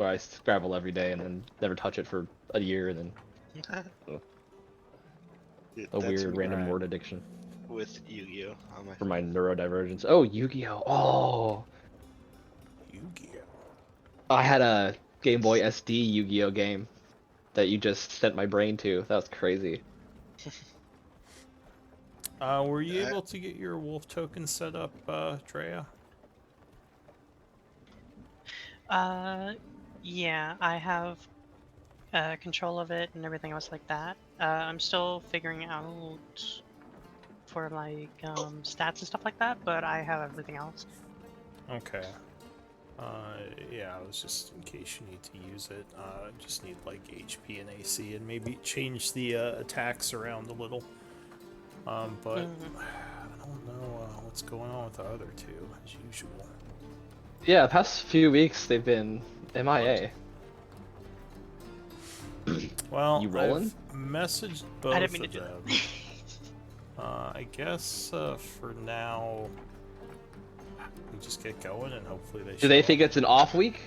where I Scrabble every day and then never touch it for a year, and then Dude, a that's weird me random word addiction with Yu-Gi-Oh on my for phone. my neurodivergence. Oh, Yu-Gi-Oh! Oh, Yu-Gi-Oh. I had a Game Boy SD Yu-Gi-Oh game that you just sent my brain to. That was crazy. Were you able to get your wolf token set up, Drea? Yeah, I have control of it and everything else like that. I'm still figuring out for like stats and stuff like that, but I have everything else. Okay. Yeah, it was just in case you need to use it. Just need like HP and AC, and maybe change the attacks around a little. But I don't know what's going on with the other two, as usual. Yeah, the past few weeks they've been MIA. Well, You rolling? I've messaged both I didn't mean of to do them. that. I guess for now, we just get going, and hopefully they. Do they think it's an off week?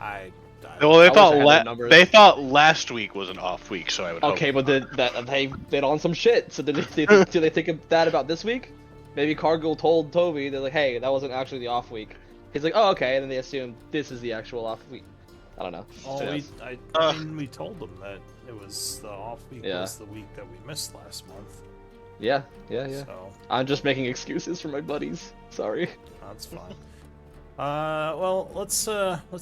I Well, they I thought wish I had their numbers. they thought last week was an off week, so I would. Okay, hope. but they been on some shit. So do they think of that about this week? Maybe Cargill told Toby, they're like, hey, that wasn't actually the off week. He's like, oh, okay, and then they assume this is the actual off week. I don't know. Well, Who we, knows? I mean, we told them that it was the off week Yeah. was the week that we missed last month. Yeah. So I'm just making excuses for my buddies. Sorry. that's fine. Well, let's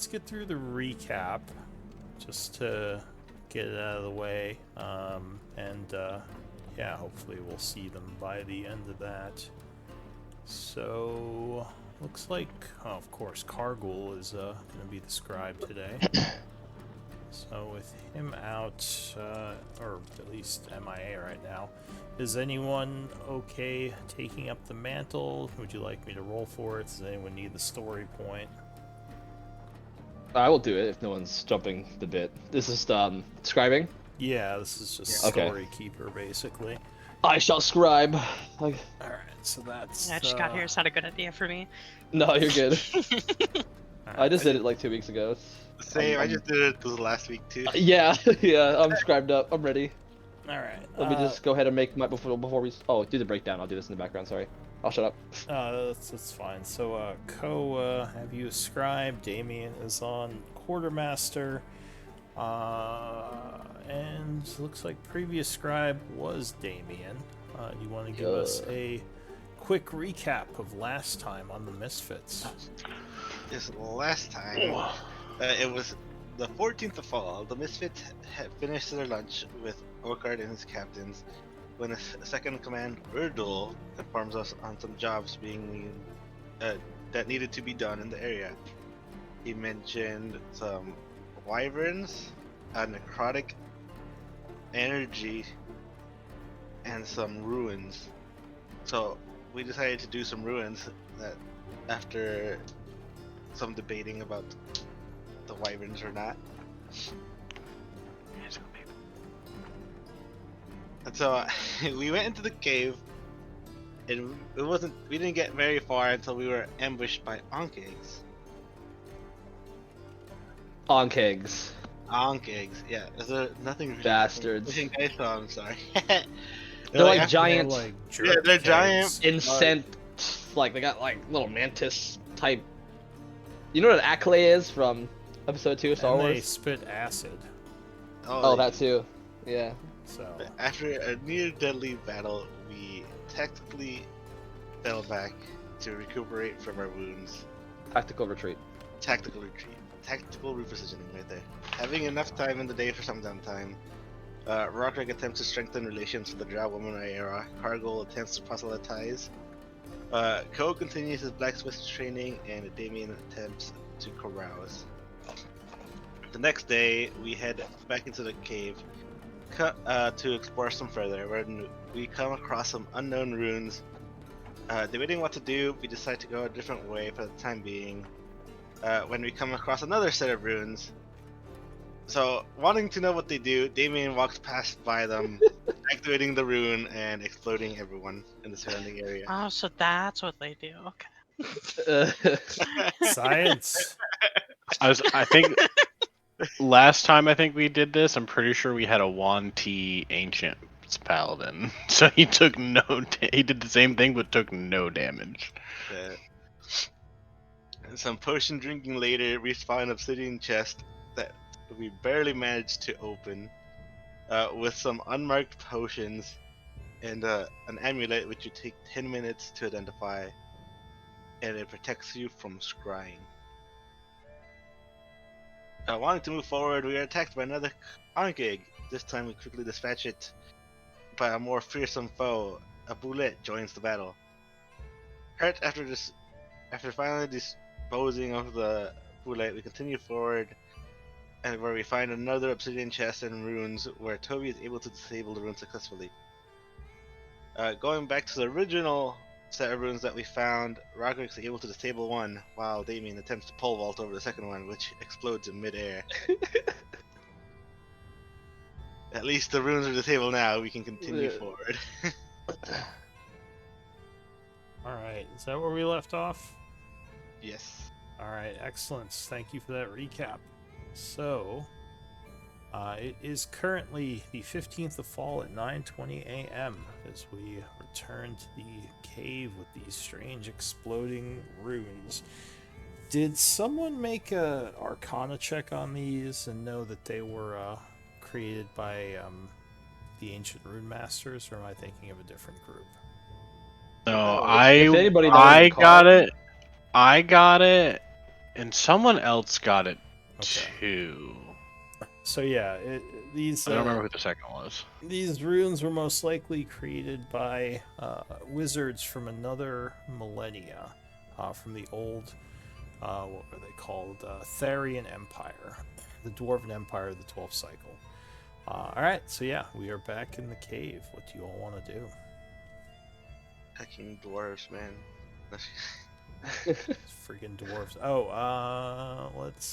get through the recap, just to get it out of the way. Yeah, hopefully we'll see them by the end of that. So looks like, of course, Cargill is going to be the scribe today. So with him out, or at least MIA right now, is anyone okay taking up the mantle? Would you like me to roll for it? Does anyone need the story point? I will do it if no one's jumping the bit. This is scribing. Yeah, this is just Okay. story keeper, basically. I shall scribe. Like, All right, so that's. I just got here. It's not a good idea for me. no, you're good. Alright, I just did it like 2 weeks ago. Same. I just did it this last week too. Yeah, I'm scribed up. I'm ready. All right. Let me just go ahead and make my before we. Oh, do the breakdown. I'll do this in the background. Sorry. I'll shut up. That's fine. So, have you a scribe? Damien is on quartermaster. And looks like previous scribe was Damien. Do you want to give us a quick recap of last time on the Misfits? This last time, it was the 14th of fall. The Misfits had finished their lunch with Orkard and his captains when a second in command, Erdul, informs us on some jobs being that needed to be done in the area. He mentioned some wyverns, a necrotic energy, and some ruins. So we decided to do some ruins that after some debating about the wyverns or not. And so we went into the cave, and we didn't get very far until we were ambushed by Onkegs. Onkegs. Onkegs, yeah. Is there nothing? Bastards. Nothing I saw. I'm sorry. They're like after- giant Yeah, they're giant. incent. Like they got like little mantis type. You know what an accolade is from episode 2 of Star And Wars? they spit acid. Oh, that too. Yeah. So After a near deadly battle, we tactically fell back to recuperate from our wounds. Tactical retreat. Tactical retreat. Tactical repositioning right there. Having enough time in the day for some downtime, Rockrick attempts to strengthen relations with the Drow woman Aera. Cargill attempts to proselytize. Ko continues his blacksmith training, and Damien attempts to carouse. The next day, we head back into the cave to explore some further, where we come across some unknown ruins. Debating what to do, we decide to go a different way for the time being. When we come across another set of ruins. So, wanting to know what they do, Damien walks past by them, activating the rune and exploding everyone in the surrounding area. Oh, so that's what they do. Okay. science. I think last time I think we did this, I'm pretty sure we had a Yuan Ti Ancient Paladin. So he took no he did the same thing but took no damage. Some potion drinking later, we found an obsidian chest that we barely managed to open, with some unmarked potions and an amulet which you take 10 minutes to identify, and it protects you from scrying. Wanting to move forward, we are attacked by another Ankh egg. This time we quickly dispatch it by a more fearsome foe. A bullet joins the battle. Hurt after finally disposing of the bullet, we continue forward, and where we find another obsidian chest and runes, where Toby is able to disable the runes successfully. Going back to the original set of runes that we found, Roderick's able to disable one, while Damien attempts to pole vault over the second one, which explodes in midair. At least the runes are disabled now, we can continue forward. Alright, is that where we left off? Yes. Alright, excellent. Thank you for that recap. So, it is currently the 15th of fall at 9:20 a.m. as we return to the cave with these strange exploding runes. Did someone make a Arcana check on these and know that they were created by the Ancient Rune Masters, or am I thinking of a different group? No, If anybody knows I the got card- it. I got it, and someone else got it Okay. too. So yeah, these I don't remember who the second was. these runes were most likely created by wizards from another millennia, from the old, what were they called? Therian Empire, the Dwarven Empire of the 12th cycle. Alright, so yeah, we are back in the cave. What do you all want to do? Hacking dwarves, man. Friggin' dwarves. Oh, let's,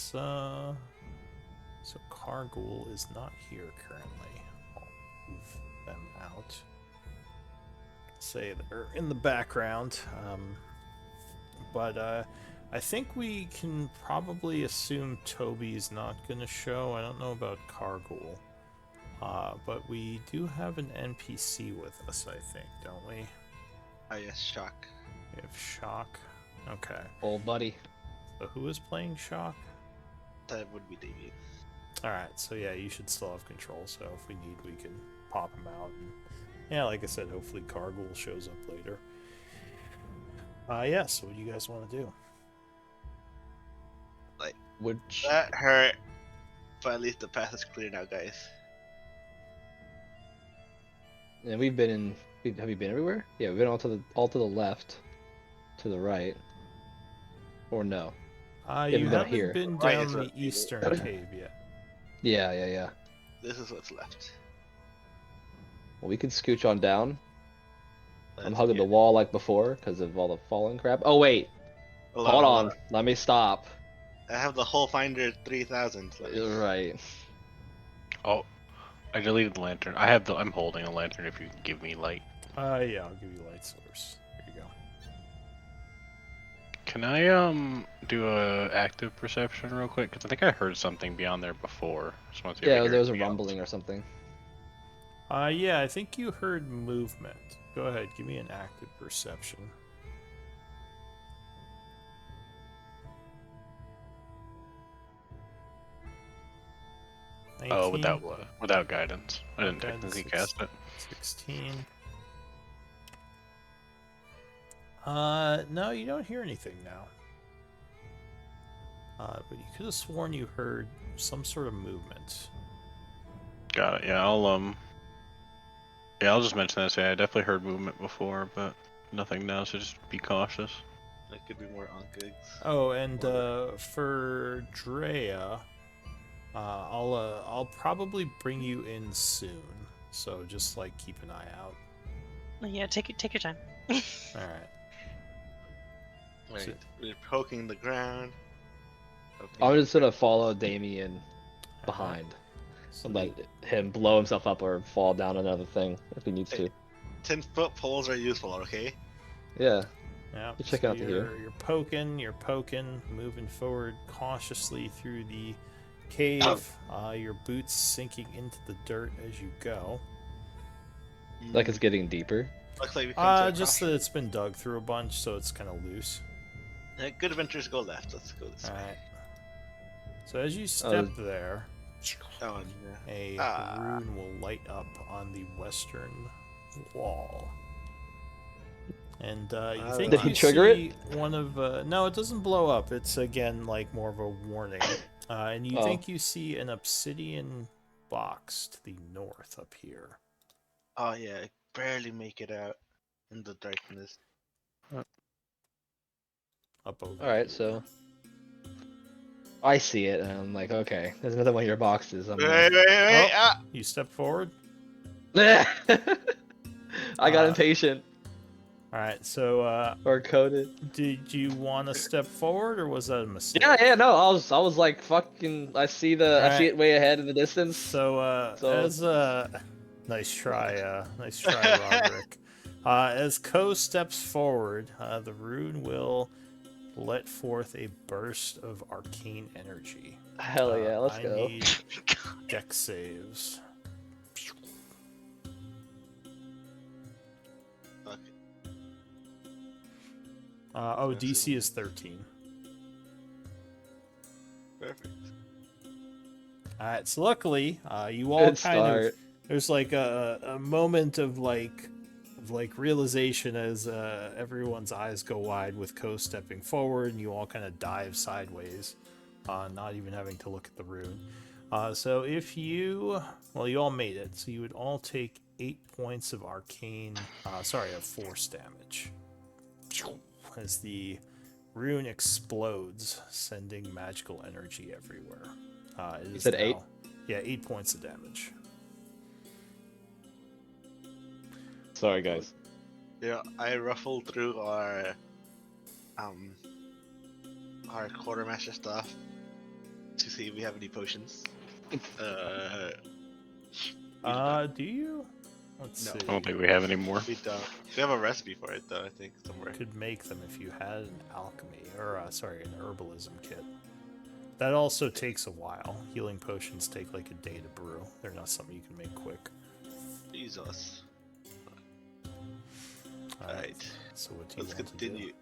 so Kargul is not here currently. I'll move them out. Say they're in the background. But I think we can probably assume Toby's not going to show. I don't know about Kargul. But we do have an NPC with us, I think, don't we? Ah, yes, Shock. We have Shock. Okay. Old buddy. So who is playing Shock? That would be Damien. Alright, so yeah, you should still have control, so if we need, we can pop him out. And, yeah, like I said, hopefully Kargul shows up later. Yeah, so what do you guys want to do? Which That hurt, but at least the path is clear now, guys. and we've been in. Have you been everywhere? Yeah, we've been all to the left, to the right, or no? You been haven't here. been Right, down it's the what- eastern cave yet. Yeah. This is what's left. Well, we could scooch on down. I'm Let's hugging the get- wall like before because of all the falling crap. Oh wait, hold on. Let me stop. I have the whole Finder 3000. You're right. Oh, I deleted the lantern. I'm holding a lantern if you can give me light. Yeah, I'll give you light source. There you go. Can I do a active perception real quick? Because I think I heard something beyond there before. Just want to see if I Yeah, hear there was a anything else. rumbling or something. Yeah, I think you heard movement. Go ahead, give me an active perception. Oh, 19, without guidance. I didn't Guidance, technically cast it. 16. No, you don't hear anything now. But you could have sworn you heard some sort of movement. Got it. Yeah, I'll just mention that. Say I definitely heard movement before, but nothing now. So just be cautious. There could be more Onkigs. Oh, and for Drea, I'll probably bring you in soon. So just like keep an eye out. Yeah, take your time. All right. Right. We're poking the ground. I'm just gonna follow Damien behind So and let him blow himself up or fall down another thing if he needs to. 10-foot poles are useful, okay? Yeah. Yeah, You're checking out the you're poking, moving forward cautiously through the cave. Your boots sinking into the dirt as you go. Like it's getting deeper. Looks like we come to a Just that crossroad. it's been dug through a bunch, so it's kind of loose. Good adventures go left. Let's go this way. Alright. So as you step there, Oh, a yeah. rune will light up on the western wall. And you think Did he you trigger it? see one of... no, it doesn't blow up. It's, again, like more of a warning. And you think you see an obsidian box to the north up here. Oh yeah, I barely make it out in the darkness. Up over Alright, here. so I see it, and I'm like, okay, there's another one of your boxes. I'm Wait! Oh, you step forward. I got impatient Alright, so or coded. did you want to step forward, or was that a mistake? Yeah, no, I was like, fucking, I see Alright. it way ahead in the distance. So, as nice try, Roderick. As Ko steps forward, the rune will let forth a burst of arcane energy. Hell yeah, let's I go. need dex saves. Okay. DC is 13. Perfect. Alright, so luckily, you all Good kind of... start. There's like a moment of like realization as everyone's eyes go wide with Ko stepping forward, and you all kind of dive sideways, not even having to look at the rune. So if you... Well, you all made it, so you would all take 8 points of arcane... of force damage. As the rune explodes, sending magical energy everywhere. You said 8? Yeah, 8 points of damage. Sorry, guys. Yeah, I ruffled through our quartermaster stuff to see if we have any potions. Do you? Let's No. see. I don't think we have any more. We don't. We have a recipe for it though, I think, somewhere. Could make them if you had an alchemy, or an herbalism kit. That also takes a while. Healing potions take like a day to brew. They're not something you can make quick. Jesus. Alright. So what do you Let's want continue.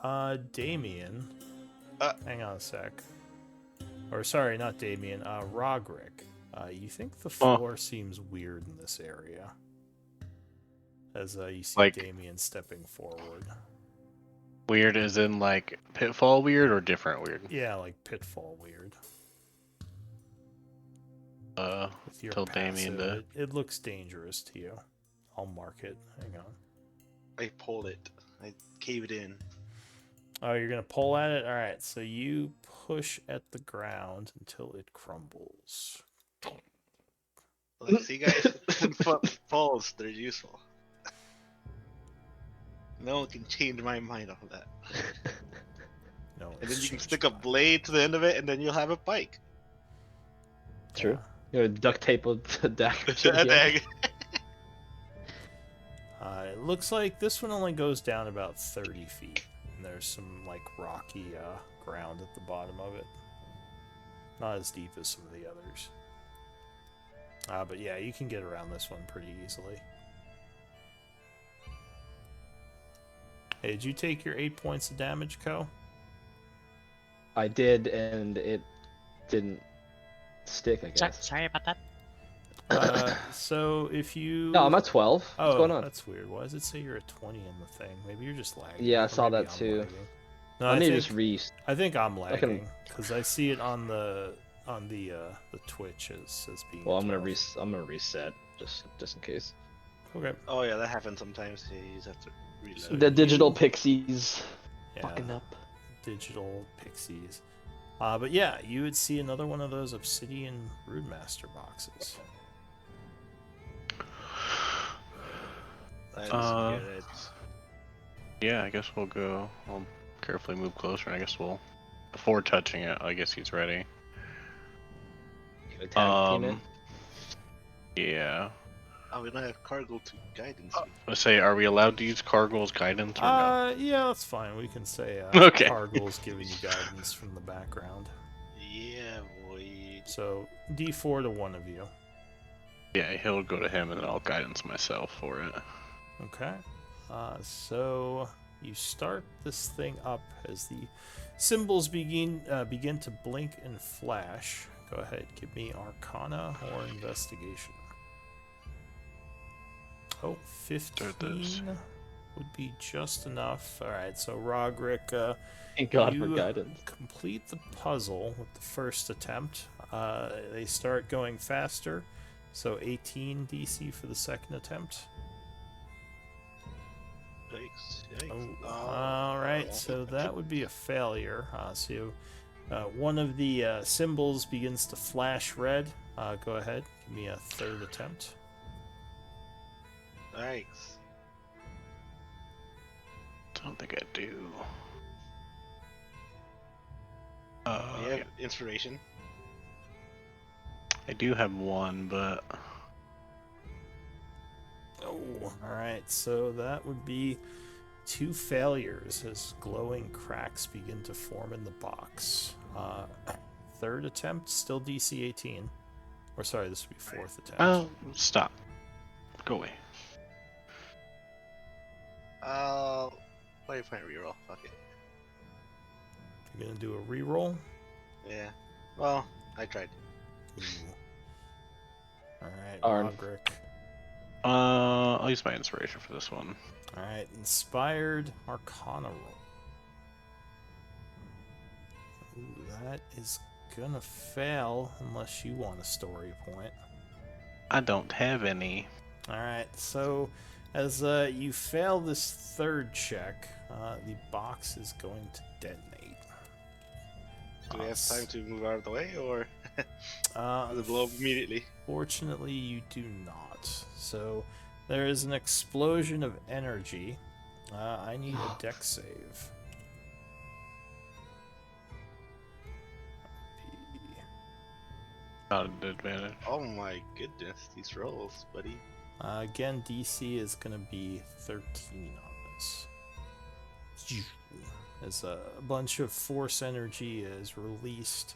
to do? Damien. Hang on a sec. Or sorry, not Damien. Roderick. You think the floor seems weird in this area? As you see Like- Damien stepping forward. Weird as in like pitfall weird or different weird? Yeah, like pitfall weird. With your Tell Damien passive, to... it looks dangerous to you. I'll mark it. Hang on. I pulled it. I caved in. Oh, you're gonna pull at it? Alright, so you push at the ground until it crumbles. Like, see guys, falls, they're useful. No one can change my mind off of that. No, And then it's you can changed stick a mine. blade to the end of it, and then you'll have a pike. True. You know, duct tape a dagger to A the end. dagger. It looks like this one only goes down about 30 feet. And there's some like rocky ground at the bottom of it. Not as deep as some of the others. But yeah, you can get around this one pretty easily. Hey, did you take your 8 points of damage, Ko? I did, and it didn't stick, I guess. Sorry about that. So if you... No, I'm at 12. What's going on? That's weird. Why does it say you're at 20 in the thing? Maybe you're just lagging. Yeah, I or saw maybe that I'm too. lagging. No, I I need to think, just re... I think I'm can- lagging because I see it on the Twitch as being. Well, I'm gonna 12. reset just in case. Okay. Oh yeah, that happens sometimes. You just have to reload. So The digital pixies Yeah, fucking up. digital pixies. But yeah, you would see another one of those obsidian Rudemaster boxes. That is good. Yeah, I guess we'll go. I'll carefully move closer, and I guess we'll... Before touching it, I guess he's ready. You gonna tag team it? Yeah. Oh, we don't have cargo to guidance. Let's say, are we allowed to use Cargill's guidance or no? Yeah, that's fine. We can say Okay. Cargill's giving you guidance from the background. Yeah, boy. So D4 to one of you. Yeah, he'll go to him and then I'll guidance myself for it. Okay. So you start this thing up as the symbols begin to blink and flash. Go ahead, give me Arcana or Investigation. Oh, 15 would be just enough. Alright, so Roderick, Thank God you for guidance. complete the puzzle with the first attempt. They start going faster, so 18 DC for the second attempt. Yikes. Oh, alright, so that would be a failure. So one of the symbols begins to flash red. Go ahead, give me a third attempt. Yikes. Don't think I do. You have inspiration. I do have one, but Oh, alright, so that would be 2 failures as glowing cracks begin to form in the box. Third attempt, still DC 18. Or sorry, this would be fourth attempt. oh, stop. Go away. What if I reroll? Fuck it. You're gonna do a reroll? Yeah. Well, I tried. Ooh. Alright, Arn. Roderick. I'll use my inspiration for this one. Alright, Inspired Arcana roll. Ooh, that is gonna fail unless you want a story point. I don't have any. Alright, so as you fail this third check, the box is going to detonate. Do we have time to move out of the way, or Uh, does it blow up immediately? Fortunately, you do not. So there is an explosion of energy. I need a dex save. Not an advantage. Oh my goodness, these rolls, buddy. Again, DC is going to be 13 on this. As a bunch of force energy is released.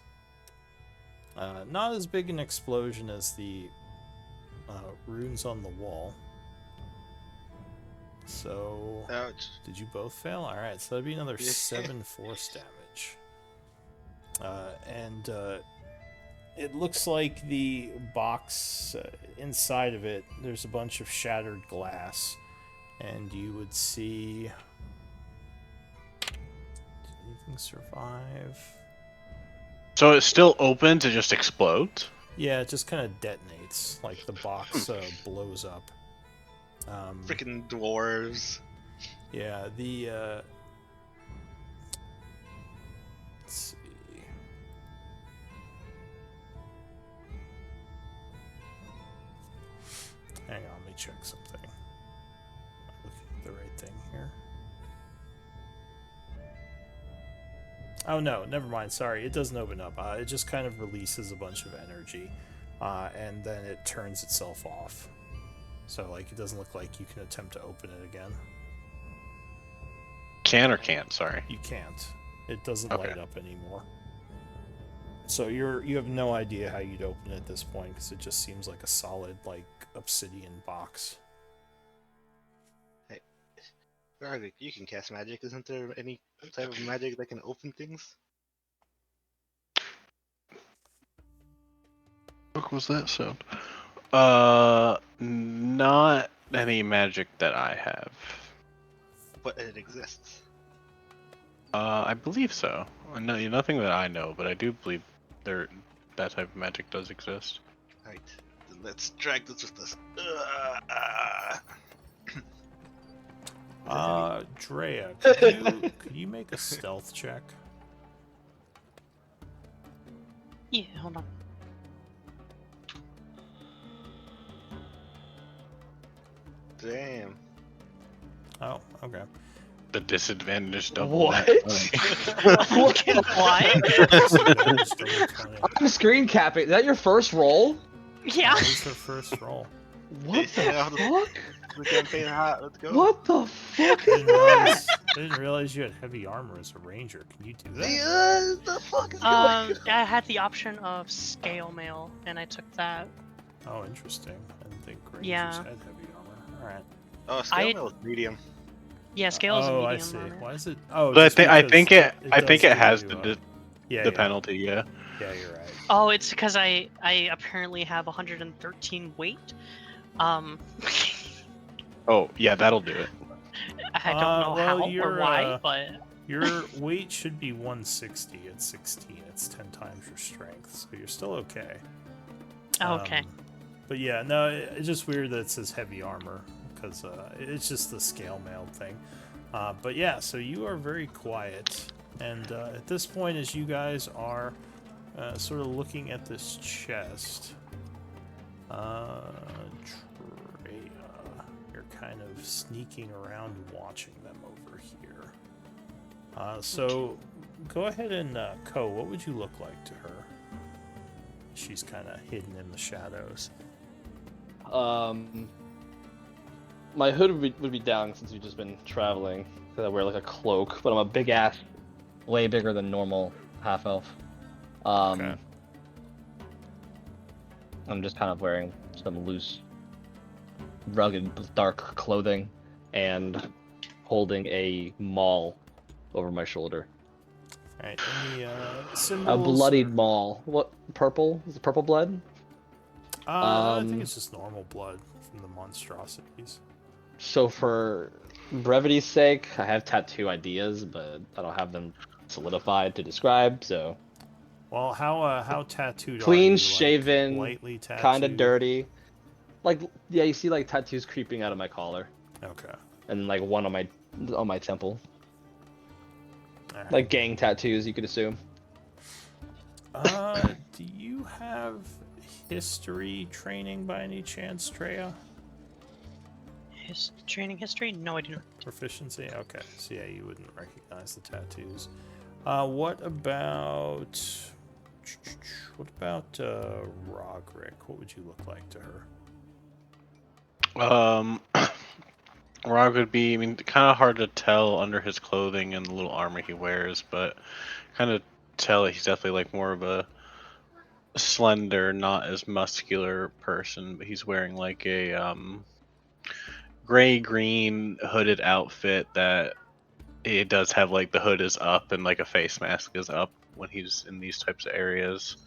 Not as big an explosion as the runes on the wall. So, Ouch. did you both fail? Alright, so that'd be another Yeah. 7 force damage. And it looks like the box inside of it, there's a bunch of shattered glass. And you would see. Did anything survive? So it's still open to just explode? Yeah, it just kind of detonates. Like the box blows up. Freaking dwarves. Yeah, the. Let's see. Hang on, let me check something. I'm looking at the right thing here. Oh no, never mind. Sorry, it doesn't open up. It just kind of releases a bunch of energy, and then it turns itself off. So like, it doesn't look like you can attempt to open it again. Can or can't? Sorry. You can't. It doesn't Okay. light up anymore. So you have no idea how you'd open it at this point because it just seems like a solid like obsidian box. Garlic, you can cast magic. Isn't there any type of magic that can open things? What was that sound? Not any magic that I have. But it exists. I believe so. No, nothing that I know, but I do believe that type of magic does exist. Right. Then let's drag this with us. Drea, could you make a stealth check? Yeah, hold on. Damn. Oh, okay. The disadvantage double. What? What? Disadvantage double 20. I'm screen capping. Is that your first roll? Yeah. That was her first roll. What the fuck? The campaign hot. Let's go. What the fuck I is didn't that? realize you had heavy armor as a ranger. Can you do that? Yeah, the fuck is going? I had the option of scale mail, and I took that. Oh, interesting. I didn't think rangers Yeah. had heavy armor. All right. Oh, scale mail is medium. Yeah, scale is a medium I see. armor. Why is it? Oh, But just I because think it does give has you, the yeah, the yeah. penalty. Yeah. Yeah, you're right. Oh, it's because I apparently have 113 weight. Oh, yeah, that'll do it. I don't know well, how or you're, why, but Your weight should be 160 at 16. It's 10 times your strength, so you're still okay. okay. But yeah, no, it's just weird that it says heavy armor because it's just the scale mail thing. But yeah, so you are very quiet, and at this point, as you guys are sort of looking at this chest, Treya, you're kind of sneaking around, watching them over here. So go ahead and Ko, what would you look like to her? She's kind of hidden in the shadows. My hood would be down since we've just been traveling. Because I wear like a cloak, but I'm a big ass, way bigger than normal half elf. Okay. I'm just kind of wearing some loose, rugged, dark clothing, and holding a maul over my shoulder. All right. Any symbols? A bloodied or- maul. What? Purple? Is it purple blood? I think it's just normal blood from the monstrosities. So for brevity's sake, I have tattoo ideas, but I don't have them solidified to describe. So Well, how tattooed are clean you? shaven, Like, lightly tattooed. kind of dirty. Like yeah, you see like tattoos creeping out of my collar, Okay. and like one on my temple. All right. Like gang tattoos, you could assume. Do you have history training by any chance, Treya? His training history? No, I do not. Proficiency? Okay. So yeah, you wouldn't recognize the tattoos. What about Rogrick? What would you look like to her? Rog would be, I mean, kind of hard to tell under his clothing and the little armor he wears, but kind of tell that he's definitely like more of a slender, not as muscular person. But he's wearing like a gray-green hooded outfit that it does have like the hood is up and like a face mask is up when he's in these types of areas.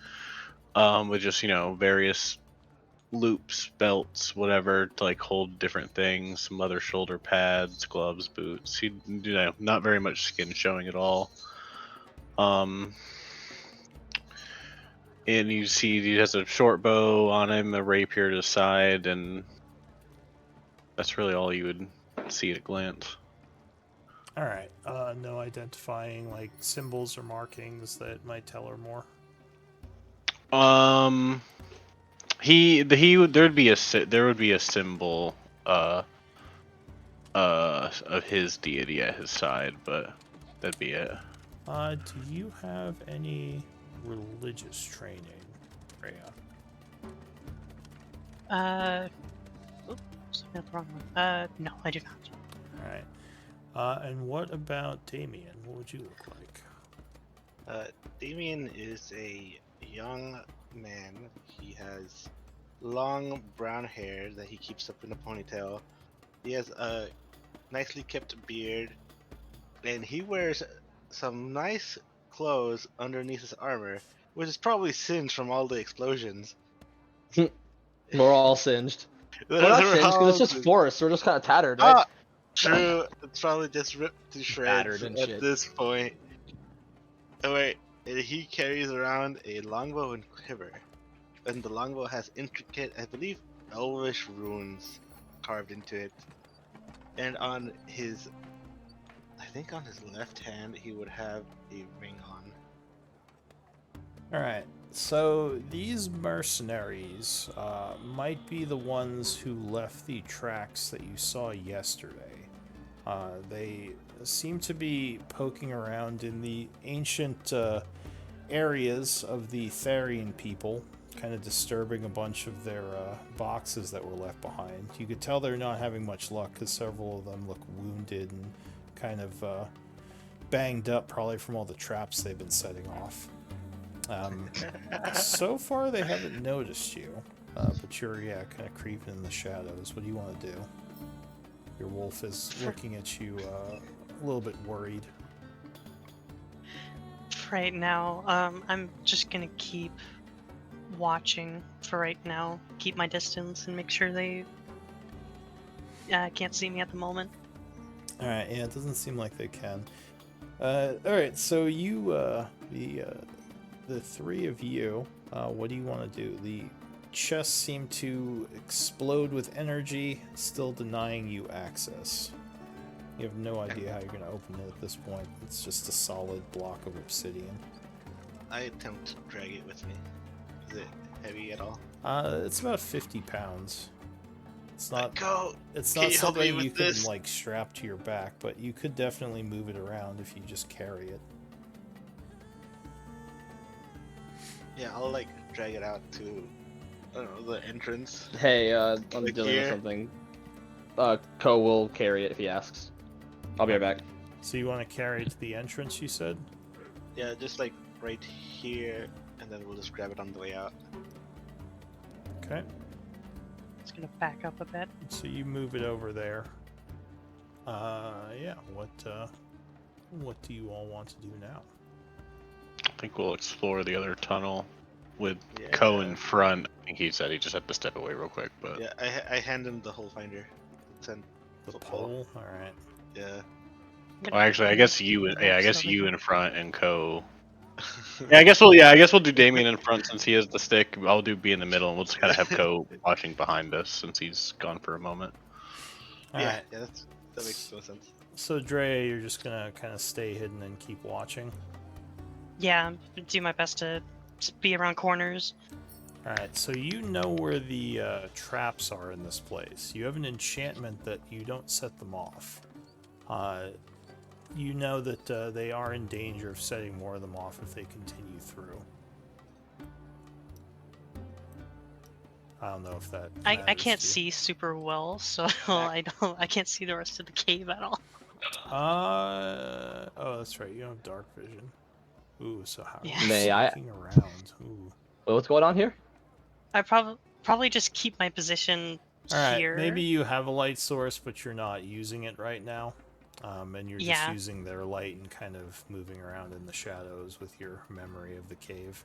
With just various loops, belts, whatever to like hold different things, some other shoulder pads, gloves, boots. He, not very much skin showing at all. And you see he has a short bow on him, a rapier to the side, and that's really all you would see at a glance. All right. No identifying like symbols or markings that might tell her more. There would be a symbol of his deity at his side, but that'd be it. Do you have any religious training, Freya? Oops, I got the wrong one. No, I do not. All right. And what about Damien? What would you look like? Damien is a young man. He has long brown hair that he keeps up in a ponytail. He has a nicely kept beard, and he wears some nice clothes underneath his armor, which is probably singed from all the explosions. We're all singed. We're not singed because it's just forest. We're just kind of tattered, right? True. It's probably just ripped to shreds Battered and at shit. this point. Oh wait, and he carries around a longbow and quiver, and the longbow has intricate, I believe, elvish runes carved into it. And on his, I think on his left hand, he would have a ring on. All right. So these mercenaries might be the ones who left the tracks that you saw yesterday. They seem to be poking around in the ancient areas of the Therian people, kind of disturbing a bunch of their boxes that were left behind. You could tell they're not having much luck because several of them look wounded and kind of banged up, probably from all the traps they've been setting off. So far, they haven't noticed you, but you're kind of creeping in the shadows. What do you want to do? Your wolf is looking at you a little bit worried. Right now, I'm just gonna keep watching for right now. Keep my distance and make sure they can't see me at the moment. All right, yeah, it doesn't seem like they can. All right, so you, the three of you, what do you want to do? The chests seem to explode with energy, still denying you access. You have no idea how you're going to open it at this point. It's just a solid block of obsidian. I attempt to drag it with me. Is it heavy at all? It's about 50 pounds. It's not. Go. It's Can not you help me something with you can this? like strap to your back, but you could definitely move it around if you just carry it. Yeah, I'll like drag it out to, I don't know, the entrance. Hey, I'm Like dealing with here? something. Ko will carry it if he asks. I'll be right back. So you want to carry it to the entrance, you said? Yeah, just like right here, and then we'll just grab it on the way out. Okay. Just gonna back up a bit. So you move it over there. Yeah. What do you all want to do now? I think we'll explore the other tunnel with Ko in front. I think he said he just had to step away real quick, but Yeah, I hand him the hole finder. Send The the pole. All right. Yeah. well, actually, I guess you. Yeah, I guess Over you here. in front and Ko. Yeah, I guess we'll. Yeah, I guess we'll do Damien in front since he has the stick. I'll do B in the middle, and we'll just kind of have Ko watching behind us since he's gone for a moment. All yeah, right. yeah, that makes no sense. So Drea, you're just gonna kind of stay hidden and keep watching. Yeah, do my best to just be around corners. All right. So you know where the traps are in this place. You have an enchantment that you don't set them off. You know that they are in danger of setting more of them off if they continue through. I don't know if that. I matters can't to you. see super well, so I can't see the rest of the cave at all. Oh, that's right. You don't have dark vision. Ooh, so how are Yeah. you May I- sneaking around? Ooh. Wait, what's going on here? I probably just keep my position All right. here. Maybe you have a light source, but you're not using it right now. And you're just Yeah. using their light and kind of moving around in the shadows with your memory of the cave.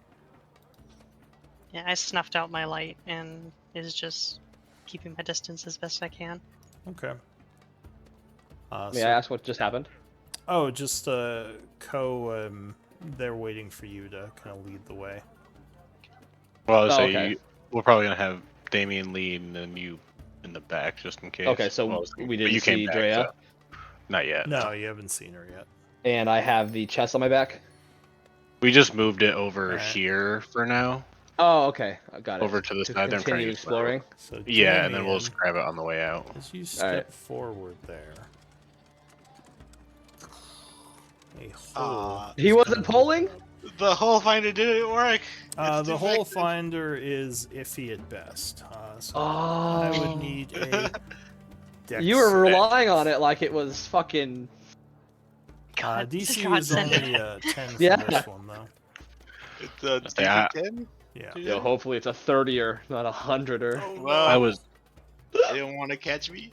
Yeah, I snuffed out my light and is just keeping my distance as best I can. Okay. May I ask what just happened? Oh, just Ko. They're waiting for you to kind of lead the way. Well, I'll say okay. we're probably gonna have Damien lead and then you in the back just in case. Okay, so Well, we but didn't you came see back, Drea, so- Not yet. No, you haven't seen her yet. and I have the chest on my back. We just moved it over Alright. here for now. Oh, okay, I got it. Over to the side. They're trying continue to exploring. So Yeah, and then we'll Damien, just grab it on the way out. as you step Alright. forward there, a hole. Ah, He is wasn't gonna polling? open up. the hole finder didn't work. It's The too hole big. finder is iffy at best. So Oh. I would need a dex. You were relying on it like it was fucking. God, DC God is send it. only 10 for Yeah. this one, though. It's a Say, I- DC-10? Yeah. Yo, hopefully it's a 30-er, not a 100-er. Well, I was. they don't want to catch me.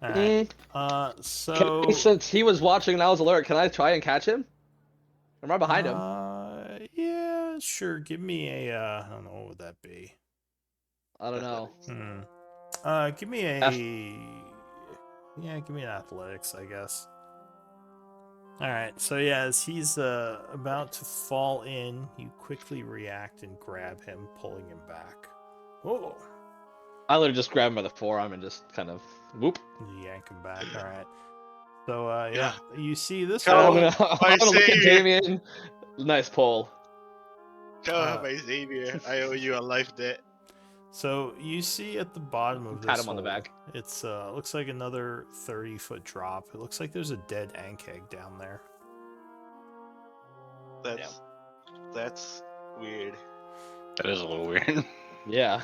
Alright. Can So. I, since he was watching and I was alert, can I try and catch him? I'm right behind him. Yeah, sure. Give me a. I don't know, what would that be? I don't know. Give me a. Yeah, give me an athletics, I guess. Alright, so yeah, as he's about to fall in, you quickly react and grab him, pulling him back. Whoa! I literally just grab him by the forearm and just kind of whoop. You yank him back, alright. So, Yeah. you see this Come one. on. I'm gonna look at savior. Damien. Nice pull. Oh, my savior. I owe you a life debt. So you see at the bottom of this Pat him on the hole, back. it's looks like another 30-foot drop. It looks like there's a dead ankeg down there. That's weird. That is a little weird. Yeah.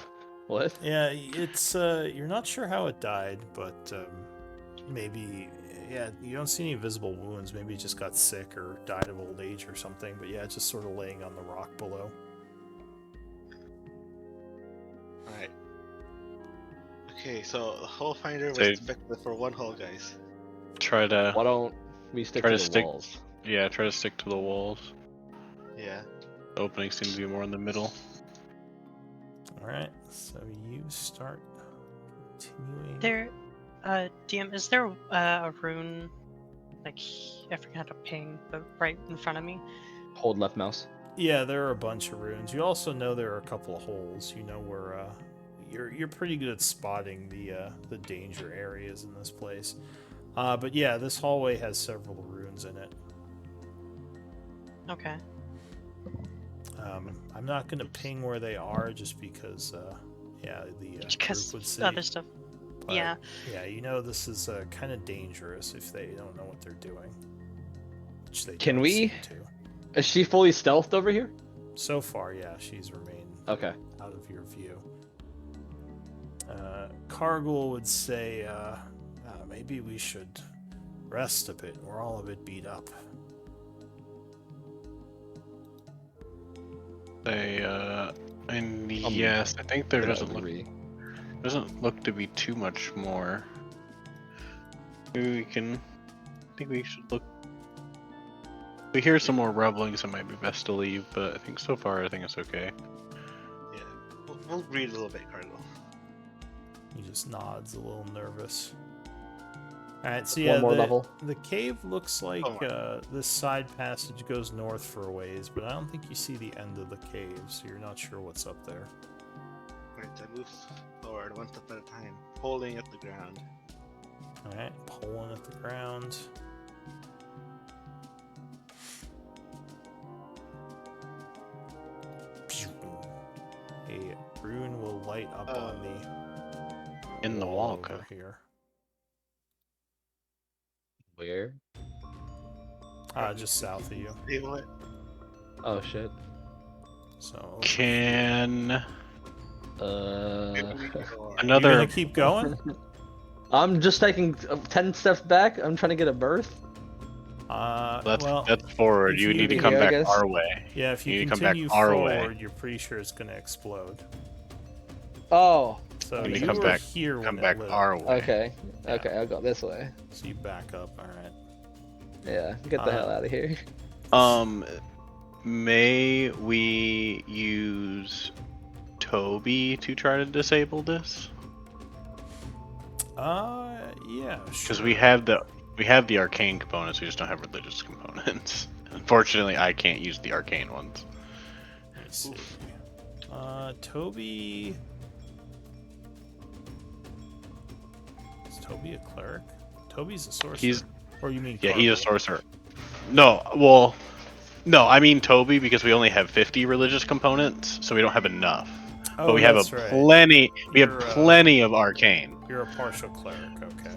What? Yeah, it's you're not sure how it died, but maybe yeah, you don't see any visible wounds. Maybe it just got sick or died of old age or something. But yeah, it's just sort of laying on the rock below. Alright. Okay, so the hole finder was So- effective for one hole, guys. Try Why to don't we stick Try to to the stick- walls? yeah, try to stick to the walls. Yeah. The openings seem to be more in the middle. All right, so you start continuing. There, DM, is there a rune, like, I forgot how to ping, but right in front of me? Hold left mouse. Yeah, there are a bunch of runes. You also know there are a couple of holes. You know where you're pretty good at spotting the danger areas in this place. But yeah, this hallway has several runes in it. Okay. I'm not gonna ping where they are just because yeah, the Because group would say. other stuff. But, Yeah. Yeah, you know this is kind of dangerous if they don't know what they're doing. Which they Can don't we- seem to. Is she fully stealthed over here? So far, yeah, she's remained Okay. out of your view. Cargill would say, maybe we should rest a bit. We're all a bit beat up. And yes, I think there Gonna doesn't agree. look to be too much more. Maybe we can. I think we should look. If we hear some more rumblings, it might be best to leave. But I think so far, I think it's okay. Yeah. We'll breathe a little bit, Cardinal. He just nods, a little nervous. All right, so One yeah, more level. the cave looks like Oh this side passage goes north for a ways, but I don't think you see the end of the cave, so you're not sure what's up there. Right, I move forward one step at a time, holding at the ground. All right, pulling at the ground. A rune will light up on the In the wall, over okay. here. Where? Just south of you. Hey, what? Oh shit. So Can Uh, you another gonna keep going? I'm just taking 10 steps back. I'm trying to get a berth. Well, that's forward. if You need to you- come Here, I back guess. our way. yeah, if you you need to come back continue our way. forward, you're pretty sure it's gonna explode. Oh, So You need you to come were back- here Come when back it lit. our way. okay. Yeah. Okay, I'll go this way. So you back up. All right. Yeah, get the hell out of here. May we use Toby to try to disable this? Yeah. Because Sure. we have the arcane components, we just don't have religious components. Unfortunately, I can't use the arcane ones. Let me see. Toby. Is Toby a cleric? Toby's a sorcerer. He's Or you mean? yeah, he's a Cargill? sorcerer. No, well, no, I mean Toby because we only have 50 religious components, so we don't have enough. Oh, But we have that's right. plenty. We have You're, plenty of arcane. You're a partial cleric. Okay.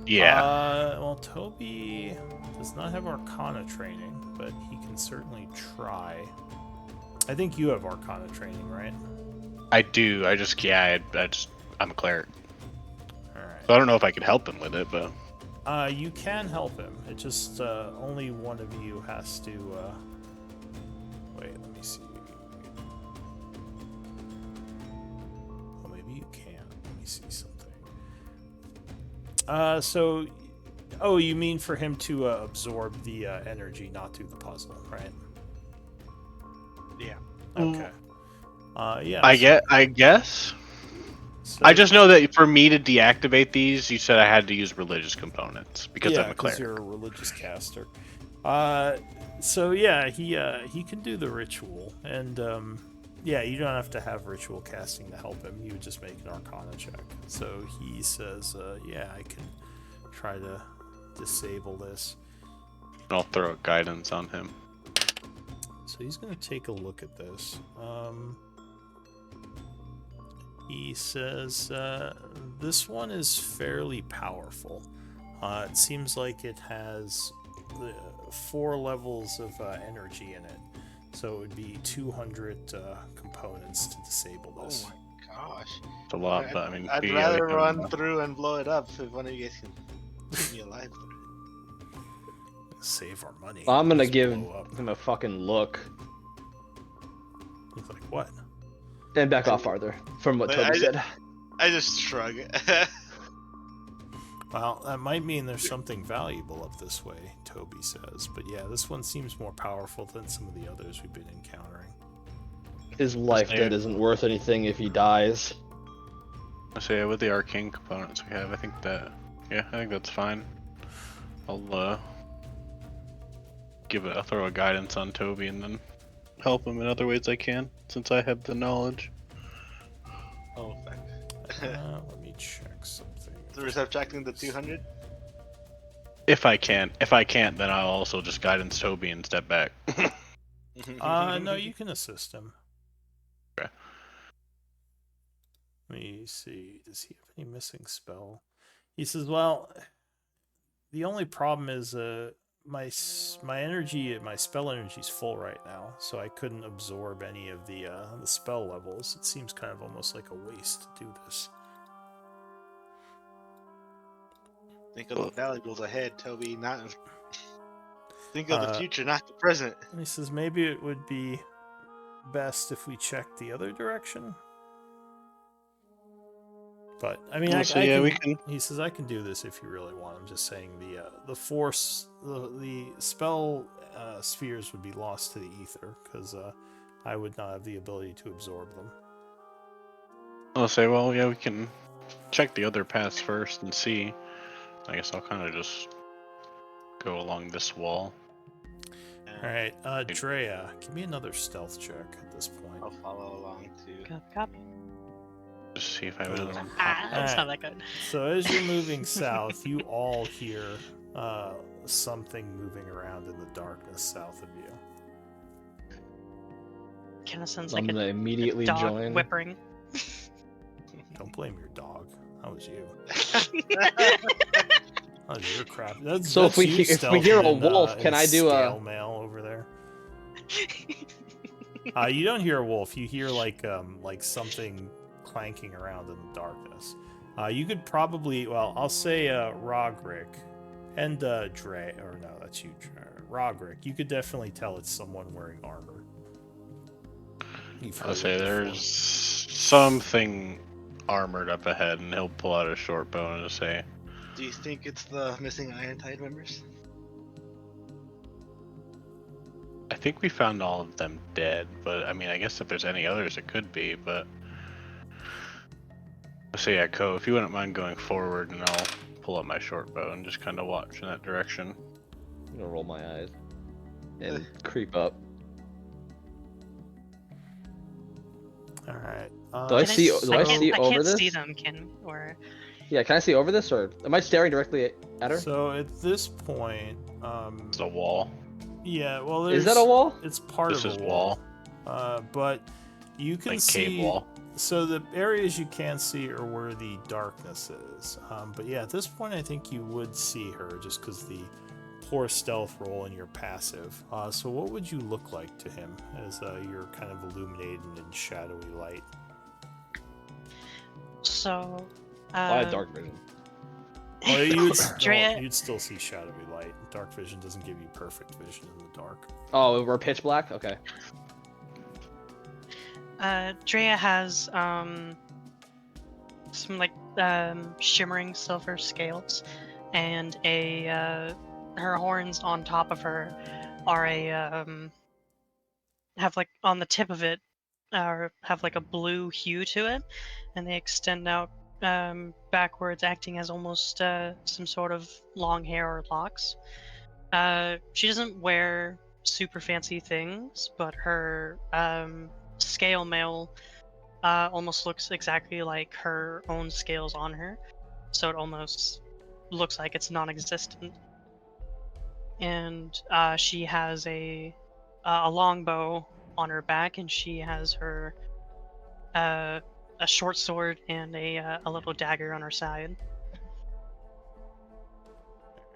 Yeah. Well, Toby does not have Arcana training, but he can certainly try. I think you have Arcana training, right? I do. I'm a cleric. All right. So I don't know if I could help him with it, but You can help him. It just only one of you has to. Wait, let me see. Oh, maybe you can. Let me see something. So, oh, you mean for him to absorb the energy, not do the puzzle, right? Yeah. Okay. Yeah. I guess. so- I just know that for me to deactivate these, you said I had to use religious components because yeah, I'm a cleric. you're a religious caster. So yeah, he can do the ritual, and yeah, you don't have to have ritual casting to help him. You would just make an Arcana check. So he says, yeah, I can try to disable this. I'll throw guidance on him. So he's gonna take a look at this. He says, this one is fairly powerful. It seems like it has 4 levels of energy in it. So it would be 200 components to disable Oh this. my gosh. It's a lot, but I mean, I'd we rather have run enough. through and blow it up if one of you guys can keep me alive. Save our money. I'm gonna Just give blow up. him a fucking look He's like, what? and back off farther from what But Toby said. I just shrug. Well, that might mean there's something valuable up this way, Toby says. But yeah, this one seems more powerful than some of the others we've been encountering. His life debt isn't worth anything if he dies. So yeah, with the arcane components we have, I think that's fine. I'll I'll throw a guidance on Toby and then help him in other ways I can, since I have the knowledge. Oh, fuck. Let me check something. So we're subtracting the 200? If I can. If I can't, then I'll also just guidance Toby and step back. No, you can assist him. Okay. Let me see. Does he have any missing spell? He says, well, the only problem is my energy, my spell energy is full right now, so I couldn't absorb any of the spell levels. It seems kind of almost like a waste to do this. Think of the valuables ahead, Toby. Think of the future, not the present. And he says maybe it would be best if we checked the other direction. But I mean, we can. He says I can do this if you really want. I'm just saying the force, the spell spheres would be lost to the ether because I would not have the ability to absorb them. I'll say, well, yeah, we can check the other paths first and see. I guess I'll kind of just go along this wall. All right, Drea, give me another stealth check at this point. I'll follow along too. Copy. Just see if I was. That's not that good. So as you're moving south, you all hear something moving around in the darkness south of you. Kind of sounds I'm like gonna immediately a dog join. whimpering. Don't blame your dog. That was you. That was your crap. So if we hear a wolf, can I do a scale mail over there? You don't hear a wolf. You hear like something clanking around in the darkness. You could probably, well, I'll say Rogrick and Dre, or no, that's you, Rogrick. You could definitely tell it's someone wearing armor. I'll say there's something armored up ahead, and he'll pull out a short bow and say, Do you think it's the missing Iron Tide members? I think we found all of them dead, but I mean, I guess if there's any others, it could be, but... So yeah, Ko, if you wouldn't mind going forward, and I'll pull up my short bow and just kind of watch in that direction. I'm gonna roll my eyes and creep up. All right. Do I see? Do I see I over can't this? see them, or Yeah, can I see over this, or am I staring directly at her? So at this point, It's a wall. yeah, well, Is that a wall? It's part This of is a wall. but you can Like see. cave wall. So the areas you can't see are where the darkness is. But yeah, at this point, I think you would see her just because the poor stealth roll and you're passive. So what would you look like to him as you're kind of illuminated in shadowy light? so. I have dark vision. Well, Drea- you'd still see shadowy light. Dark vision doesn't give you perfect vision in the dark. Oh, we're pitch black. Okay. Drea has some like shimmering silver scales, and her horns on top of her are have like on the tip of it have like a blue hue to it, and they extend out backwards, acting as almost some sort of long hair or locks. She doesn't wear super fancy things, but her scale mail almost looks exactly like her own scales on her, so it almost looks like it's non-existent. And she has a longbow on her back, and she has her a short sword and a little dagger on her side.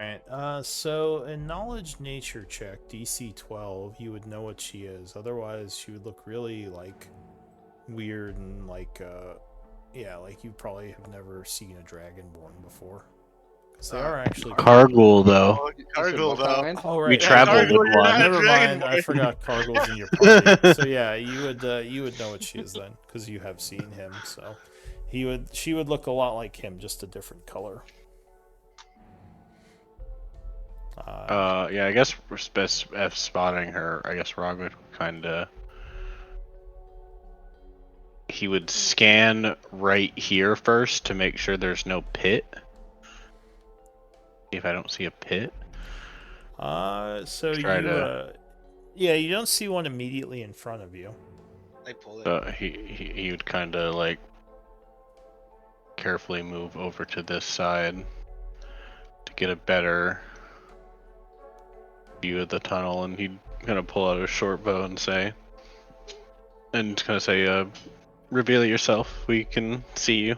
Alright, so in knowledge nature check, DC 12, you would know what she is. Otherwise, she would look really, like, weird and, like, yeah, like you probably have never seen a dragonborn before. Because they are actually Cargul, though. Oh, You said Cargill, what though. kind? Oh, We right. traveled Cargill, with you're not one. a Never mind. I dragonborn. forgot Cargill's in your party. So yeah, you would know what she is then, because you have seen him. So she would look a lot like him, just a different color. Yeah, I guess we're best at spotting her. I guess Rog would kind of. He would scan right here first to make sure there's no pit. See if I don't see a pit. So Try you to- yeah, you don't see one immediately in front of you. I pull it. He would kind of like carefully move over to this side to get a better view of the tunnel, and he'd kind of pull out a short bow and say, reveal yourself. We can see you.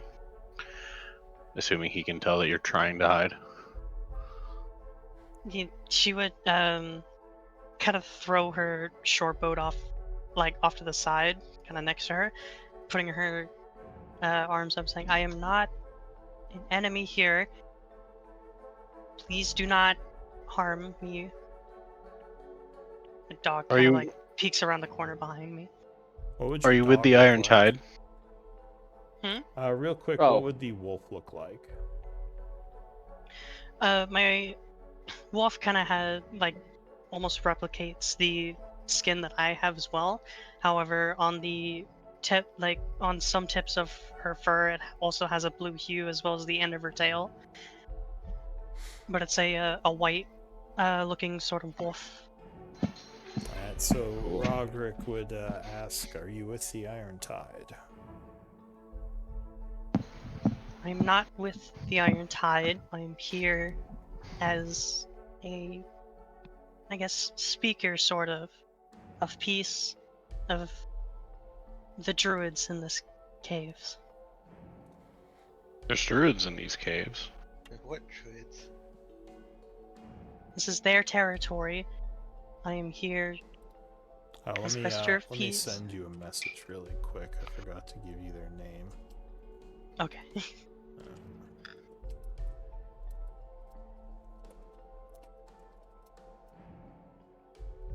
Assuming he can tell that you're trying to hide. She would kind of throw her short boat off to the side, kind of next to her, putting her arms up, saying, "I am not an enemy here. Please do not harm me." The dog Are kind of you- like peeks around the corner behind me. What would Are your you with dog the look Iron like? Tide? Real quick, Oh. what would the wolf look like? My wolf kind of had almost replicates the skin that I have as well. However, on the tip, on some tips of her fur, it also has a blue hue as well as the end of her tail. But it's a white looking sort of wolf. Alright, so Roderick would ask, "Are you with the Iron Tide?" I'm not with the Iron Tide. I'm here as a, I guess, speaker sort of peace, of the druids in this caves. There's druids in these caves. What druids? This is their territory. I am here as messenger of let me peace. send you a message really quick. I forgot to give you their name. Okay.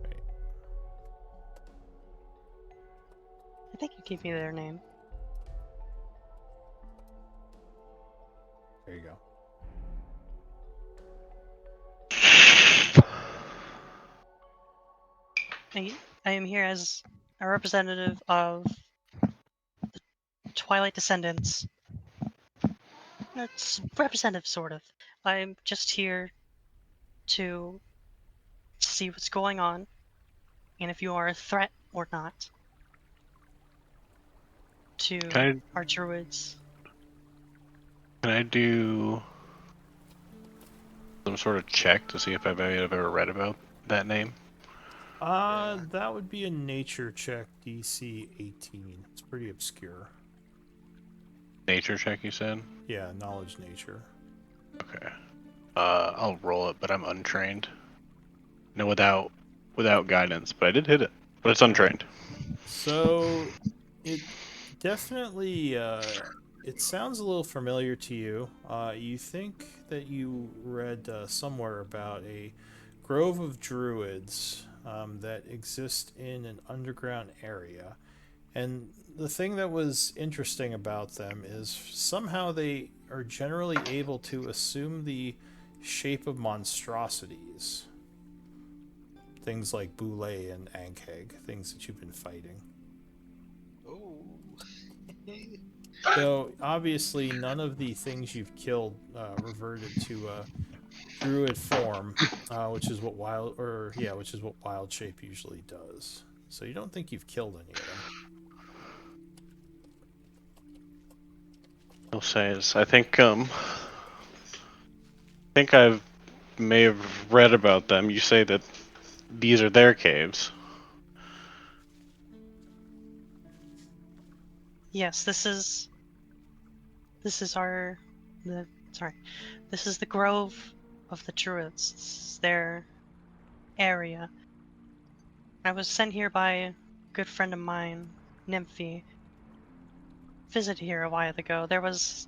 Right. I think you gave me their name. There you go. I am here as a representative of the Twilight Descendants. It's representative, sort of. I'm just here to see what's going on, and if you are a threat or not to Can our druids. I do some sort of check to see if I've ever read about that name? That would be a nature check, DC 18. It's pretty obscure. Nature check, you said? Yeah, knowledge nature. Okay. I'll roll it, but I'm untrained. No, without guidance, but I did hit it. But it's untrained. So, it definitely, it sounds a little familiar to you. You think that you read somewhere about a grove of druids that exist in an underground area. And the thing that was interesting about them is somehow they are generally able to assume the shape of monstrosities. Things like Boule and Ankheg, things that you've been fighting. Oh. Though obviously none of the things you've killed reverted to druid form, which is what wild shape usually does. So you don't think you've killed any of them. I'll say is I think I may have read about them. You say that these are their caves. Yes, this is our this is the grove of the Druids. It's their area. I was sent here by a good friend of mine, Nymphy. Visited here a while ago. There was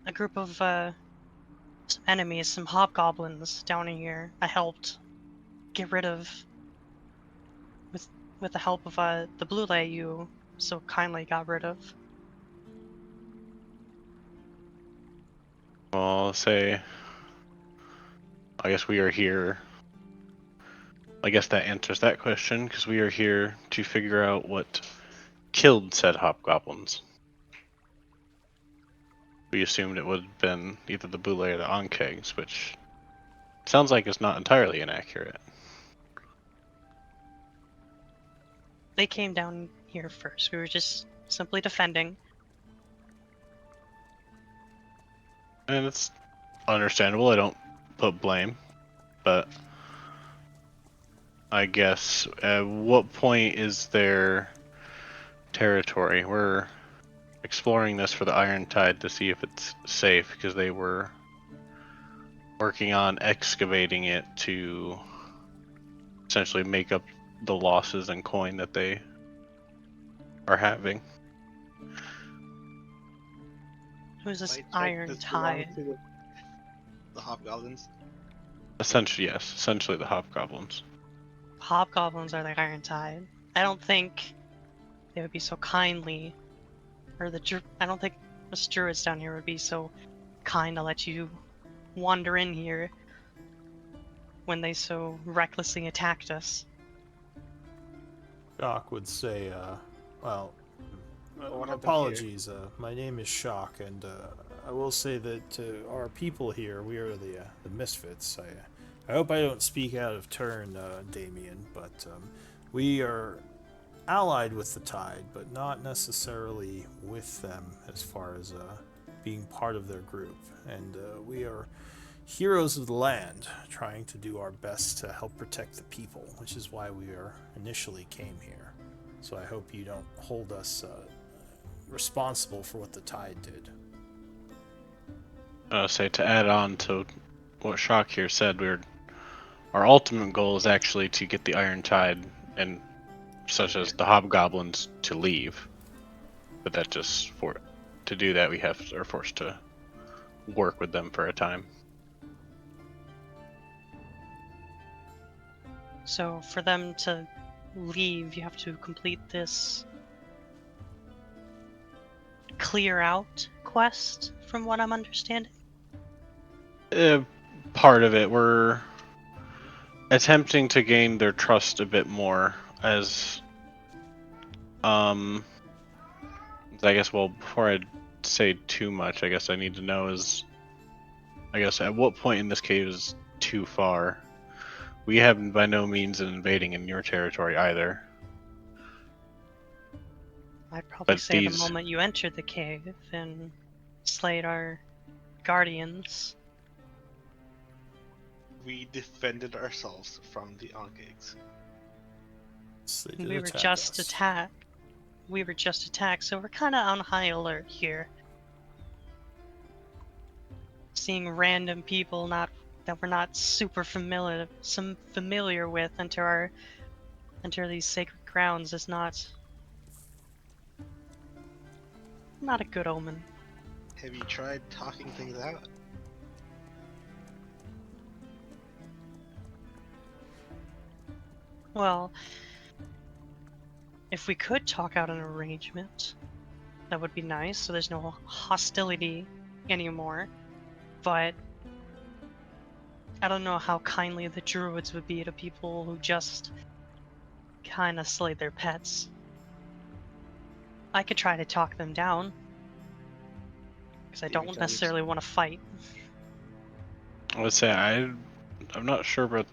a group of some enemies, some hobgoblins down in here. I helped get rid of with the help of the blue light you so kindly got rid of. Well, I'll say, I guess we are here. I guess that answers that question, because we are here to figure out what killed said hobgoblins. We assumed it would have been either the Boule or the Ankegs, which sounds like it's not entirely inaccurate. They came down here first. We were just simply defending. And it's understandable, I don't put blame, but I guess at what point is their territory? We're exploring this for the Iron Tide to see if it's safe, because they were working on excavating it to essentially make up the losses in coin that they are having. Who's this By chance, Iron this belongs Tide? to the hobgoblins. Essentially, yes. Essentially the hobgoblins. Hobgoblins are the Iron Tide. I don't think they would be so kindly, or I don't think the druids down here would be so kind to let you wander in here when they so recklessly attacked us. Shock would say, well, what happened apologies. My name is Shock, and I will say that our people here, we are the Misfits. I hope I don't speak out of turn, Damien, but we are allied with the Tide, but not necessarily with them as far as being part of their group. And we are heroes of the land, trying to do our best to help protect the people, which is why we initially came here. So I hope you don't hold us responsible for what the Tide did. Say to add on to what Shock here said, our ultimate goal is actually to get the Iron Tide and such as the hobgoblins to leave. But that just to do that we are forced to work with them for a time. So for them to leave, you have to complete this clear out quest, from what I'm understanding. Part of it, we're attempting to gain their trust a bit more as I guess, well, before I say too much, I guess I need to know is, I guess, at what point in this cave is too far? We have by no means an invading in your territory either. I'd probably But say the these- moment you entered the cave and slayed our guardians. We defended ourselves from the Ankegs. So they did We were attack just us. attacked. We were just attacked, so we're kind of on high alert here. Seeing random people that we're not super familiar with enter these sacred grounds is not a good omen. Have you tried talking things out? Well, if we could talk out an arrangement, that would be nice, so there's no hostility anymore. But I don't know how kindly the druids would be to people who just kind of slay their pets. I could try to talk them down, because I don't necessarily want to fight. I would say I'm not sure about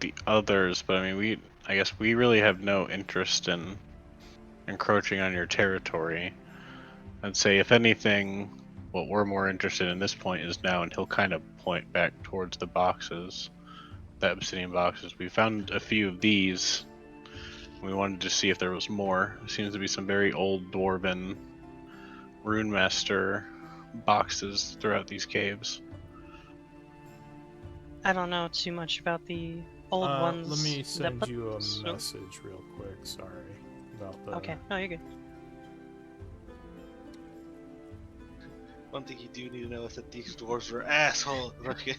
the others, but I mean, I guess we really have no interest in encroaching on your territory. I'd say, if anything, what we're more interested in this point is now, and he'll kind of point back towards the boxes, the obsidian boxes. We found a few of these. We wanted to see if there was more. There seems to be some very old dwarven rune master boxes throughout these caves. I don't know too much about the old ones. Let me that send put- you a so- message real quick. Sorry about the. Okay, no, you're good. One thing you do need to know is that these dwarves were assholes. Okay.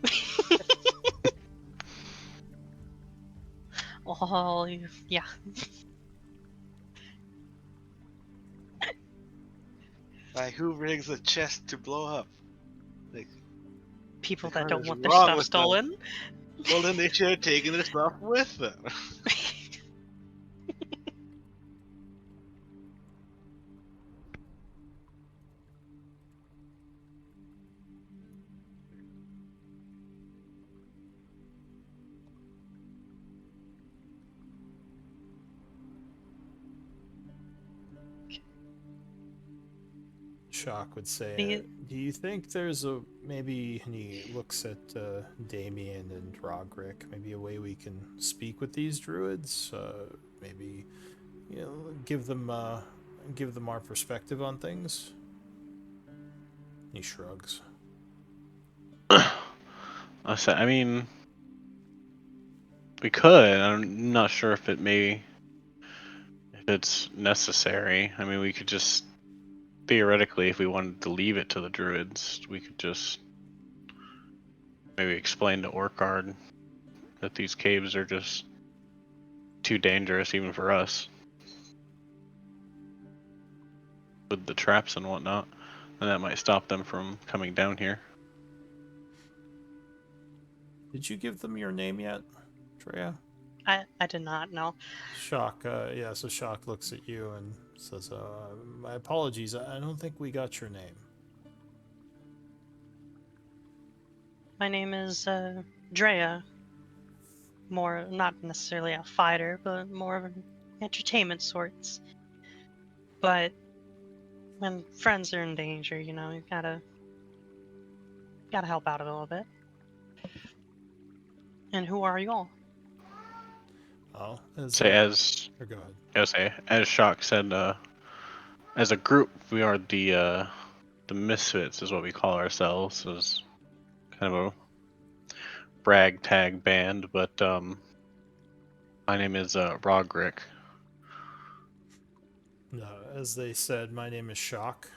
Oh, yeah. Like, who brings a chest to blow up? Like, People Like, that what don't is want their wrong stuff with them? stolen. well, then they should have taken their stuff with them. Shock would say, The- do you think there's a maybe, and he looks at Damien and Roderick, maybe a way we can speak with these druids? Maybe, give them our perspective on things? He shrugs. I mean, we could. I'm not sure if if it's necessary. I mean, we could just theoretically, if we wanted to leave it to the druids, we could just maybe explain to Orkard that these caves are just too dangerous even for us with the traps and whatnot, and that might stop them from coming down here. Did you give them your name yet, Drea? I did not know. Shock, yeah, so Shock looks at you and says, my apologies, I don't think we got your name. My name is Drea. More, not necessarily a fighter, but more of an entertainment sorts. But when friends are in danger, you gotta help out a little bit. And who are you all? Oh, Or go ahead. as Shock said, as a group, we are the Misfits, is what we call ourselves. As kind of a ragtag band, but my name is Roderick. No, as they said, my name is Shock.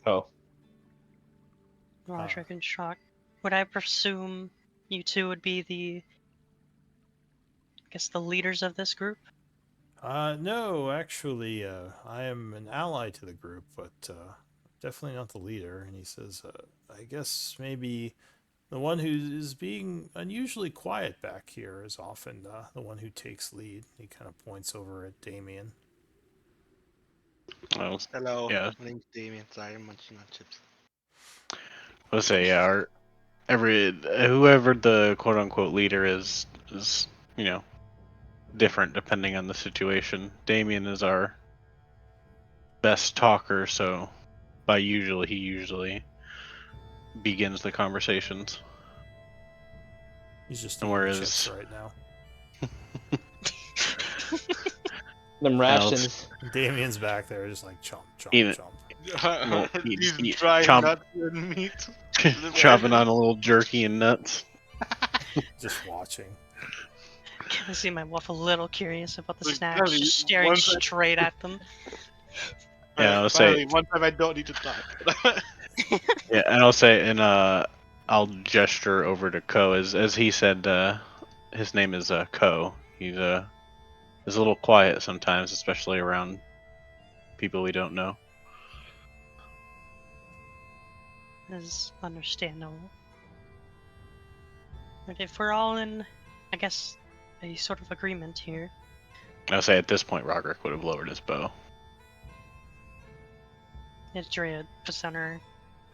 Oh. Roderick and Shock. Would I presume you two would be the leaders of this group? No, actually, I am an ally to the group, but definitely not the leader. And he says, I guess maybe the one who is being unusually quiet back here is often the one who takes lead. He kind of points over at Damien. Well, Hello, yeah, my name's Damien. Sorry, I'm munching on chips. let's say yeah, whoever the quote unquote leader is different depending on the situation. Damien is our best talker, so he usually begins the conversations. He's just And eating chips whereas right now. Them rations. Damien's back there, just like chomp, chomp, Eat- chomp. well, These dry chomp, nuts and meat. chopping on a little jerky and nuts. Just watching. Can I see my wolf a little curious about the Like, snacks, Kelly, just staring once I- straight at them? Yeah, I'll Finally, say. one time I don't need to talk. Yeah, and I'll say, and I'll gesture over to Ko as he said. His name is Ko. He's a little quiet sometimes, especially around people we don't know. Is understandable. But if we're all in, I guess, a sort of agreement here, I'll say at this point, Roderick would have lowered his bow. as Drea puts down her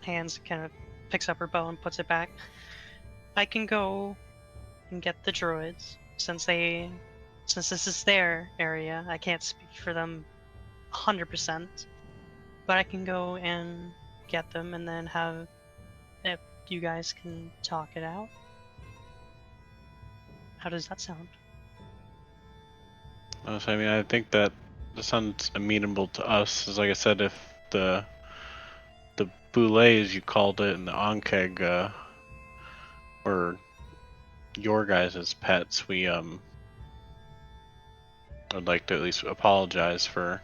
hands, kind of picks up her bow and puts it back. I can go and get the druids, since this is their area. I can't speak for them 100%, but I can go and get them, and then have if you guys can talk it out. How does that sound? I mean, I think that sounds amenable to us. As like I said, if the Boulay, as you called it, and the Ankeg, were your guys' pets. We would like to at least apologize for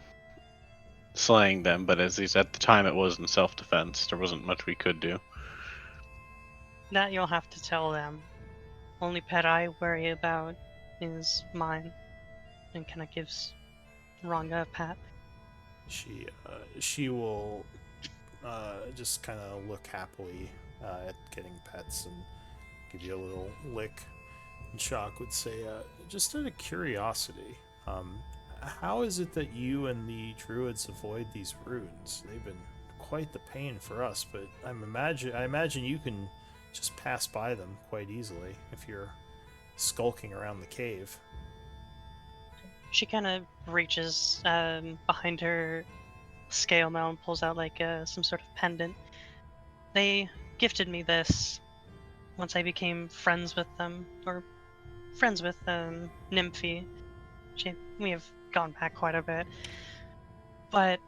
slaying them, but at least at the time it was in self-defense. There wasn't much we could do. That you'll have to tell them. Only pet I worry about is mine. And kind of gives Ranga a pat. She will just kind of look happily at getting pets and give you a little lick. And Shock would say, just out of curiosity, how is it that you and the druids avoid these runes? They've been quite the pain for us, but I imagine you can just pass by them quite easily if you're skulking around the cave. She kind of reaches behind her scale mail and pulls out like some sort of pendant. They gifted me this once I became friends with them, or friends with Nymphy. We have gone back quite a bit, but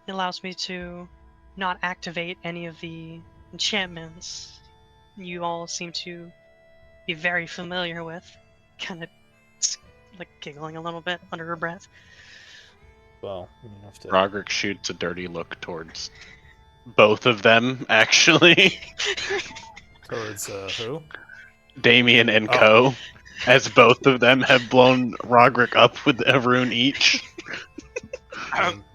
it allows me to not activate any of the enchantments you all seem to be very familiar with. Kind of like giggling a little bit under her breath. Well, you have to. Roderick shoots a dirty look towards both of them, actually. Towards who? Damien and Oh. Co. As both of them have blown Roderick up with a rune each.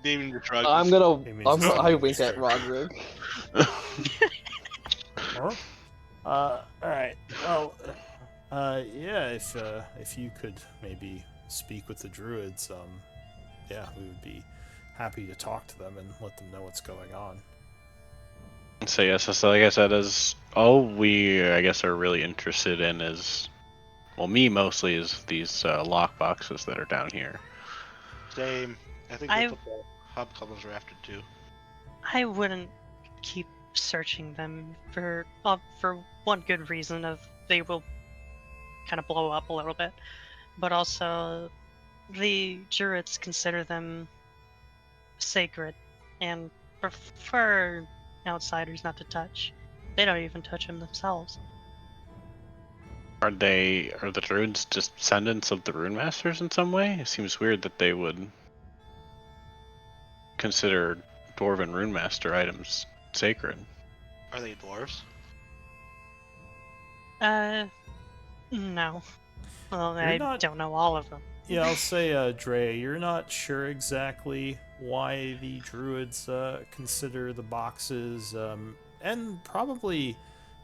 Damien the shrug. I wink at Roderick. Huh? Alright. Well, yeah, if you could maybe speak with the druids, yeah, we would be happy to talk to them and let them know what's going on. So yes, so like I said, is all we I guess are really interested in is, well, me mostly, is these lock boxes that are down here. Same. I think that's what the hobgoblins are after too. I wouldn't keep searching them for one good reason of they will kind of blow up a little bit, but also the druids consider them sacred and prefer outsiders not to touch. They don't even touch them themselves. Are the druids just descendants of the rune masters in some way? It seems weird that they would consider dwarven rune master items sacred. Are they dwarves? No. Well, You're I not- don't know all of them. Yeah, I'll say, Drea, you're not sure exactly why the druids consider the boxes, and probably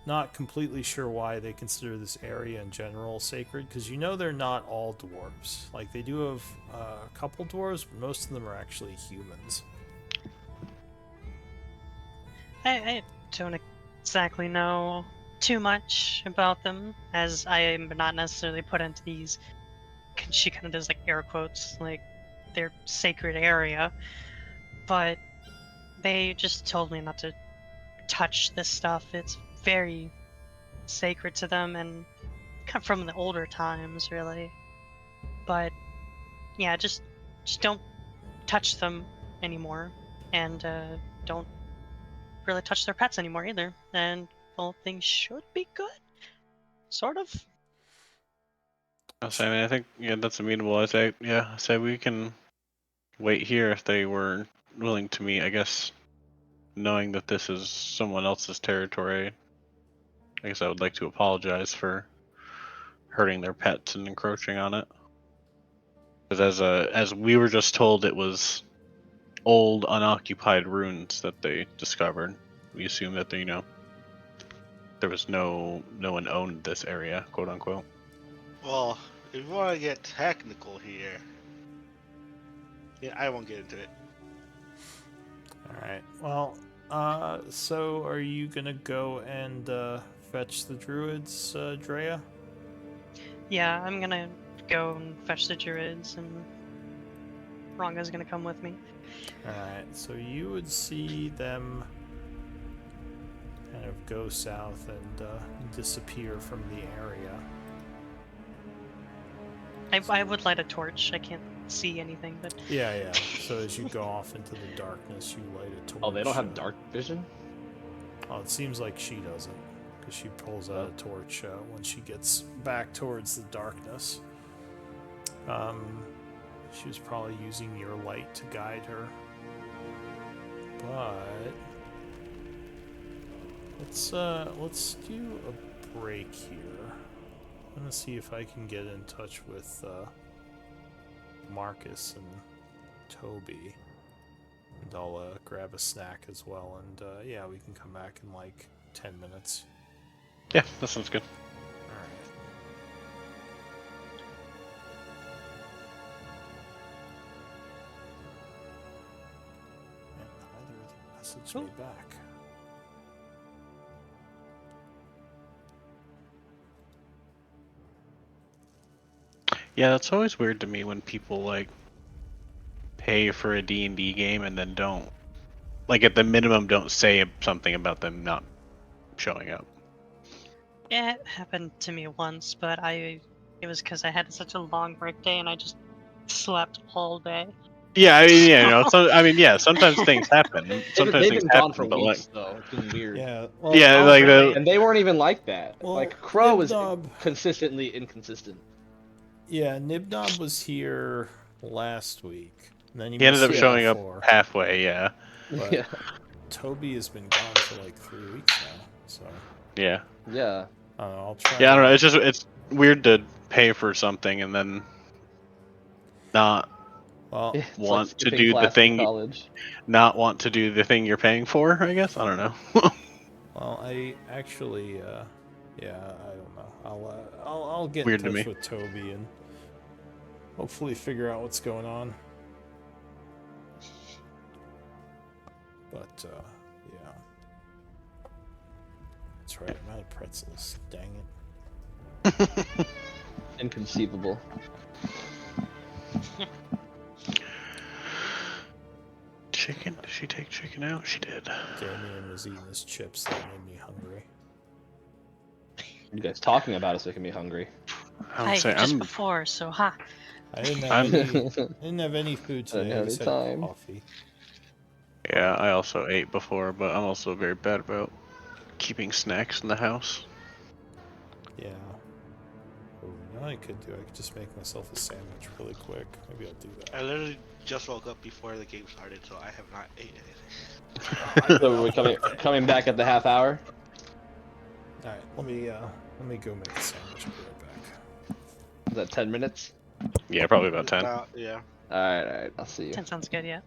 not completely sure why they consider this area in general sacred, because you know they're not all dwarves. Like, they do have a couple dwarves, but most of them are actually humans. I don't exactly know too much about them, as I am not necessarily put into these. She kind of does like air quotes, like their sacred area, but they just told me not to touch this stuff. It's very sacred to them and come from the older times, really. But yeah, just don't touch them anymore, and don't really touch their pets anymore either. And well, things should be good, sort of. I mean, I think that's amenable. I say we can wait here if they were willing to meet. I guess knowing that this is someone else's territory, I guess I would like to apologize for hurting their pets and encroaching on it. Because as we were just told, it was old unoccupied ruins that they discovered. We assume that there was no one owned this area, quote unquote. Well, if you want to get technical here, yeah, I won't get into it. Alright, well, so are you gonna go and fetch the druids, Drea? Yeah, I'm gonna go and fetch the druids, and Ranga's gonna come with me. Alright, so you would see them kind of go south and disappear from the area. I would light a torch. I can't see anything, but Yeah. So as you go off into the darkness, you light a torch. Oh, they don't have dark vision? Oh, it seems like she doesn't, because she pulls out a torch when she gets back towards the darkness. She was probably using your light to guide her. But let's do a break here. I'm gonna see if I can get in touch with Marcus and Toby, and I'll grab a snack as well. And yeah, we can come back in like 10 minutes. Yeah, that sounds good. All right. And neither messaged me back. Yeah, that's always weird to me when people like pay for a D&D game and then don't, like at the minimum, don't say something about them not showing up. Yeah, it happened to me once, but it was because I had such a long work day and I just slept all day. Yeah, I mean, yeah, you know, So- yeah, sometimes things happen. Sometimes They've things been gone for happen, but like, weeks though. It's been weird. Yeah. Well, yeah, Oh, like really? the And they weren't even like that. Well, Like Crow was Nibnob- consistently inconsistent. yeah, Nibnob was here last week. And then he ended missed up it showing up before. halfway. Yeah, But Yeah. Toby has been gone for like 3 weeks now. So yeah, Yeah. I'll try. yeah. I don't know. It's weird to pay for something and then not Well, It's like want to skipping do the class in thing, college. not want to do the thing you're paying for. I guess I don't know. well, I actually, yeah, I don't know. I'll get Weird in to touch me. with Toby and hopefully figure out what's going on. But yeah, that's right. I'm out of pretzels. Dang it. Inconceivable. Chicken? Did she take chicken out? She did. Damien was eating his chips. That made me hungry. You guys talking about us making me hungry. I would Hi, say just I'm. before, so ha. I didn't have I'm- any. Didn't have any food I didn't today. I have just any had time. coffee. Yeah, I also ate before, but I'm also very bad about keeping snacks in the house. Yeah. Oh, you know what I could do? I could just make myself a sandwich really quick. Maybe I'll do that. I literally just woke up before the game started, so I have not ate anything. So we're coming back at the half hour. All right, let me go make a sandwich. I'll be right back. Is that 10 minutes? Yeah, probably about 10. Yeah. Alright, I'll see you. 10 sounds good, yeah.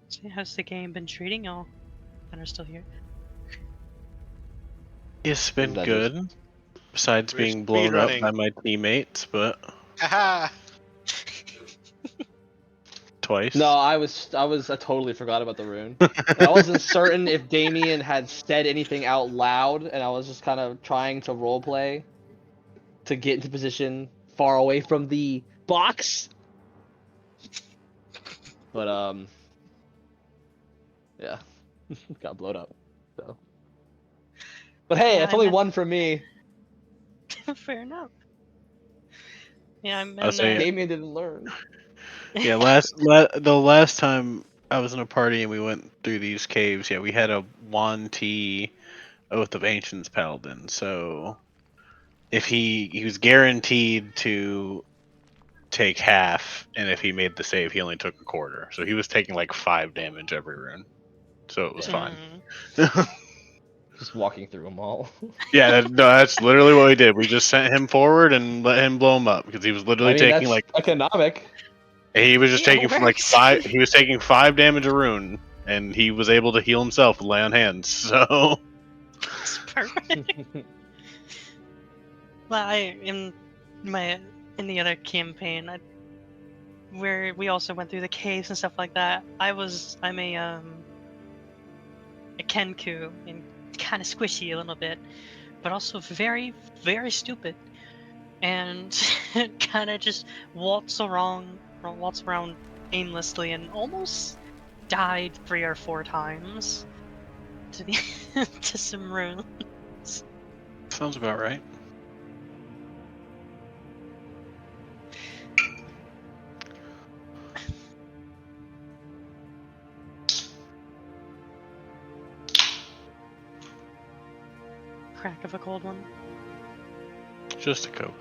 So how's the game been treating y'all that are still here? It's been That good, besides We're being blown up speedrunning. by my teammates, but Haha! twice. No, I totally forgot about the rune. I wasn't certain if Damien had said anything out loud, and I was just kind of trying to roleplay to get into position far away from the box. But yeah, got blown up. So, but hey, Yeah, it's I only meant- one for me. Fair enough. Yeah, I'm I was saying- Damien didn't learn. Yeah, the last time I was in a party and we went through these caves, yeah, we had a 1T Oath of Ancients Paladin, so if he was guaranteed to take half, and if he made the save, he only took a quarter. So he was taking like 5 damage every rune, so it was fine. Just walking through them all. Yeah, that's literally what we did. We just sent him forward and let him blow him up because he was literally taking that's like economic. he was just Yeah, taking it from like works. 5. He was taking 5 damage a rune, and he was able to heal himself with lay on hands. So It's perfect. Well, in the other campaign, where we also went through the caves and stuff like that. I'm a Kenku and kind of squishy a little bit, but also very, very stupid, and kind of just waltz around aimlessly and almost died 3 or 4 times to the to some runes. sounds about right. crack of a cold one. Just a Coke.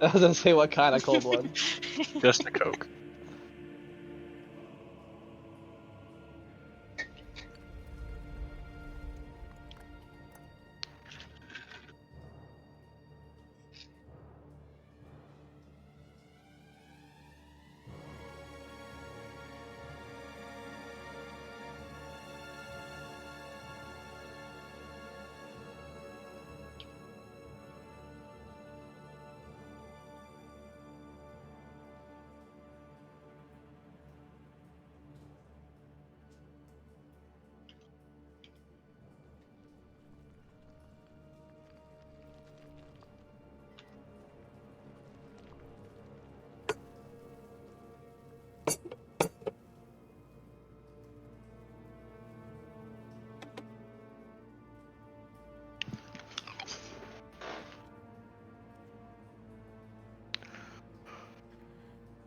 I was gonna say what kind of cold one. Just a Coke.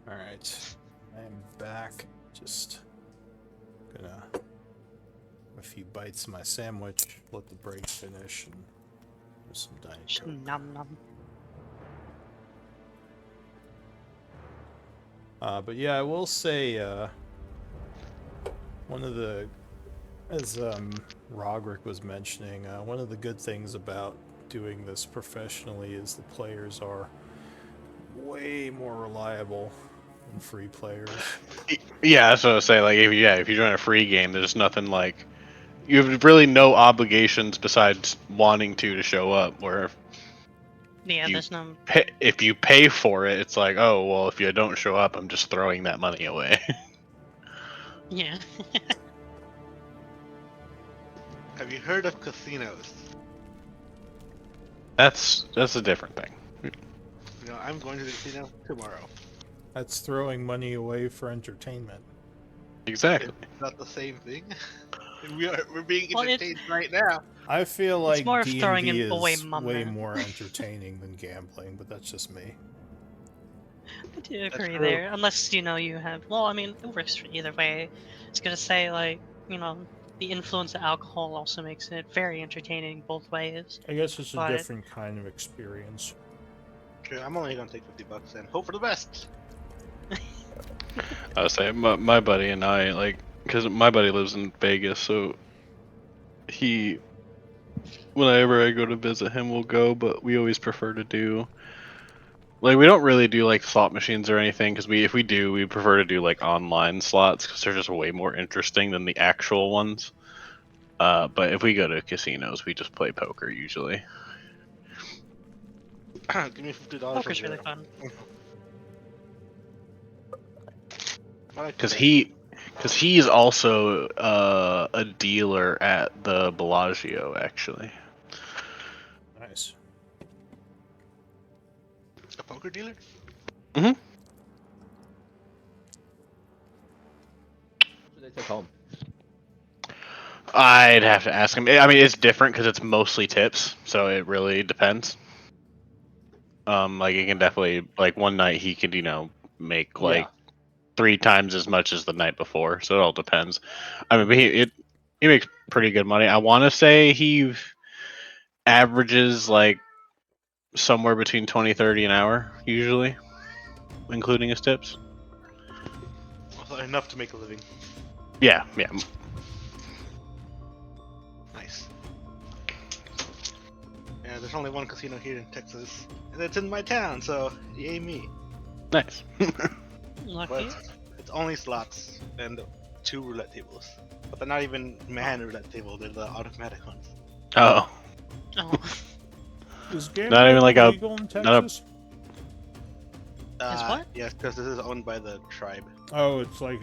Alright. I am back. Just gonna have a few bites of my sandwich, let the break finish, and have some Diet Coke. Nom nom. But yeah, I will say, one of the, as Roderick was mentioning, one of the good things about doing this professionally is the players are way more reliable than free players. Yeah, that's what I was saying. Like, if you join a free game, there's nothing like you have really no obligations besides wanting to show up. Where Yeah, You- there's no. if you pay for it, it's like, oh well, if you don't show up, I'm just throwing that money away. Yeah. Have you heard of casinos? That's a different thing. You know, I'm going to the casino tomorrow. That's throwing money away for entertainment. Exactly. It's not the same thing. We're being Well, entertained right now. I feel like more of D&D throwing is away way money. more entertaining than gambling, but that's just me. I do agree true. there. Unless, you have. Well, I mean, it works for either way. I was gonna say, like, the influence of alcohol also makes it very entertaining both ways. I guess it's a But- different kind of experience. True, I'm only gonna take $50 and hope for the best. I was saying my buddy and I like because my buddy lives in Vegas, so whenever I go to visit him, we'll go. But we always prefer to do like we don't really do like slot machines or anything because if we do, we prefer to do like online slots because they're just way more interesting than the actual ones. But if we go to casinos, we just play poker usually. Give me $50. Poker's really fun. Because he's also a dealer at the Bellagio, actually. Nice. A poker dealer? What do they take home? I'd have to ask him. I mean, it's different because it's mostly tips, so it really depends. Like it can definitely like one night he could make like Yeah. 3 times as much as the night before, so it all depends. I mean, but he makes pretty good money. I want to say he averages like somewhere between 20-30 an hour usually, including his tips. Well, enough to make a living. Yeah. Nice. Yeah, there's only one casino here in Texas, and it's in my town, so yay me. Nice. Lucky. But it's only slots and 2 roulette tables. But they're not even man roulette table, they're the automatic ones. Oh. Oh. Is Not even gambling like a- legal in not a- Texas? Is what? Yes, because this is owned by the tribe. Oh, it's like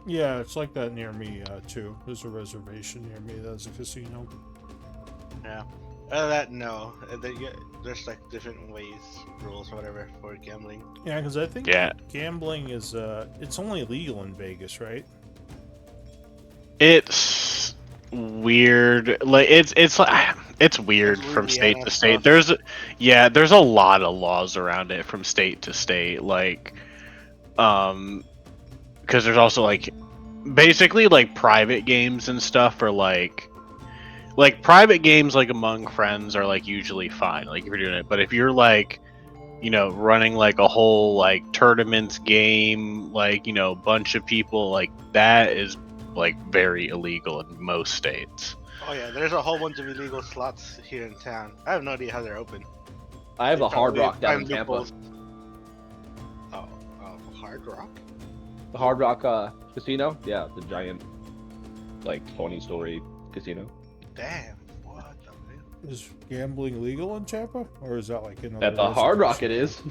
it's like that near me too. There's a reservation near me that's a casino. Yeah. Other than that, no. There's like different ways, rules, or whatever for gambling. Yeah, because I think Yeah. gambling is it's only legal in Vegas, right? It's weird. Like it's weird Like from state Louisiana to state. stuff. There's a lot of laws around it from state to state. Like, because there's also like basically like private games and stuff are like like private games like among friends are like usually fine, like if you're doing it. But if you're like, you know, running like a whole like tournaments game, like, you know, bunch of people, like that is like very illegal in most states. Oh yeah, there's a whole bunch of illegal slots here in town. I have no idea how they're open. I have They a Hard probably Rock down in find Tampa. loopholes. Oh, Hard Rock? The Hard Rock casino. Yeah, the giant, like 20-story casino. Damn, what the hell? Is gambling legal in Tampa, or is that like in At the Hard Rock, it is.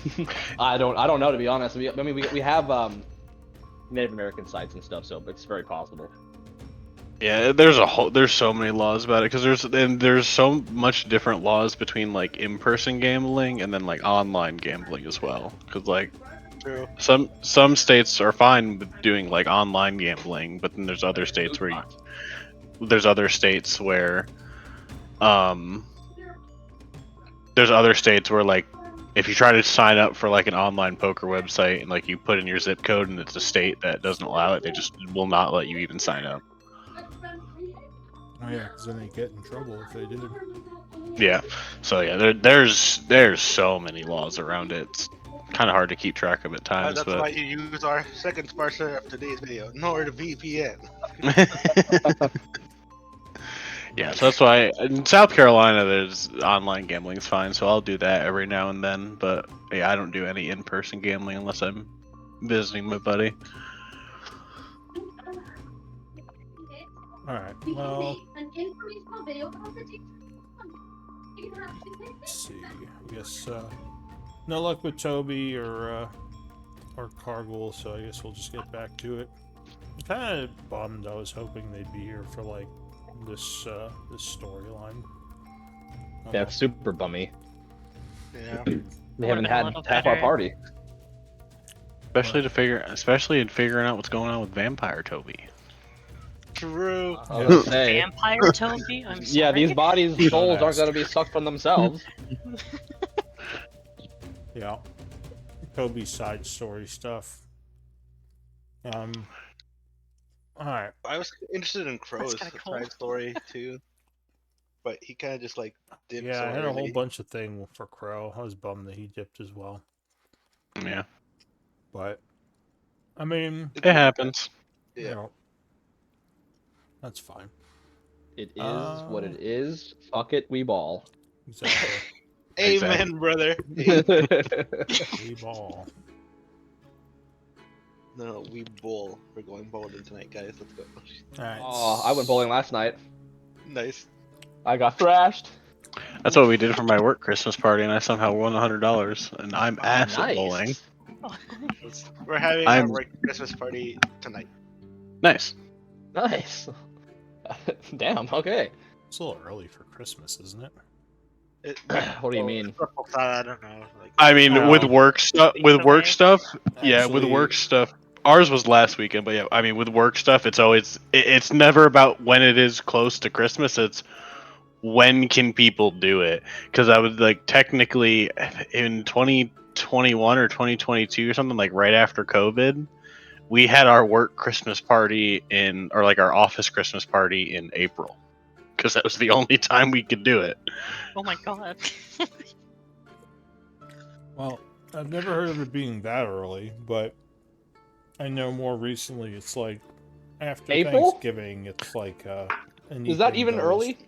I don't know, to be honest. I mean, we have Native American sites and stuff, so it's very possible. Yeah, there's so many laws about it because there's so much different laws between like in-person gambling and then like online gambling as well. Because like True. some states are fine with doing like online gambling, but then there's other states where like if you try to sign up for like an online poker website and like you put in your zip code and it's a state that doesn't allow it, they just will not let you even sign up. Oh yeah, because then they get in trouble if they did. Yeah. So yeah, there's so many laws around it. It's kind of hard to keep track of at times, That's but why you use our second sponsor of today's video, NordVPN. yeah. So that's why in South Carolina there's online gambling's fine, so I'll do that every now and then. But yeah, I don't do any in-person gambling unless I'm visiting my buddy. Alright, well, let's see. I guess no luck with Toby or Cargill, so I guess we'll just get back to it. I'm kind of bummed. I was hoping they'd be here for like this this storyline. Yeah, it's super bummy. Yeah. They haven't been a had little half our better. party. Especially in figuring out what's going on with Vampire Toby. True. I was gonna say, Vampire Toby? I'm sorry. yeah, these bodies' souls aren't ask. gonna be sucked from themselves. Yeah. Toby's side story stuff. Alright. I was interested in Crow's kinda cool. side story too, but he kind of just like dipped Yeah, so I had a whole early. bunch of thing for Crow. I was bummed that he dipped as well. Yeah, But I mean, it happens. Yeah. you know, that's fine. It is what it is. Fuck it, we ball. Exactly. Amen, brother. We ball. No, we bowl. We're going bowling tonight, guys. Let's go. Alright. Oh, I went bowling last night. Nice. I got thrashed. That's what we did for my work Christmas party, and I somehow won $100, and I'm ass at bowling. We're having I'm- our work Christmas party tonight. Nice. Nice. Damn. Okay. It's a little early for Christmas, isn't it? What do you mean? I don't know. Like, I mean, Oh. with work stuff, Weeks away. yeah, with Actually- work stuff. Ours was last weekend, but yeah, I mean, with work stuff, it's always it's never about when it is close to Christmas. It's when can people do it? Because I was like technically in 2021 or 2022 or something, like right after COVID, we had our work Christmas party or like our office Christmas party in April, because that was the only time we could do it. Oh my god. Well, I've never heard of it being that early, but I know more recently it's like after April? Thanksgiving, it's like Is that even early?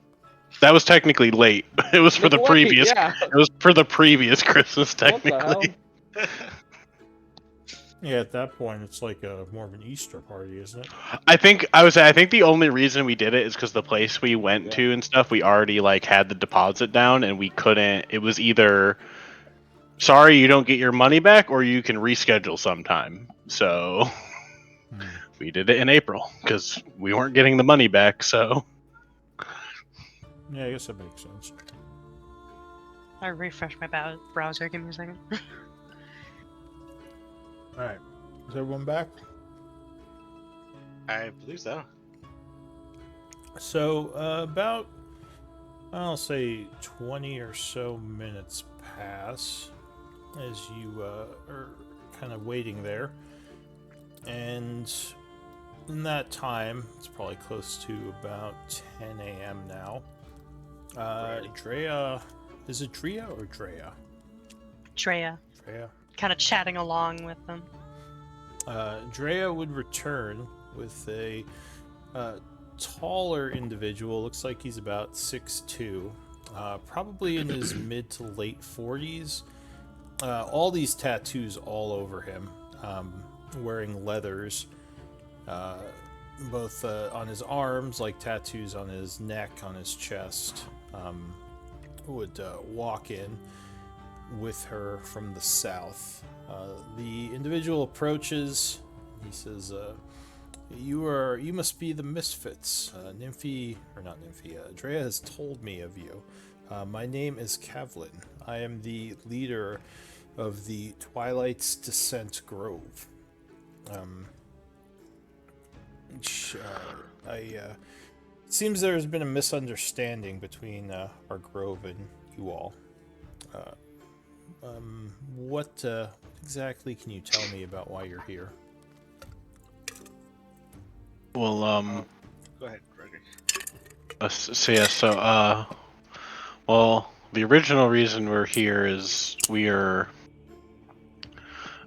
That was technically late. It was for the Like, previous. Yeah. It was for the previous Christmas, What the hell? technically. Yeah, at that point, it's like more of an Easter party, isn't it? I think the only reason we did it is because the place we went to and stuff, we already like had the deposit down, and we couldn't. It was either sorry you don't get your money back, or you can reschedule sometime. So we did it in April because we weren't getting the money back. So Yeah, I guess that makes sense. I refreshed my browser. Give me a second. Alright. Is everyone back? I believe so. So, about, I'll say 20 or so minutes pass as you are kind of waiting there. And in that time, it's probably close to about 10 a.m. now, Drea, is it Drea or Drea? Drea, Drea. kind of chatting along with them. Drea would return with a taller individual. Looks like he's about 6'2", probably in his mid to late 40s. All these tattoos all over him, wearing leathers, both on his arms, like tattoos on his neck, on his chest. Would walk in with her from the south. The individual approaches. He says, You must be the Misfits. Nymphy, or not Nymphy, Drea has told me of you. My name is Kavlin. I am the leader of the Twilight's Descent Grove. It seems there's been a misunderstanding between our grove and you all. What exactly can you tell me about why you're here? Well, Go ahead, Gregory. well, the original reason we're here is we are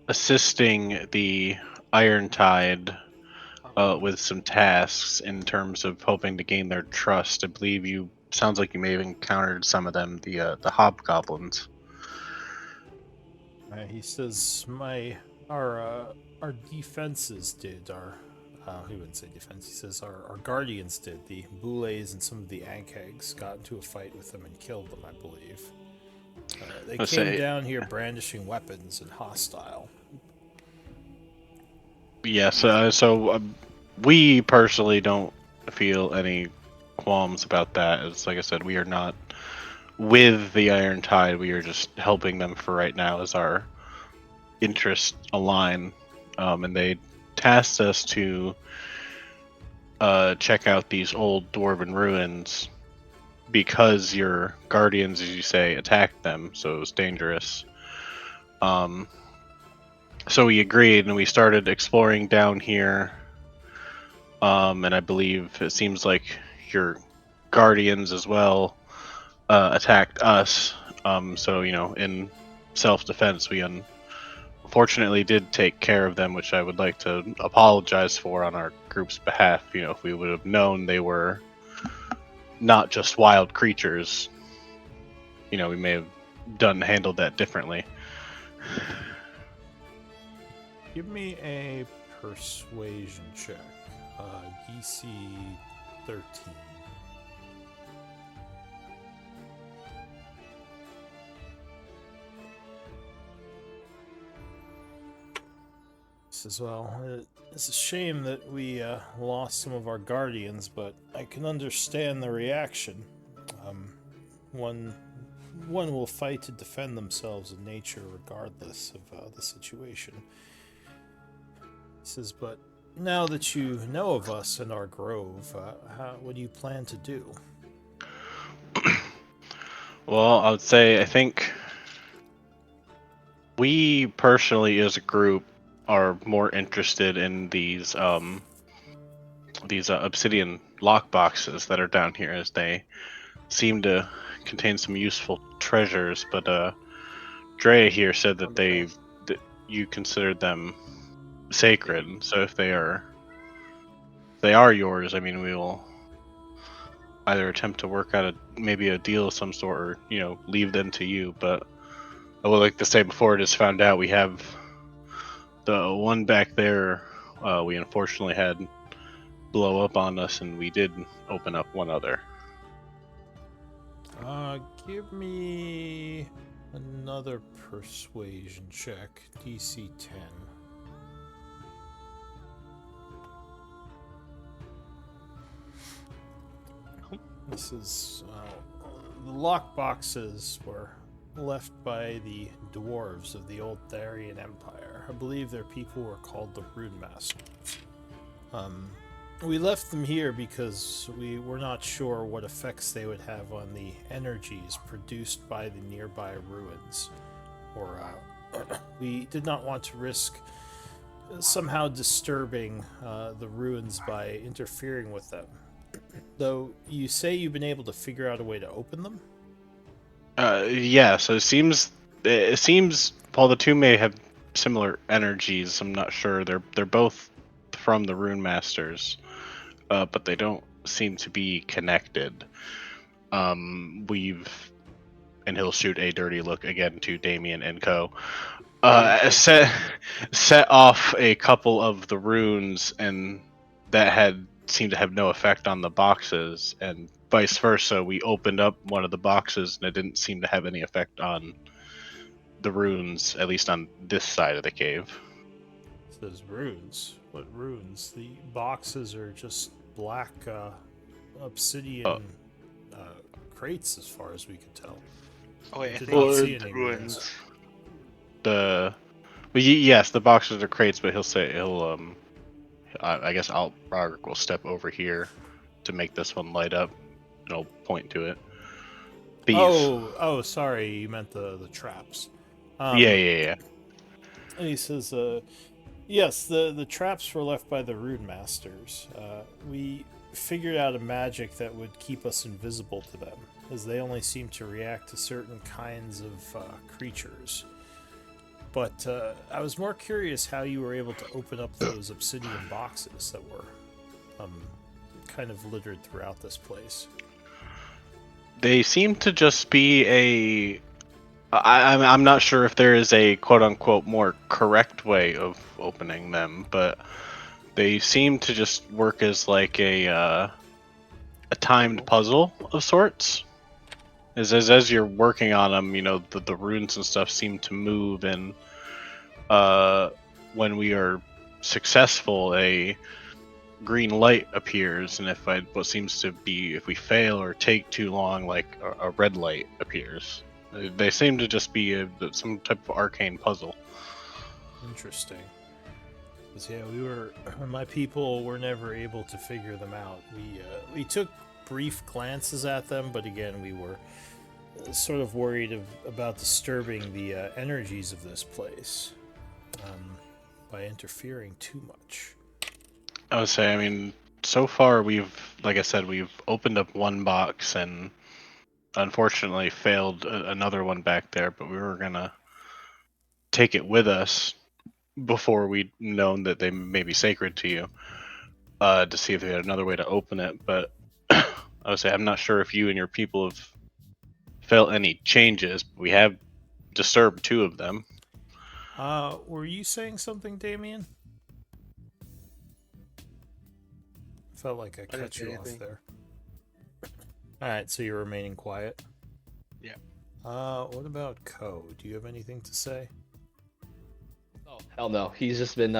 assisting the Iron Tide with some tasks in terms of hoping to gain their trust. I believe sounds like you may have encountered some of them, the hobgoblins. He says, our defenses did, he wouldn't say defense, he says our guardians did. The Boulets and some of the Ankegs got into a fight with them and killed them, I believe. They Let's came say- down here brandishing weapons and hostile. Yes, we personally don't feel any qualms about that. As like I said, we are not with the Iron Tide. We are just helping them for right now as our interests align. And they tasked us to check out these old dwarven ruins because your guardians, as you say, attacked them, so it was dangerous. So we agreed, and we started exploring down here. And I believe it seems like your guardians as well attacked us. So in self-defense, we unfortunately did take care of them, which I would like to apologize for on our group's behalf. If we would have known they were not just wild creatures, we may have handled that differently. Give me a persuasion check. DC 13. Says, well, it's a shame that we lost some of our guardians, but I can understand the reaction. One will fight to defend themselves in nature regardless of the situation. He says, but now that you know of us and our grove, what do you plan to do? Well, I would say I think we personally, as a group, are more interested in these obsidian lock boxes that are down here, as they seem to contain some useful treasures. But Drea here said that that you considered them sacred. So if they are yours, I mean, we will either attempt to work out maybe a deal of some sort, or leave them to you. But I would like to say, before it is found out, we have the one back there. We unfortunately had blow up on us, and we did open up one other. Give me another persuasion check, DC 10. This is the lock boxes were left by the dwarves of the old Tharian Empire. I believe their people were called the Rune Masters. We left them here because we were not sure what effects they would have on the energies produced by the nearby ruins, or we did not want to risk somehow disturbing the ruins by interfering with them. Though you say you've been able to figure out a way to open them? Yeah. So it seems while the two may have similar energies, I'm not sure. They're both from the Rune Masters, but they don't seem to be connected. We've and he'll shoot a dirty look again to Damien and Co. Set off a couple of the runes, and that had seemed to have no effect on the boxes, and vice versa. We opened up one of the boxes, and it didn't seem to have any effect on the runes, at least on this side of the cave. It says runes. What runes? The boxes are just black obsidian crates, as far as we could tell. Oh wait, I did think not see it's any ruins. Yes, the boxes are crates, but I guess Roderick will step over here to make this one light up, and I'll point to it. These. Oh, sorry, you meant the traps. Yeah. And he says, yes, the traps were left by the Rune Masters. We figured out a magic that would keep us invisible to them, as they only seem to react to certain kinds of creatures. But I was more curious how you were able to open up those obsidian boxes that were kind of littered throughout this place. They seem to just be I'm not sure if there is a quote-unquote more correct way of opening them, but they seem to just work as like a timed puzzle of sorts. As you're working on them, the runes and stuff seem to move, and when we are successful, a green light appears, and if we fail or take too long, like a red light appears. They seem to just be some type of arcane puzzle. Interesting. Because my people were never able to figure them out. We took brief glances at them, but again, we were sort of worried about disturbing the energies of this place by interfering too much. I would say, so far like I said, we've opened up one box and unfortunately failed another one back there, but we were gonna take it with us before we'd known that they may be sacred to you, to see if they had another way to open it. But I would say I'm not sure if you and your people have felt any changes. We have disturbed two of them. Were you saying something, Damien? Felt like I cut you off there. Alright, so you're remaining quiet? Yeah. What about Co? Do you have anything to say? Oh, hell no. He's just been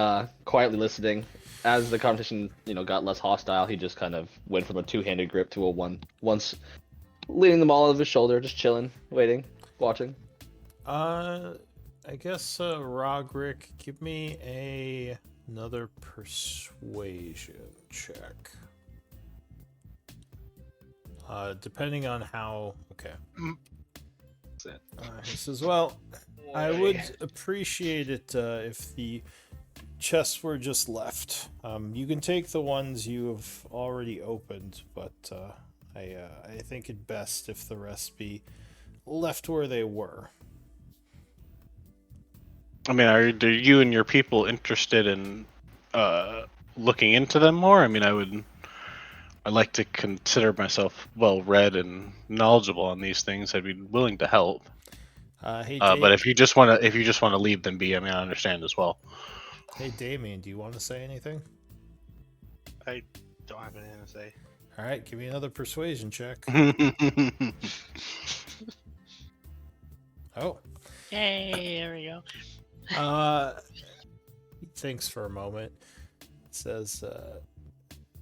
quietly listening. As the competition, got less hostile, he just kind of went from a two-handed grip to a once leaning them all over his shoulder, just chilling, waiting, watching. I guess, Roderick, give me another persuasion check. Depending on how... Okay. He says, well, I would appreciate it if the chests were just left. You can take the ones you have already opened, but I think it best if the rest be left where they were. Are you and your people interested in looking into them more? I'd like to consider myself well read and knowledgeable on these things. I'd be willing to help. But if you just want to leave them be, I understand as well. Hey, Damien, do you want to say anything? I don't have anything to say. All right, give me another persuasion check. Oh. Yay, there we go. He thinks for a moment. Says,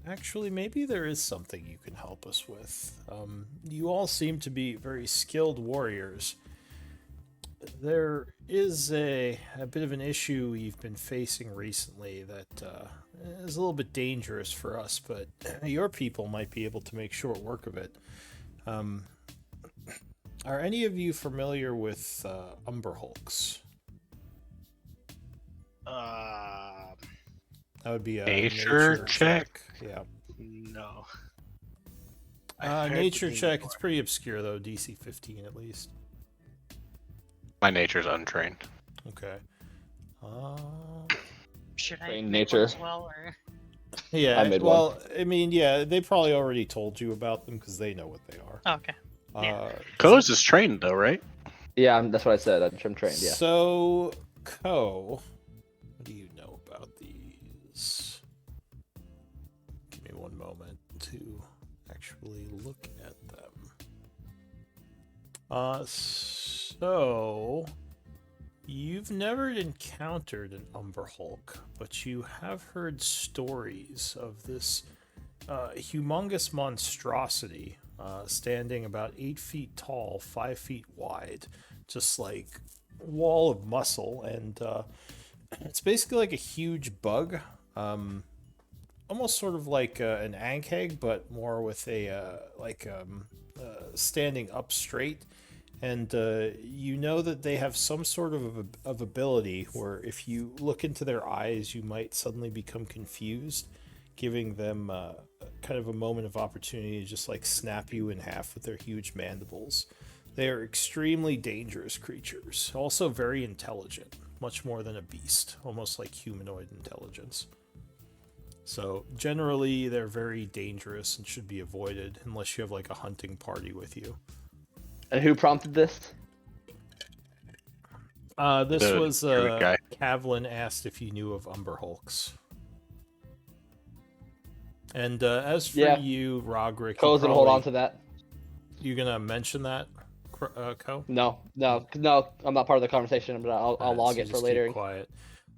actually, maybe there is something you can help us with. You all seem to be very skilled warriors. There is a bit of an issue we've been facing recently that is a little bit dangerous for us, but your people might be able to make short work of it. Are any of you familiar with Umber Hulks? Uh, That would be a nature check? Yeah. No. I've heard Nature the name check. before. It's pretty obscure though. DC 15 at least. My nature's untrained. Okay. Should I Trained make one nature. as well, or Yeah. I made one. well, I mean, yeah, they probably already told you about them because they know what they are. oh, okay. Yeah. Ko's is trained though, right? Yeah, that's what I said. I'm trained. Yeah. So, Ko, what do you know about these? Give me one moment to actually look at them. So you've never encountered an Umber Hulk, but you have heard stories of this humongous monstrosity standing about 8 feet tall, 5 feet wide, just like wall of muscle, and it's basically like a huge bug, almost sort of like an ankeg, but more with a standing up straight. And you know that they have some sort of ability where if you look into their eyes, you might suddenly become confused, giving them kind of a moment of opportunity to just like snap you in half with their huge mandibles. They are extremely dangerous creatures, also very intelligent, much more than a beast, almost like humanoid intelligence. So generally, they're very dangerous and should be avoided unless you have like a hunting party with you. And who prompted this? This The was druid guy. Kavlin asked if you knew of Umber Hulks. And as for Yeah. you, Rogrick, Ko's gonna hold on to that. you gonna mention that, Ko? No. I'm not part of the conversation, but I'll Alright, log so it for just later. Keep quiet.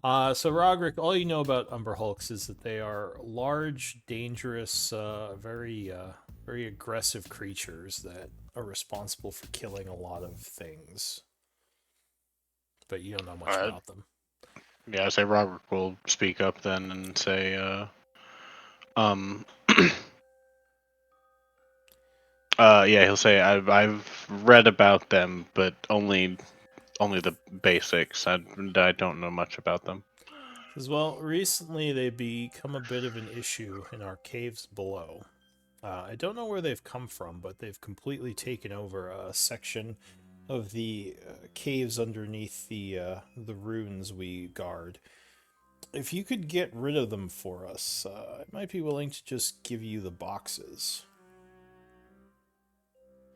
So Rogrick, all you know about Umber Hulks is that they are large, dangerous, very aggressive creatures that are responsible for killing a lot of things. But you don't know much about them. Yeah, I say Robert will speak up then and say, yeah, he'll say I've read about them, but only the basics. I don't know much about them. As well, recently they've become a bit of an issue in our caves below. I don't know where they've come from, but they've completely taken over a section of the caves underneath the ruins we guard. If you could get rid of them for us, I might be willing to just give you the boxes.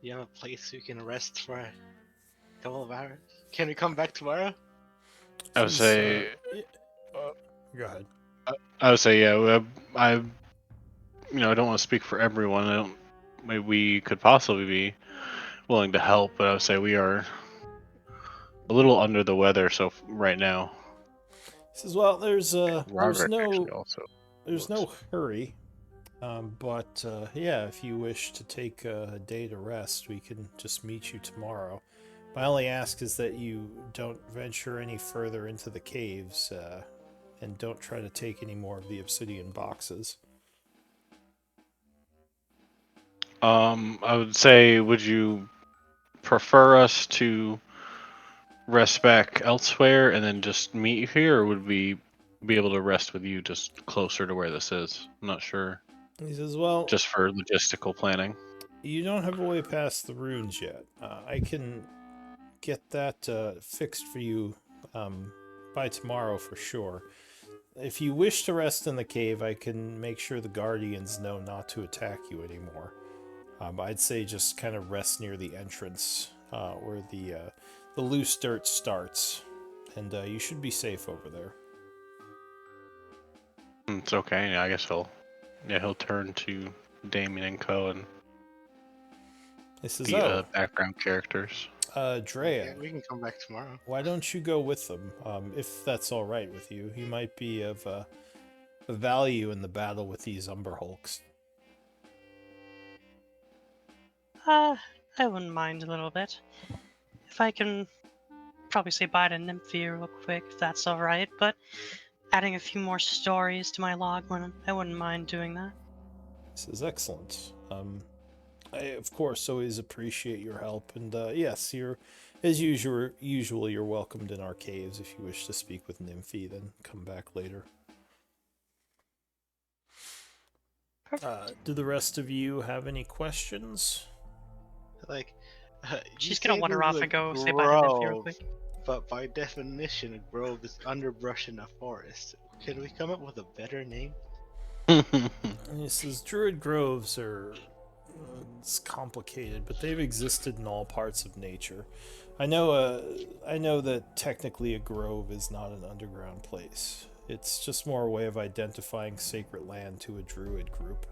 You have a place we can rest for a couple of hours? Can we come back tomorrow? I would This is, say, go ahead. I would say, yeah. I I don't want to speak for everyone. I don't. Maybe we could possibly be willing to help, but I would say we are a little under the weather right now. He says, "Well, there's Robert actually also. no hurry, but yeah, if you wish to take a day to rest, we can just meet you tomorrow. My only ask is that you don't venture any further into the caves, and don't try to take any more of the obsidian boxes." I would say, would you prefer us to rest back elsewhere and then just meet you here, or would we be able to rest with you just closer to where this is? I'm not sure. He says, "Well, Just for logistical planning. you don't have a way past the ruins yet. I can get that fixed for you by tomorrow for sure. If you wish to rest in the cave, I can make sure the guardians know not to attack you anymore. I'd say just kind of rest near the entrance where the loose dirt starts, and you should be safe over there." It's okay. Yeah, I guess he'll turn to Damien and Co and He says, the background characters. Drea, Yeah, we can come back tomorrow. why don't you go with them, if that's all right with you? You might be of value in the battle with these Umber Hulks. I wouldn't mind a little bit. If I can probably say bye to Nymphia real quick, if that's alright, but adding a few more stories to my log, I wouldn't mind doing that. This is excellent. I, of course, always appreciate your help, and yes, you're, as usual, you're welcomed in our caves. If you wish to speak with Nymphy, then come back later. Do the rest of you have any questions? Like, She's gonna wander off and go say bye to Nifty real quick. But by definition, a grove is underbrush in a forest. Can we come up with a better name? And he says Druid groves are it's complicated, but they've existed in all parts of nature. I know that technically a grove is not an underground place. It's just more a way of identifying sacred land to a druid group.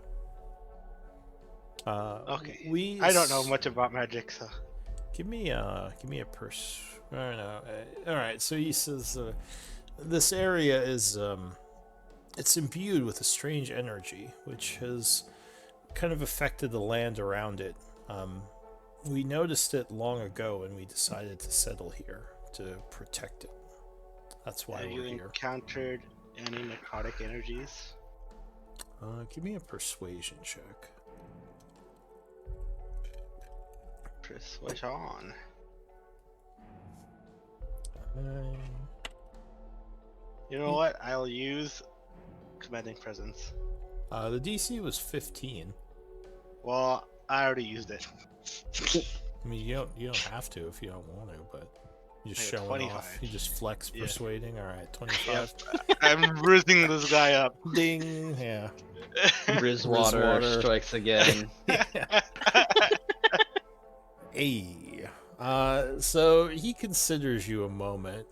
Okay. I don't know much about magic, so. Give me a purse. I don't know. All right. So he says this area is it's imbued with a strange energy, which has kind of affected the land around it. We noticed it long ago, and we decided to settle here to protect it. That's why Have we're you here. encountered any necrotic energies? Give me a persuasion check. Persuasion. You know what? I'll use commanding presence. The DC was 15. Well, I already used it. I mean, you don't have to if you don't want to, but you just I got showing 25. off. You just flex Yeah. persuading. All right, 25. I'm bruising this guy up. Ding. Yeah. Rizzwater Rizzwater. strikes again. Hey. So he considers you a moment.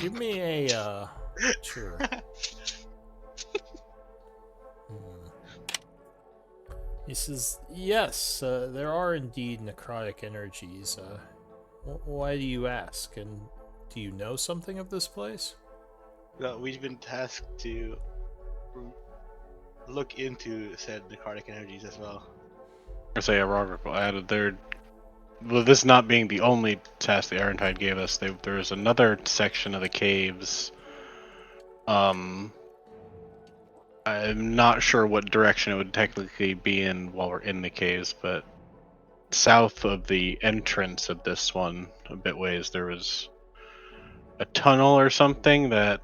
Give me a sure. He says, yes, there are indeed necrotic energies. Why do you ask? And do you know something of this place? Well, we've been tasked to look into said necrotic energies as well. I say Roderick added there. Well, this not being the only task the Irontide gave us, there's another section of the caves. I'm not sure what direction it would technically be in while we're in the caves, but south of the entrance of this one, a bit ways, there was a tunnel or something that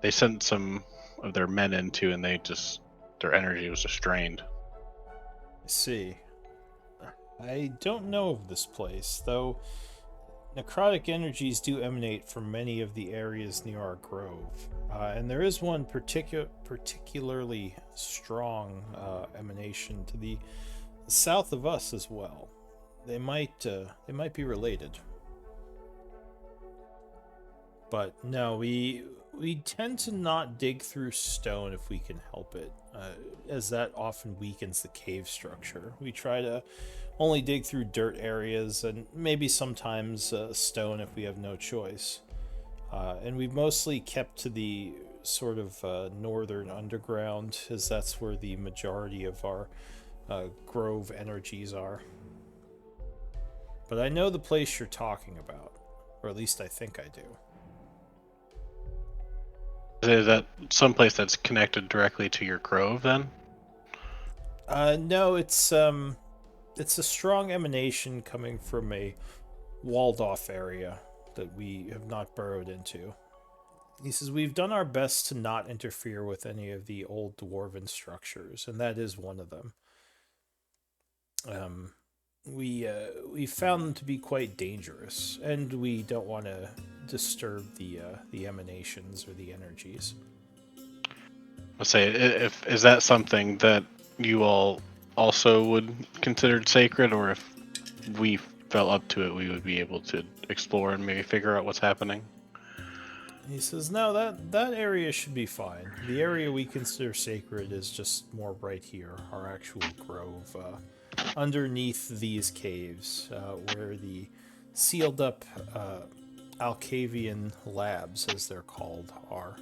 they sent some of their men into, and their energy was just drained. I see. I don't know of this place, though necrotic energies do emanate from many of the areas near our grove. And there is one particularly strong emanation to the south of us as well. They might be related. But no, we tend to not dig through stone if we can help it, as that often weakens the cave structure. We try to only dig through dirt areas and maybe sometimes stone if we have no choice. And we've mostly kept to the sort of northern underground, as that's where the majority of our grove energies are. But I know the place you're talking about, or at least I think I do. Is that someplace that's connected directly to your grove, then? No, it's a strong emanation coming from a walled-off area that we have not burrowed into. He says, we've done our best to not interfere with any of the old dwarven structures, and that is one of them. We found them to be quite dangerous, and we don't want to disturb the emanations or the energies. Let's say, is that something that you all also would consider sacred, or if we fell up to it, we would be able to explore and maybe figure out what's happening? He says, no, that area should be fine. The area we consider sacred is just more right here, our actual grove, underneath these caves, where the sealed up Alcavian labs, as they're called, are.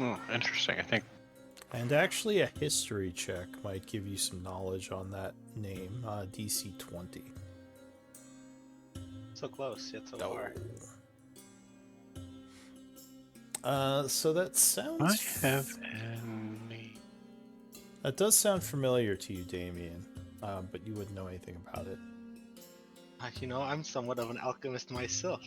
Oh, interesting. I think. And actually, a history check might give you some knowledge on that name, DC 20. So close, yet so far. So that sounds... I have any... That does sound familiar to you, Damien, but you wouldn't know anything about it. You know, I'm somewhat of an alchemist myself.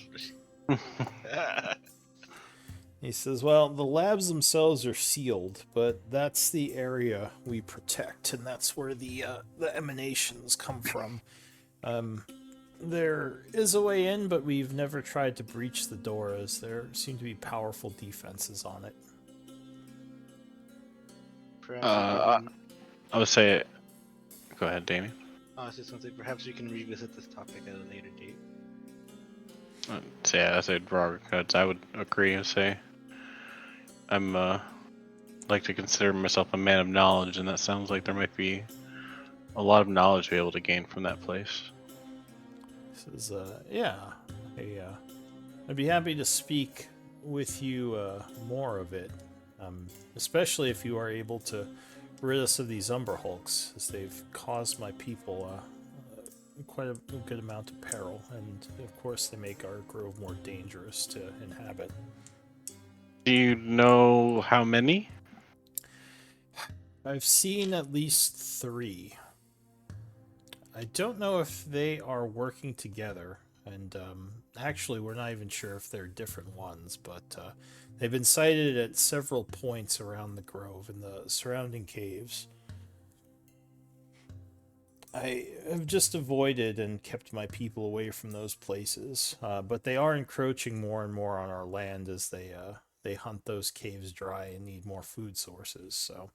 He says, well, the labs themselves are sealed, but that's the area we protect, and that's where the emanations come from. There is a way in, but we've never tried to breach the door, as there seem to be powerful defenses on it. Perhaps we can. I would say, go ahead, Damien. I was just gonna say, perhaps we can revisit this topic at a later date. So yeah, I said raw cuts. I would agree and say I'm like to consider myself a man of knowledge, and that sounds like there might be a lot of knowledge to be able to gain from that place. Says, yeah, hey, I'd be happy to speak with you more of it, especially if you are able to rid us of these Umber Hulks, as they've caused my people quite a good amount of peril, and of course they make our grove more dangerous to inhabit. Do you know how many? I've seen at least 3. I don't know if they are working together, and actually we're not even sure if they're different ones, but they've been sighted at several points around the grove and the surrounding caves. I have just avoided and kept my people away from those places, but they are encroaching more and more on our land as they hunt those caves dry and need more food sources. So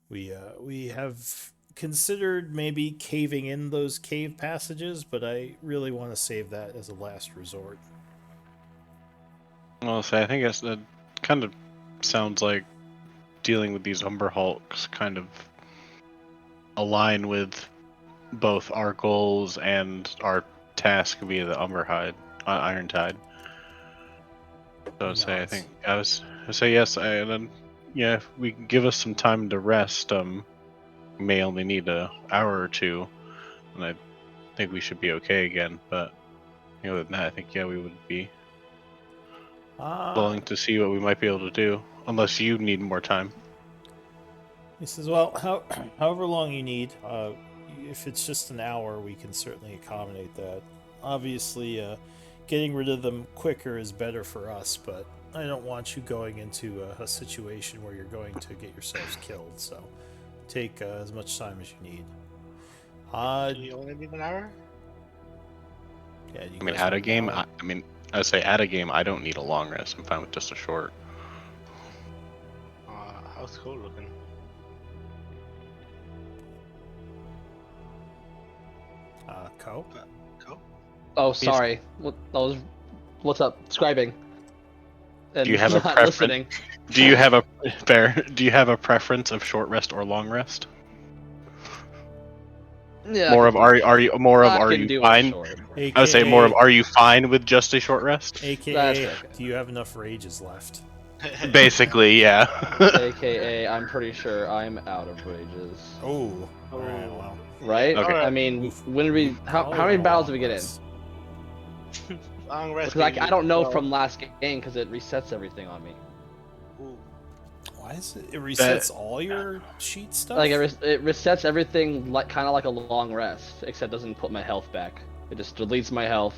we have considered maybe caving in those cave passages, but I really want to save that as a last resort. Well, say I think that kind of sounds like dealing with these Umber Hulks kind of align with both our goals and our task via the Iron Tide. So I'd say I think I would say yes, and then yeah, if we can give us some time to rest, we may only need an hour or two, and I think we should be okay again. But other than that, I think yeah, we would be willing to see what we might be able to do, unless you need more time. He says, well, however long you need, if it's just an hour, we can certainly accommodate that. Obviously, getting rid of them quicker is better for us, but I don't want you going into a situation where you're going to get yourselves killed, so take as much time as you need. Do you only need an hour? Yeah, I mean, at a game, I would say at a game, I don't need a long rest. I'm fine with just a short. How's Cole looking? Co? Cole? Oh, sorry. What's up? Scribing. And Do you have a not preference? listening. Do you have a preference of short rest or long rest? Yeah. More of are you fine? Short. AKA, I would say more of are you fine with just a short rest? AKA, okay. do you have enough rages left? Basically, yeah. AKA, I'm pretty sure I'm out of rages. Oh, alright, well. Right? Okay. I mean, when did we? How many battles did we get in? Long rest. Because I don't know from last game because it resets everything on me. Ooh. Why is it? It resets all your sheet stuff? Like it resets everything like kind of like a long rest, except doesn't put my health back. It just deletes my health,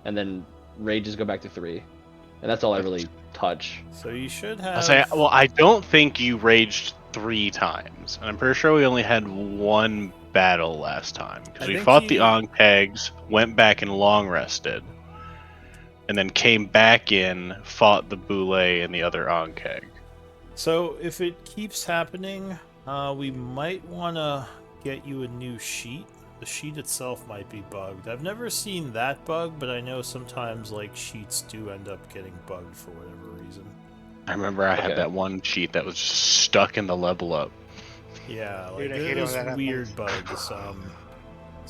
and then rages go back to 3, and that's all I really touch. So you should have. I don't think you raged 3 times, and I'm pretty sure we only had 1 battle last time because we fought the Ongpegs, went back and long rested, and then came back in, fought the Boule and the other Ongkeg. So if it keeps happening, we might want to get you a new sheet. The sheet itself might be bugged. I've never seen that bug, but I know sometimes like sheets do end up getting bugged for whatever reason. I remember I had that one sheet that was just stuck in the level up. Yeah, like Dude, those weird bugs. So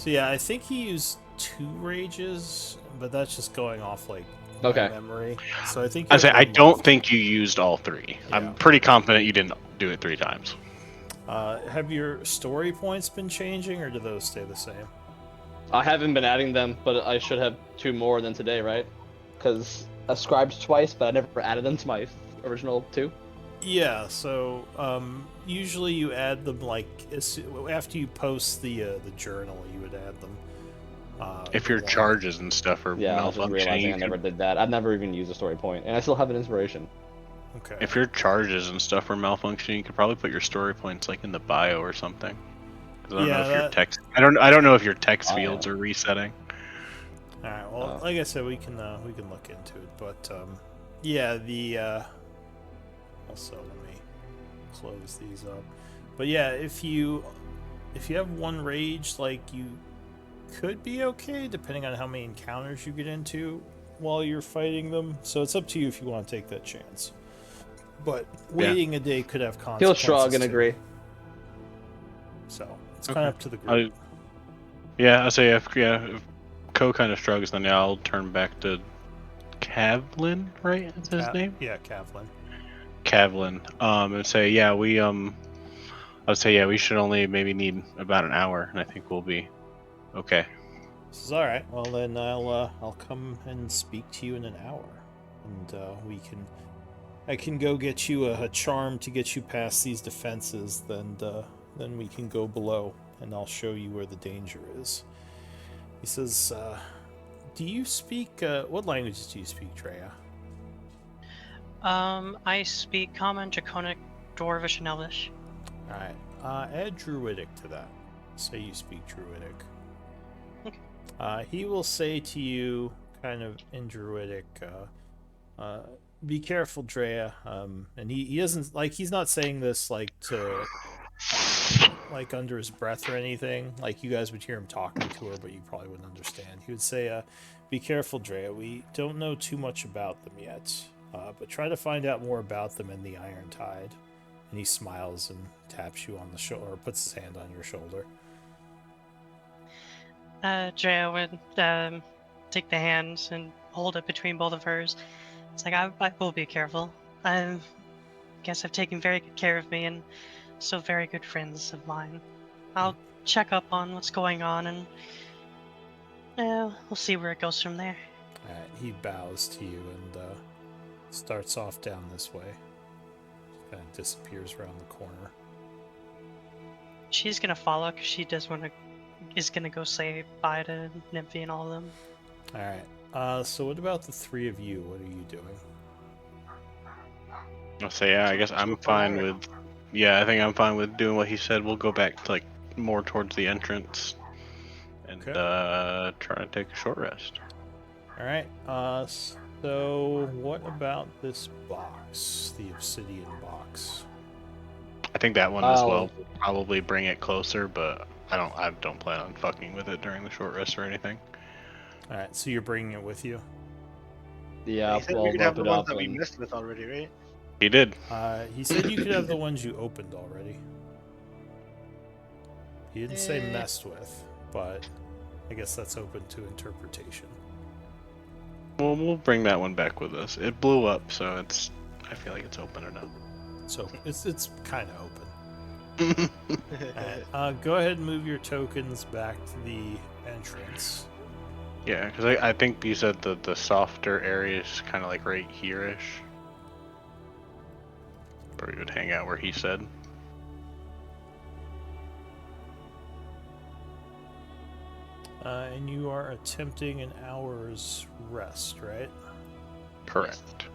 yeah, I think he used 2 rages, but that's just going off like my memory. So I think I don't think you used all 3. Yeah. I'm pretty confident you didn't do it 3 times. Have your story points been changing, or do those stay the same? I haven't been adding them, but I should have 2 more than today, right? Because I scribed twice, but I never added them to my original 2. Yeah, so usually you add them like after you post the journal, you would add them. If your charges and stuff are yeah, I was malfunctioning, realizing I never did that. I've never even used a story point, and I still have an inspiration. Okay. If your charges and stuff are malfunctioning, you could probably put your story points like in the bio or something. 'Cause I don't know Yeah, if your that- text. I don't know if your text Bio. fields are resetting. All right. Well, Oh. like I said, we can look into it. But yeah, the also let me close these up. But yeah, if you have one rage, like you could be okay depending on how many encounters you get into while you're fighting them. So it's up to you if you want to take that chance. But waiting a day could have He'll consequences. shrug and too. agree. So it's kind of up to the group. I say if Ko kind of shrugs, then yeah, I'll turn back to Kavlin, right? Is his name? Yeah, Kavlin. Kavlin. And say I'd say we should only maybe need about an hour, and I think we'll be okay. This is all right. Well, then I'll come and speak to you in an hour, and I can go get you a charm to get you past these defenses. Then we can go below, and I'll show you where the danger is. He says, "Do you speak? What languages do you speak, Drea?" I speak Common, Draconic, Dwarvish, and Elvish. All right. Add Druidic to that. Say you speak Druidic. Okay. He will say to you, kind of in Druidic, be careful, Drea. And he doesn't, like, he's not saying this, like, to, like, under his breath or anything. Like, you guys would hear him talking to her, but you probably wouldn't understand. He would say, be careful, Drea. We don't know too much about them yet, but try to find out more about them in the Iron Tide. And he smiles and taps you on the shoulder, or puts his hand on your shoulder. Drea would take the hands and hold it between both of hers. It's like, I will be careful. I guess I've taken very good care of me and so very good friends of mine. I'll check up on what's going on and we'll see where it goes from there. Alright, he bows to you and starts off down this way. Kind of disappears around the corner. She's gonna follow because she is gonna go say bye to Nymphy and all of them. Alright, so what about the three of you? What are you doing? I'll say I guess I'm fine with. Yeah, I think I'm fine with doing what he said. We'll go back to, like, more towards the entrance and try to take a short rest. Alright, so what about this box? The obsidian box. I think that one as Oh. well will probably bring it closer, but I don't plan on fucking with it during the short rest or anything. Alright, so you're bringing it with you? Yeah, He said we'll we could have rope the it ones up that we and missed with already, right? He did. He said you could have the ones you opened already. He didn't say messed with, but I guess that's open to interpretation. Well, we'll bring that one back with us. It blew up, so I feel like it's open enough. So it's kind of open. Alright, go ahead and move your tokens back to the entrance. Yeah, because I think you said the softer area is kind of like right here-ish. Where we would hang out, where he said. And you are attempting an hour's rest, right? Correct.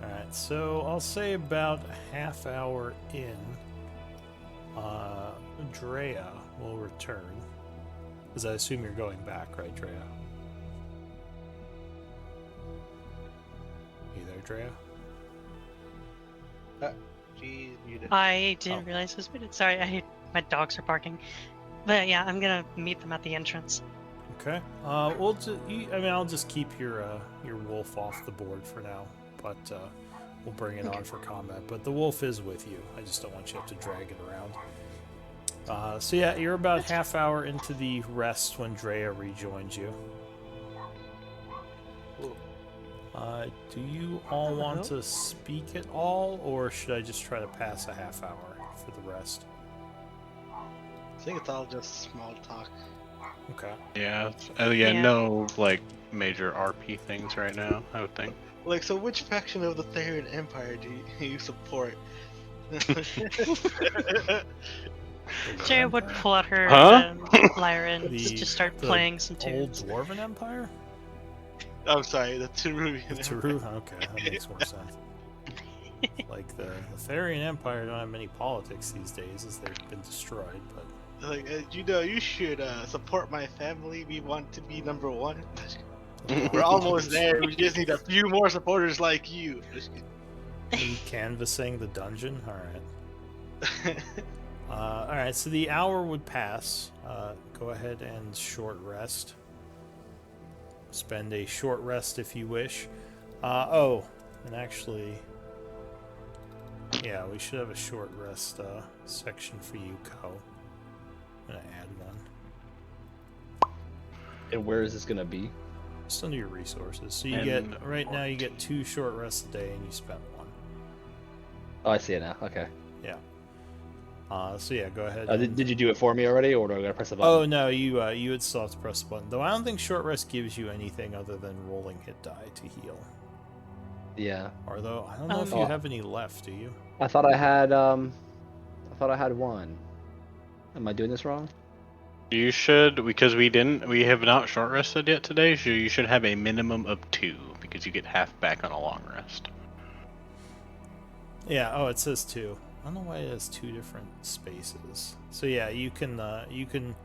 Alright, so I'll say about a half hour in, Drea will return. Because I assume you're going back, right, Drea? You there, Drea? She's muted. I didn't Oh. realize this muted. Sorry, my dogs are barking. But yeah, I'm gonna meet them at the entrance. Okay. I'll just keep your wolf off the board for now, but we'll bring it on for combat. But the wolf is with you. I just don't want you to have to drag it around. So yeah, you're about half hour into the rest when Drea rejoins you. Do you all want to speak at all, or should I just try to pass a half hour for the rest? I think it's all just small talk. Okay. Yeah. Yeah. No like major RP things right now. I would think. Like, so which faction of the Therian Empire do you support? Drea would pull out her Huh? lyre and The- just start the playing some Old tunes. Dwarven Empire? I'm sorry, the Teruvian. The Teru? Okay, that makes more sense. Like the Therian Empire don't have many politics these days, as they've been destroyed. But Like, you should support my family. We want to be number one. We're almost there. We just need a few more supporters like you. Are you canvassing the dungeon? All right. All right. So the hour would pass. Go ahead and short rest. Spend a short rest if you wish. Oh, and actually, yeah, we should have a short rest section for you, Ko. I'm gonna add one. And where is this gonna be? Just under your resources. So you And get right now you get 2 short rests a day, and you spent 1. Oh, I see it now. Okay. Yeah. So yeah, go ahead. Did you do it for me already, or do I gotta press the button? Oh no, you would still have to press the button. Though I don't think short rest gives you anything other than rolling hit die to heal. Yeah. Or though I don't know if you have any left, do you? I thought I had one. Am I doing this wrong? You should, because we have not short rested yet today, so you should have a minimum of 2, because you get half back on a long rest. Yeah, oh it says 2. I don't know why it has 2 different spaces. So yeah, you can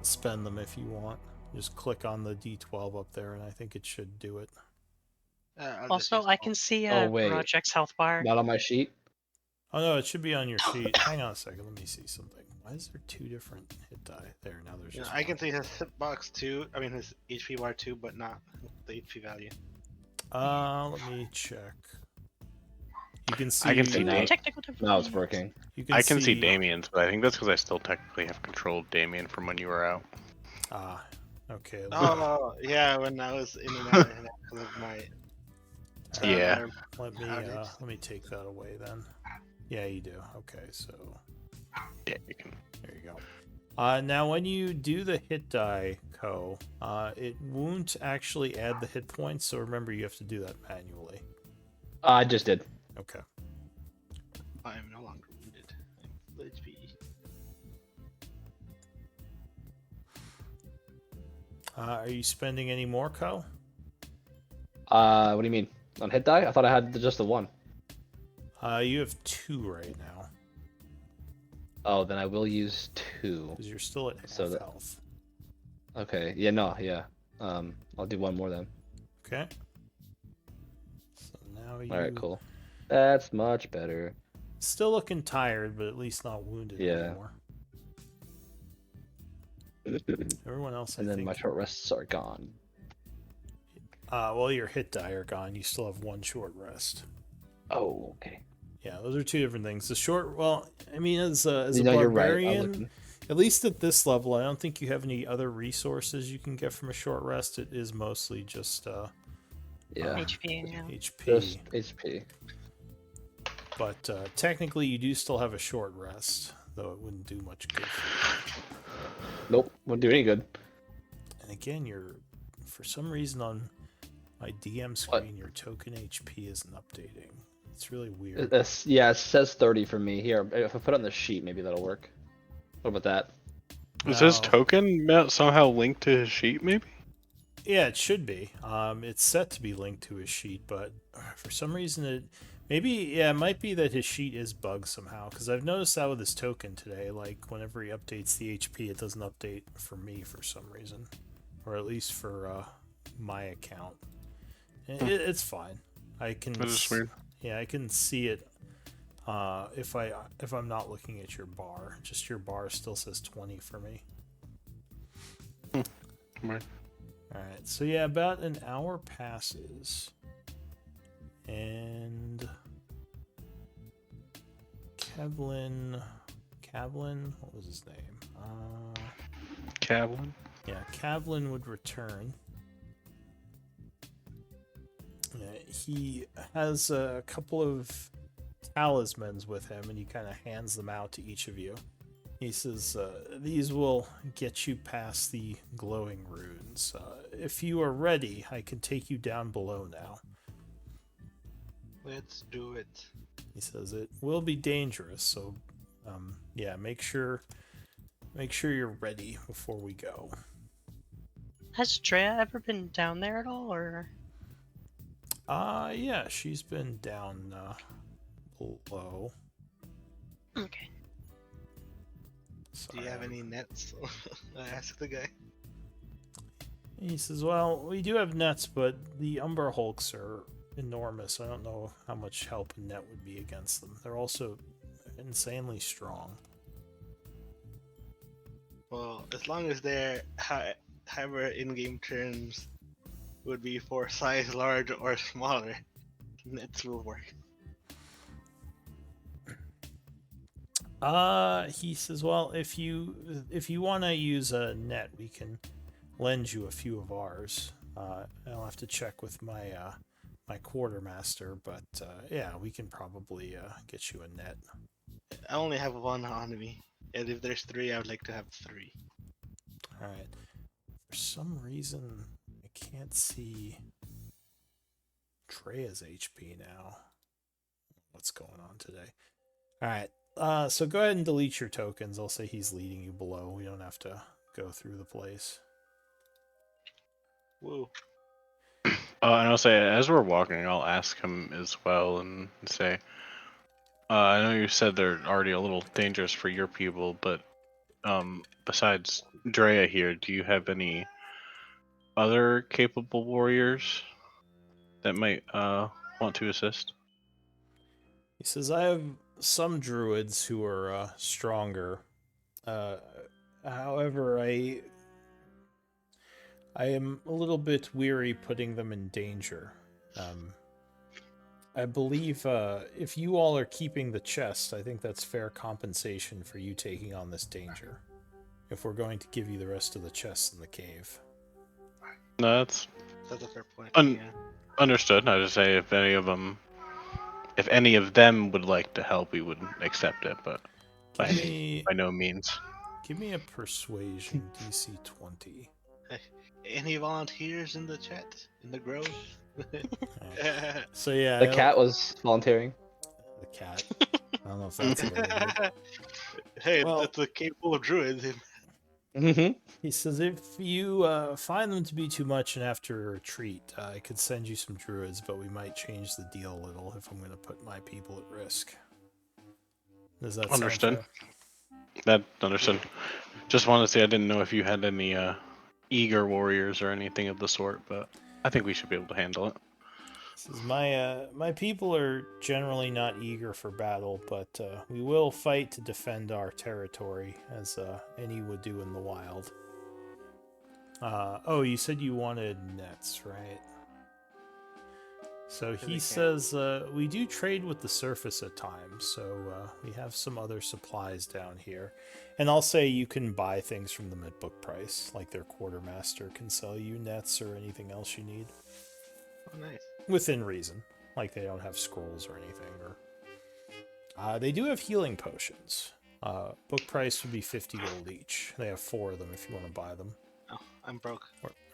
spend them if you want. Just click on the D12 up there and I think it should do it. Also, I can see wait. Rojek's health bar. Not on my sheet. Oh no, it should be on your sheet. Hang on a second, let me see something. Why is there 2 different hit die? There, now there's just I can one. see his hitbox too. I mean his HP bar too, but not the HP value. Let me check. You can see. I can see Damien. Technical Now it's difficulties. working. You can I can see Damien's, but I think that's because I still technically have control of Damien from when you were out. Ah, okay. Oh yeah, when I was in and out because of my. Yeah. Let me take that away then. Yeah, you do. Okay, so Yeah, you can. there you go. Now when you do the hit die, Ko, it won't actually add the hit points. So remember, you have to do that manually. I just did. Okay. I am no longer wounded. I'm HP. Are you spending any more, Ko? What do you mean? On hit die? I thought I had just the one. You have 2 right now Oh, then I will use 2. because you're still at half So that- health. Okay. Yeah. No. Yeah. I'll do one more then. Okay. So now you All right. Cool. That's much better. still looking tired, but at least not wounded Yeah. anymore. Everyone else, I And then think. my short rests are gone. Well, your hit die are gone. You still have 1 short rest. Oh, okay. Yeah, those are 2 different things. The short, well, I mean, as a You're right. barbarian, at least at this level, I don't think you have any other resources you can get from a short rest. It is mostly just Yeah. HP, yeah. HP. Just HP. But technically, you do still have a short rest, though it wouldn't do much good for you. Nope. Wouldn't do any good. And again, for some reason on my DM screen, your token HP isn't updating. It's really weird. Yeah, it says 30 for me. Here, if I put it on the sheet, maybe that'll work. What about that? Is his No. token somehow linked to his sheet, maybe? Yeah, it should be. It's set to be linked to his sheet, but for some reason it might be that his sheet is bugged somehow. Because I've noticed that with his token today. Like whenever he updates the HP, it doesn't update for me for some reason, or at least for my account. It's fine. I can. That is weird. Yeah, I can see it. If I'm not looking at your bar, just your bar still says 20 for me. Right. Alright, so yeah, about an hour passes. And Kevlin, what was his name? Kavlin? Yeah, Kevlin would return. He has a couple of talismans with him, and he kind of hands them out to each of you. He says, these will get you past the glowing runes. If you are ready, I can take you down below now. Let's do it. He says it will be dangerous, so yeah, make sure you're ready before we go. Has Drea ever been down there at all, or? Yeah, she's been down below. Okay. Do you have any nets? I asked the guy. He says, well, we do have nets, but the Umber Hulks are enormous. I don't know how much help a net would be against them. They're also insanely strong. Well, as long as they're however in-game terms would be for size large or smaller, nets will work. He says, well, if you want to use a net, we can lend you a few of ours. I'll have to check with my my quartermaster, but yeah, we can probably get you a net. I only have one on me, and if there's 3, I would like to have 3. All right. For some reason, I can't see Treya's HP now. What's going on today? All right. So go ahead and delete your tokens. I'll say he's leading you below. We don't have to go through the place. Whoa. And I'll say, as we're walking, I'll ask him as well and say, I know you said they're already a little dangerous for your people, but besides Drea here, do you have any other capable warriors that might want to assist? He says, I have some druids who are stronger. However, I am a little bit weary putting them in danger. I believe if you all are keeping the chest, I think that's fair compensation for you taking on this danger. If we're going to give you the rest of the chests in the cave. No, That's a fair point. Un- Yeah. understood. I just say if any of them would like to help, we would accept it, but by no means. Give me a persuasion DC 20. Any volunteers in the chat? In the grove? So yeah, The cat was volunteering. The cat. I don't know if that's available. Hey, Well- it's a capable druid. Mm-hmm. He says, if you find them to be too much and have to retreat, I could send you some druids, but we might change the deal a little if I'm going to put my people at risk. Does that sound Understood. fair? That understood. Just wanted to say I didn't know if you had any eager warriors or anything of the sort, but I think we should be able to handle it. He says, my people are generally not eager for battle, but we will fight to defend our territory, as any would do in the wild. Oh, you said you wanted nets, right? So he says, we do trade with the surface at times, so we have some other supplies down here. And I'll say you can buy things from them at book price, like their quartermaster can sell you nets or anything else you need. Oh, nice. Within reason. Like they don't have scrolls or anything. Or they do have healing potions. Book price would be 50 gold each. They have 4 of them if you want to buy them. Oh, I'm broke.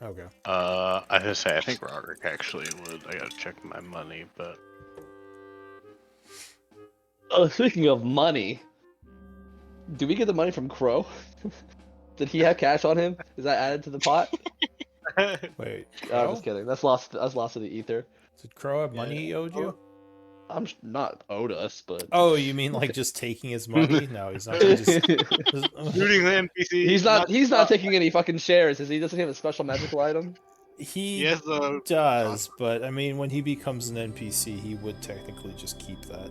Okay. I just say I think Roderick actually would. I gotta check my money, but Oh, speaking of money, do we get the money from Crow? Did he have cash on him? Is that added to the pot? Wait. I'm Crow? just kidding. That's lost. That's lost to the ether. Did Crow have money he owed you? Not owed us, but Oh, you mean like just taking his money? No, he's not. Just... Shooting the NPC. he's not taking any fucking shares. He doesn't have a special magical item. He Yes, does, but I mean, when he becomes an NPC, he would technically just keep that.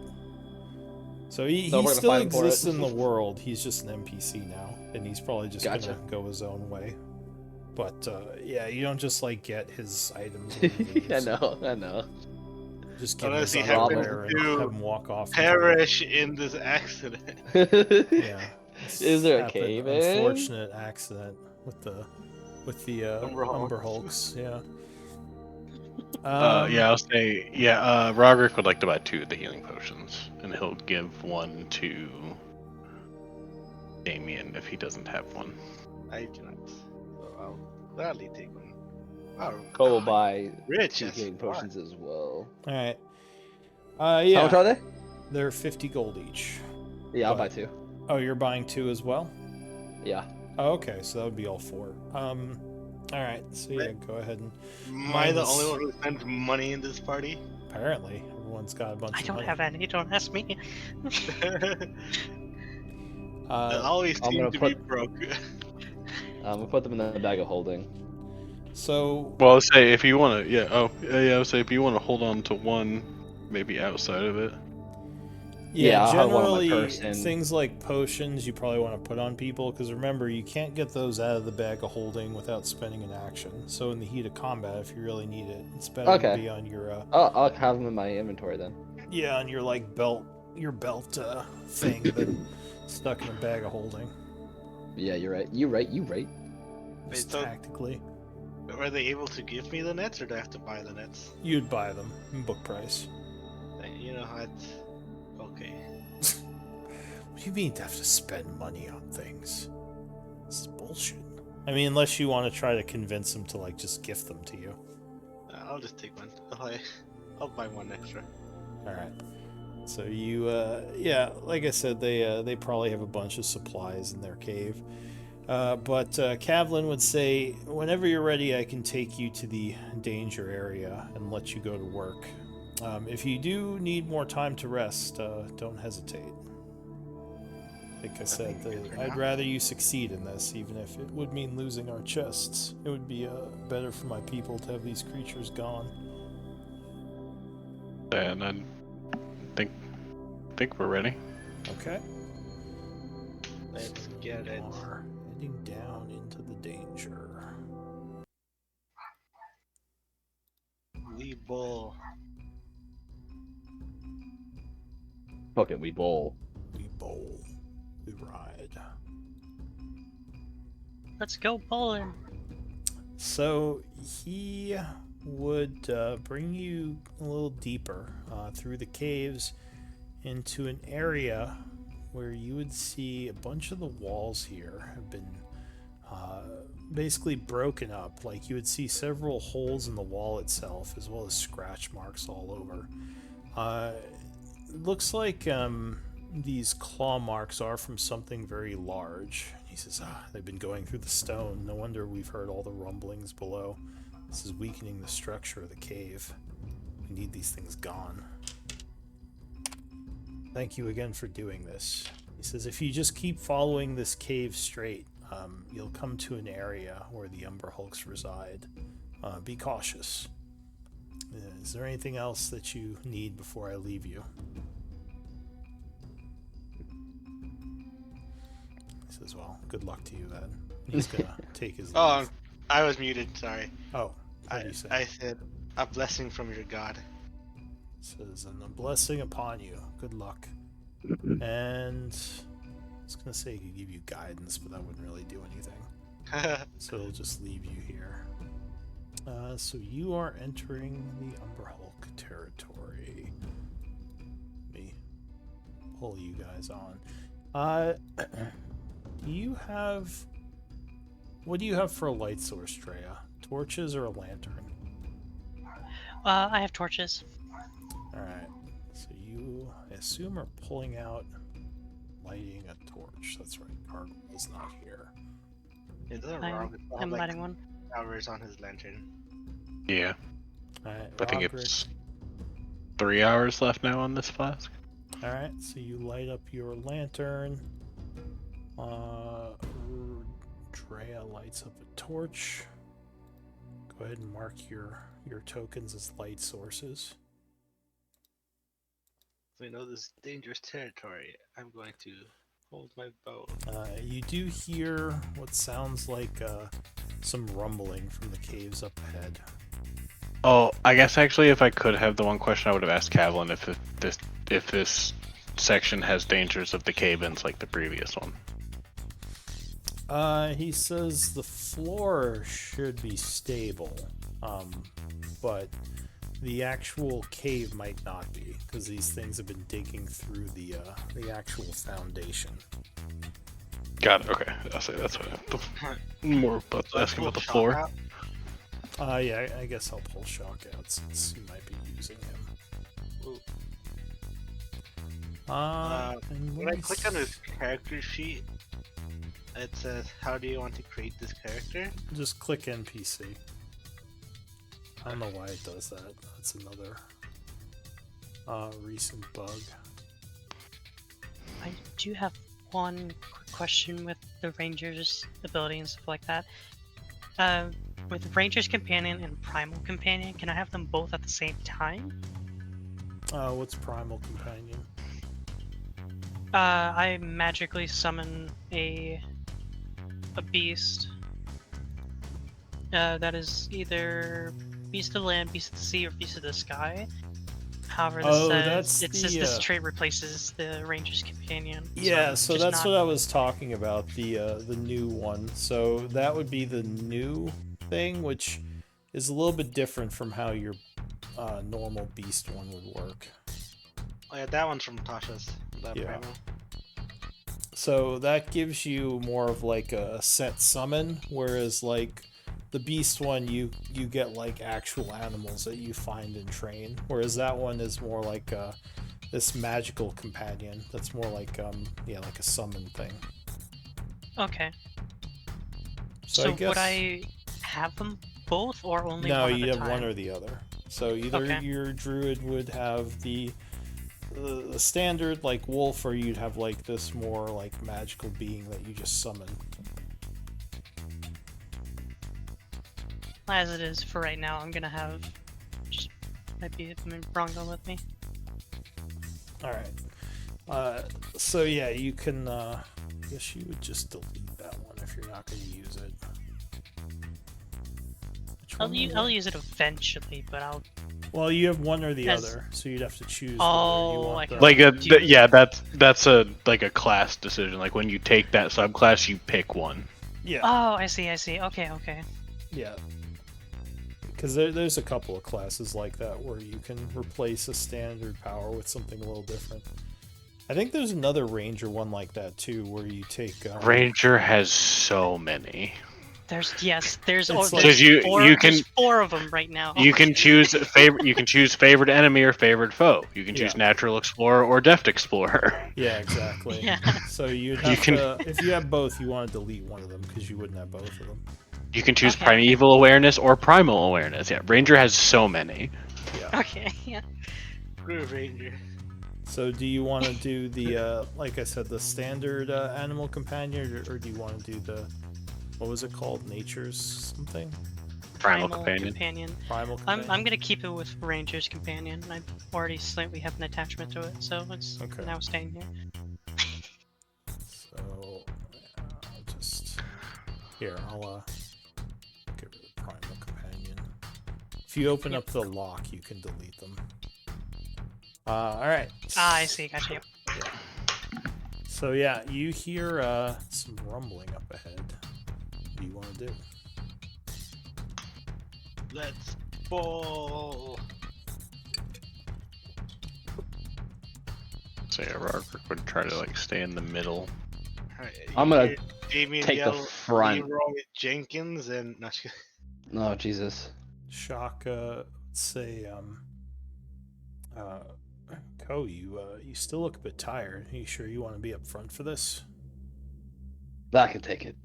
So he we're gonna still fight him for exists it. in the world. He's just an NPC now, and he's probably just Gotcha. gonna go his own way. But yeah, you don't just like get his items. And leave, I so know. Just give him Unless his he happens underwear and to have him walk off. perish in this accident. Yeah. Is there a Happened, cave in? unfortunate accident with the Umber Hulks. Umber Hulks. Yeah. yeah, I'll say Roderick would like to buy 2 of the healing potions, and he'll give 1 to Damien if he doesn't have one. I do not. So I'll gladly take one. Oh, Cole will buy rich 2 as healing fuck. potions as well. All right. Yeah. How much are they? They're 50 gold each. Yeah, I'll But- buy 2. Oh, you're buying 2 as well? Yeah. Oh, okay, so that would be all 4. All right, so yeah, go ahead and Am I the minus- only one who spends money in this party? apparently everyone's got a bunch I of don't money. have any. Don't ask me. I always I'm seem gonna to put- be broke. I'm gonna put them in the bag of holding. So Well, I'll say if you want to, yeah. Oh, yeah. I would say if you want to hold on to one, maybe outside of it. Yeah, I'll have one on my generally person. things like potions you probably want to put on people because remember you can't get those out of the bag of holding without spending an action. So in the heat of combat, if you really need it, it's better to Okay. be on your I'll have them in my inventory then. on your like belt thing than stuck in a bag of holding. Yeah, you're right. You right. Just so- tactically, Are they able to give me the nets, or do I have to buy the nets? you'd buy them in book price. You know what? Okay. What do you mean to have to spend money on things? This is bullshit. I mean, unless you want to try to convince them to like just gift them to you. I'll just take one. I'll buy one extra. All right. So you, yeah, like I said, they probably have a bunch of supplies in their cave. But Kavlin would say, whenever you're ready, I can take you to the danger area and let you go to work. If you do need more time to rest, don't hesitate. Like I said, I'd rather you succeed in this, even if it would mean losing our chests. It would be better for my people to have these creatures gone. And I think we're ready. Okay. Let's get it. We are heading down into the danger. We bowl. Fucking we bowl. We bowl. We ride. Let's go bowling. So he would bring you a little deeper through the caves into an area where you would see a bunch of the walls here have been basically broken up. Like you would see several holes in the wall itself, as well as scratch marks all over. It looks like these claw marks are from something very large. He says, they've been going through the stone. No wonder we've heard all the rumblings below. This is weakening the structure of the cave. We need these things gone. Thank you again for doing this. He says, if you just keep following this cave straight, you'll come to an area where the Umber Hulks reside. Be cautious. Is there anything else that you need before I leave you? He says, well, good luck to you then. He's gonna take his leave. Oh, I was muted. Sorry. Oh, what do you say? I said a blessing from your god. Says, and a blessing upon you. Good luck. And I was gonna say he could give you guidance, but that wouldn't really do anything. So he'll just leave you here. So you are entering the Umber Hulk territory. Let me pull you guys on. Do you have... What do you have for a light source, Treya? Torches or a lantern? I have torches. Alright. So you, I assume, are pulling out, lighting a torch. That's right. Cargill is not here. It doesn't wrong. I'm lighting one. Hours on his lantern. Yeah, Alright, I think Roderick. it's 3 hours left now on this flask. Alright, so you light up your lantern. Drea lights up a torch. Go ahead and mark your tokens as light sources. We know this is dangerous territory. I'm going to hold my bow. You do hear what sounds like some rumbling from the caves up ahead. Oh, I guess actually, if I could have the one question, I would have asked Kavlin if this section has dangers of the cave-ins like the previous one. He says the floor should be stable, but the actual cave might not be, because these things have been digging through the actual foundation. Got it. Okay, I'll say that's what more about asking about the floor. Yeah, I guess I'll pull Shock out since you might be using him. When I click on his character sheet, It says, how do you want to create this character? Just click NPC. I don't know why it does that. That's another recent bug. I do have one quick question with the Ranger's ability and stuff like that. With Ranger's Companion and Primal Companion, can I have them both at the same time? What's Primal Companion? I magically summon a beast. That is either Beast of the Land, Beast of the Sea, or Beast of the Sky. However, this says this trait replaces the Ranger's Companion. Yeah, I'm so just that's not- what I was talking about, the new one. So that would be the new thing, which is a little bit different from how your normal beast one would work. Oh yeah, that one's from Tasha's. That Yeah. primal. So that gives you more of like a set summon, whereas like the beast one, you get like actual animals that you find and train, whereas that one is more like this magical companion. That's more like like a summon thing. Okay. So I guess would I have them both, or only no, one at you a have time? one or the other. So either Okay. your druid would have the standard like wolf, or you'd have like this more like magical being that you just summon. As it is for right now, I'm gonna have just might be Bronco with me. All right. So yeah, you can. I guess you would just delete that one if you're not going to use it. Which one was I'll it? use it eventually, but I'll. Well, you have one or the As- other, so you'd have to choose. Oh, whether you I want can- the- Like Do yeah, that's a like a class decision. Like when you take that subclass, you pick one. Yeah, Oh, I see. Okay. yeah. Because there's a couple of classes like that where you can replace a standard power with something a little different. I think there's another ranger one like that too, where you take Ranger has so many. There's It's there's like- Because you can there's 4 of them right now. you can choose favorite enemy or favorite foe. You can choose Yeah. natural explorer or deft explorer. Yeah, exactly. Yeah. So you'd You have can- to, if you have both, you want to delete one of them because you wouldn't have both of them. You can choose Okay. primeval awareness or primal awareness. Yeah, Ranger has so many. Yeah. Okay. Yeah. Groove Ranger. So do you want to do the, like I said, the standard animal companion, or do you want to do the, what was it called, nature's something? Primal companion. Primal companion? I'm gonna keep it with Ranger's Companion. I've already slightly have an attachment to it, so it's Okay. now staying here. So, I'll just, here, I'll get rid of primal companion. If you open up the lock, you can delete them. Alright. Ah, I see. Gotcha. Yep. So yeah, you hear some rumbling up ahead. What do you want to do? Let's ball. So yeah, Roderick would try to like stay in the middle. Alright, I'm gonna Damien take the yell, front. Leroy Jenkins and not Oh Jesus. Shaka, let's say, Ko, you still look a bit tired. Are you sure you want to be up front for this? I can take it.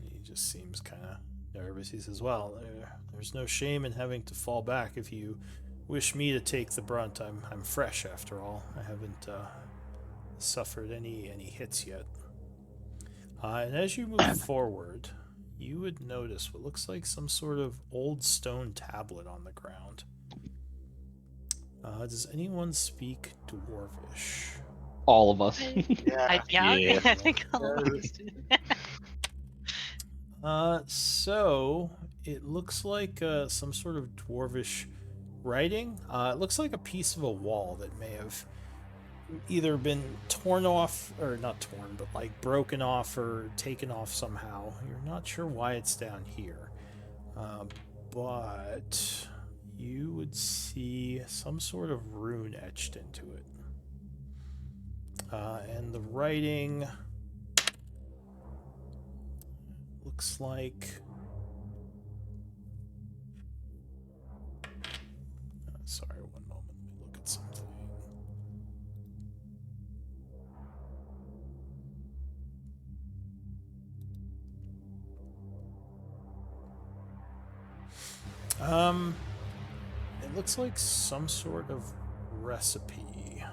He just seems kind of nervous. He says, well, there's no shame in having to fall back if you wish me to take the brunt. I'm fresh after all. I haven't suffered any hits yet. And as you move forward, you would notice what looks like some sort of old stone tablet on the ground. Does anyone speak Dwarvish? All of us. yeah. Yeah. I think I'll So it looks like some sort of Dwarvish writing. It looks like a piece of a wall that may have either been torn off, or not torn, but like broken off or taken off somehow. You're not sure why it's down here, but you would see some sort of rune etched into it. And the writing looks like... sorry, one moment. Let me look at something. It looks like some sort of recipe.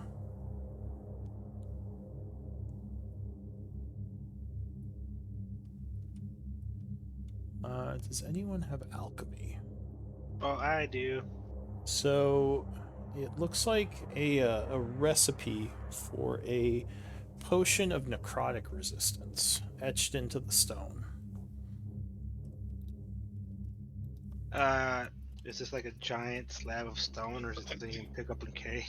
Does anyone have alchemy? Oh, I do. So it looks like a recipe for a potion of necrotic resistance etched into the stone. Is this like a giant slab of stone, or is it something you can pick up and carry?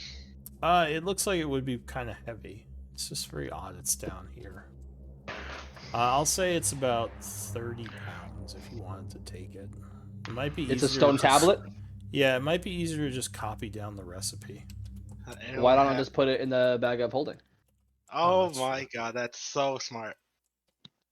It looks like it would be kind of heavy. It's just very odd it's down here. I'll say it's about 30 pounds if you wanted to take it. It might be easier. It's a stone to tablet. Yeah, it might be easier to just copy down the recipe. Why don't I just put it in the bag of holding? Oh that's my true. god, that's so smart.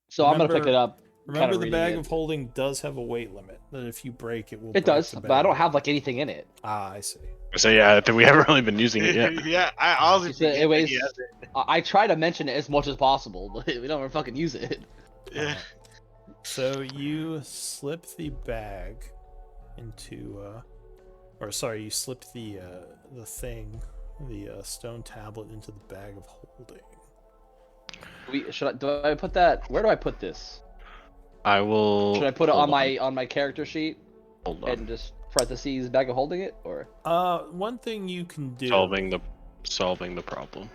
So I'm gonna pick it up. Remember, kinda the reading bag it. of holding does have a weight limit. That if you break, it will. It break does, the but I don't bag. have like anything in it. Ah, I see. So yeah, we haven't really been using it yet. Yeah, I honestly She said forget it that weighs. he has it. I try to mention it as much as possible, but we don't ever fucking use it. Yeah. So you slip the bag into, or sorry, you slip the thing, the stone tablet into the bag of holding. Do I put that? Where do I put this? I will. Should I put it hold on my character sheet Hold on. and just parentheses bag of holding it, or One thing you can do. Solving the problem.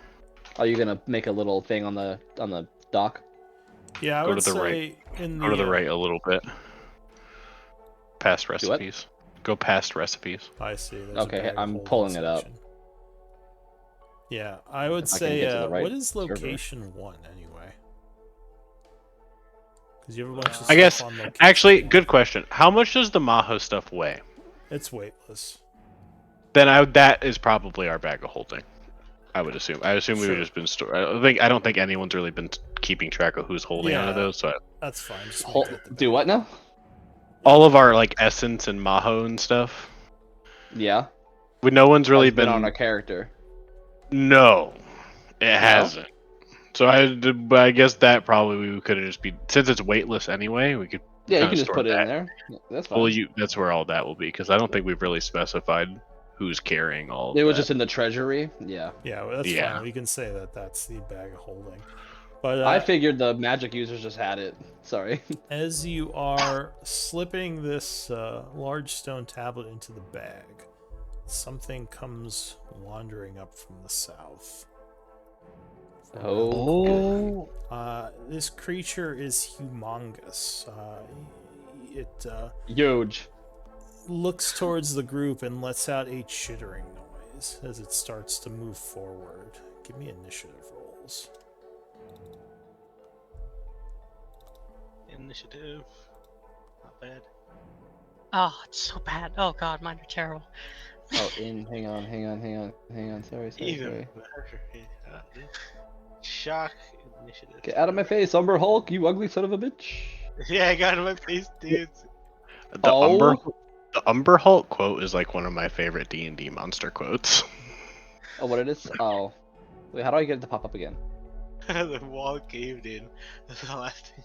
are you gonna make a little thing on the dock? Yeah, I Go would to the say right. in the Go to the right a little bit. Past what? recipes. Go past recipes. I see. There's Okay, a bag of I'm holding pulling it up. section. Yeah, I would If I can say. get to the right what is server. location 1 anyway? Because you have a bunch of I guess. stuff on location Actually, 1. good question. How much does the Maho stuff weigh? It's weightless. Then that is probably our bag of holding. I would assume. I assume we Sure. would just been store. I don't think anyone's really been keeping track of who's holding onto Yeah. those. So That's fine. Just make Hold, it the do bag. what now? all of our like essence and Maho and stuff. Yeah, No one's really has been on our character. No, it hasn't. So I guess that probably we could have just be since it's weightless anyway. We could Yeah, you kinda can just store put it in that. there. That's fine. Well, that's where all that will be because I don't think we've really specified who's carrying all of It was that. just in the treasury. Yeah. Yeah, well, that's Yeah. fine. We can say that that's the bag of holding. But I figured the magic users just had it. Sorry. as you are slipping this large stone tablet into the bag, something comes wandering up from the south. Oh. This creature is humongous. It Huge. looks towards the group and lets out a chittering noise as it starts to move forward. Give me initiative rolls. Initiative. Not bad. Oh, it's so bad. Oh god, mine are terrible. Oh, hang on. Sorry. Even better. Shock initiative. Get out of my face, Umber Hulk, you ugly son of a bitch. Yeah, I got it in my face, dude. The Umber Hulk quote is like one of my favorite D&D monster quotes. Oh, what it is? Oh. Wait, how do I get it to pop up again? The wall caved in. That's the last thing.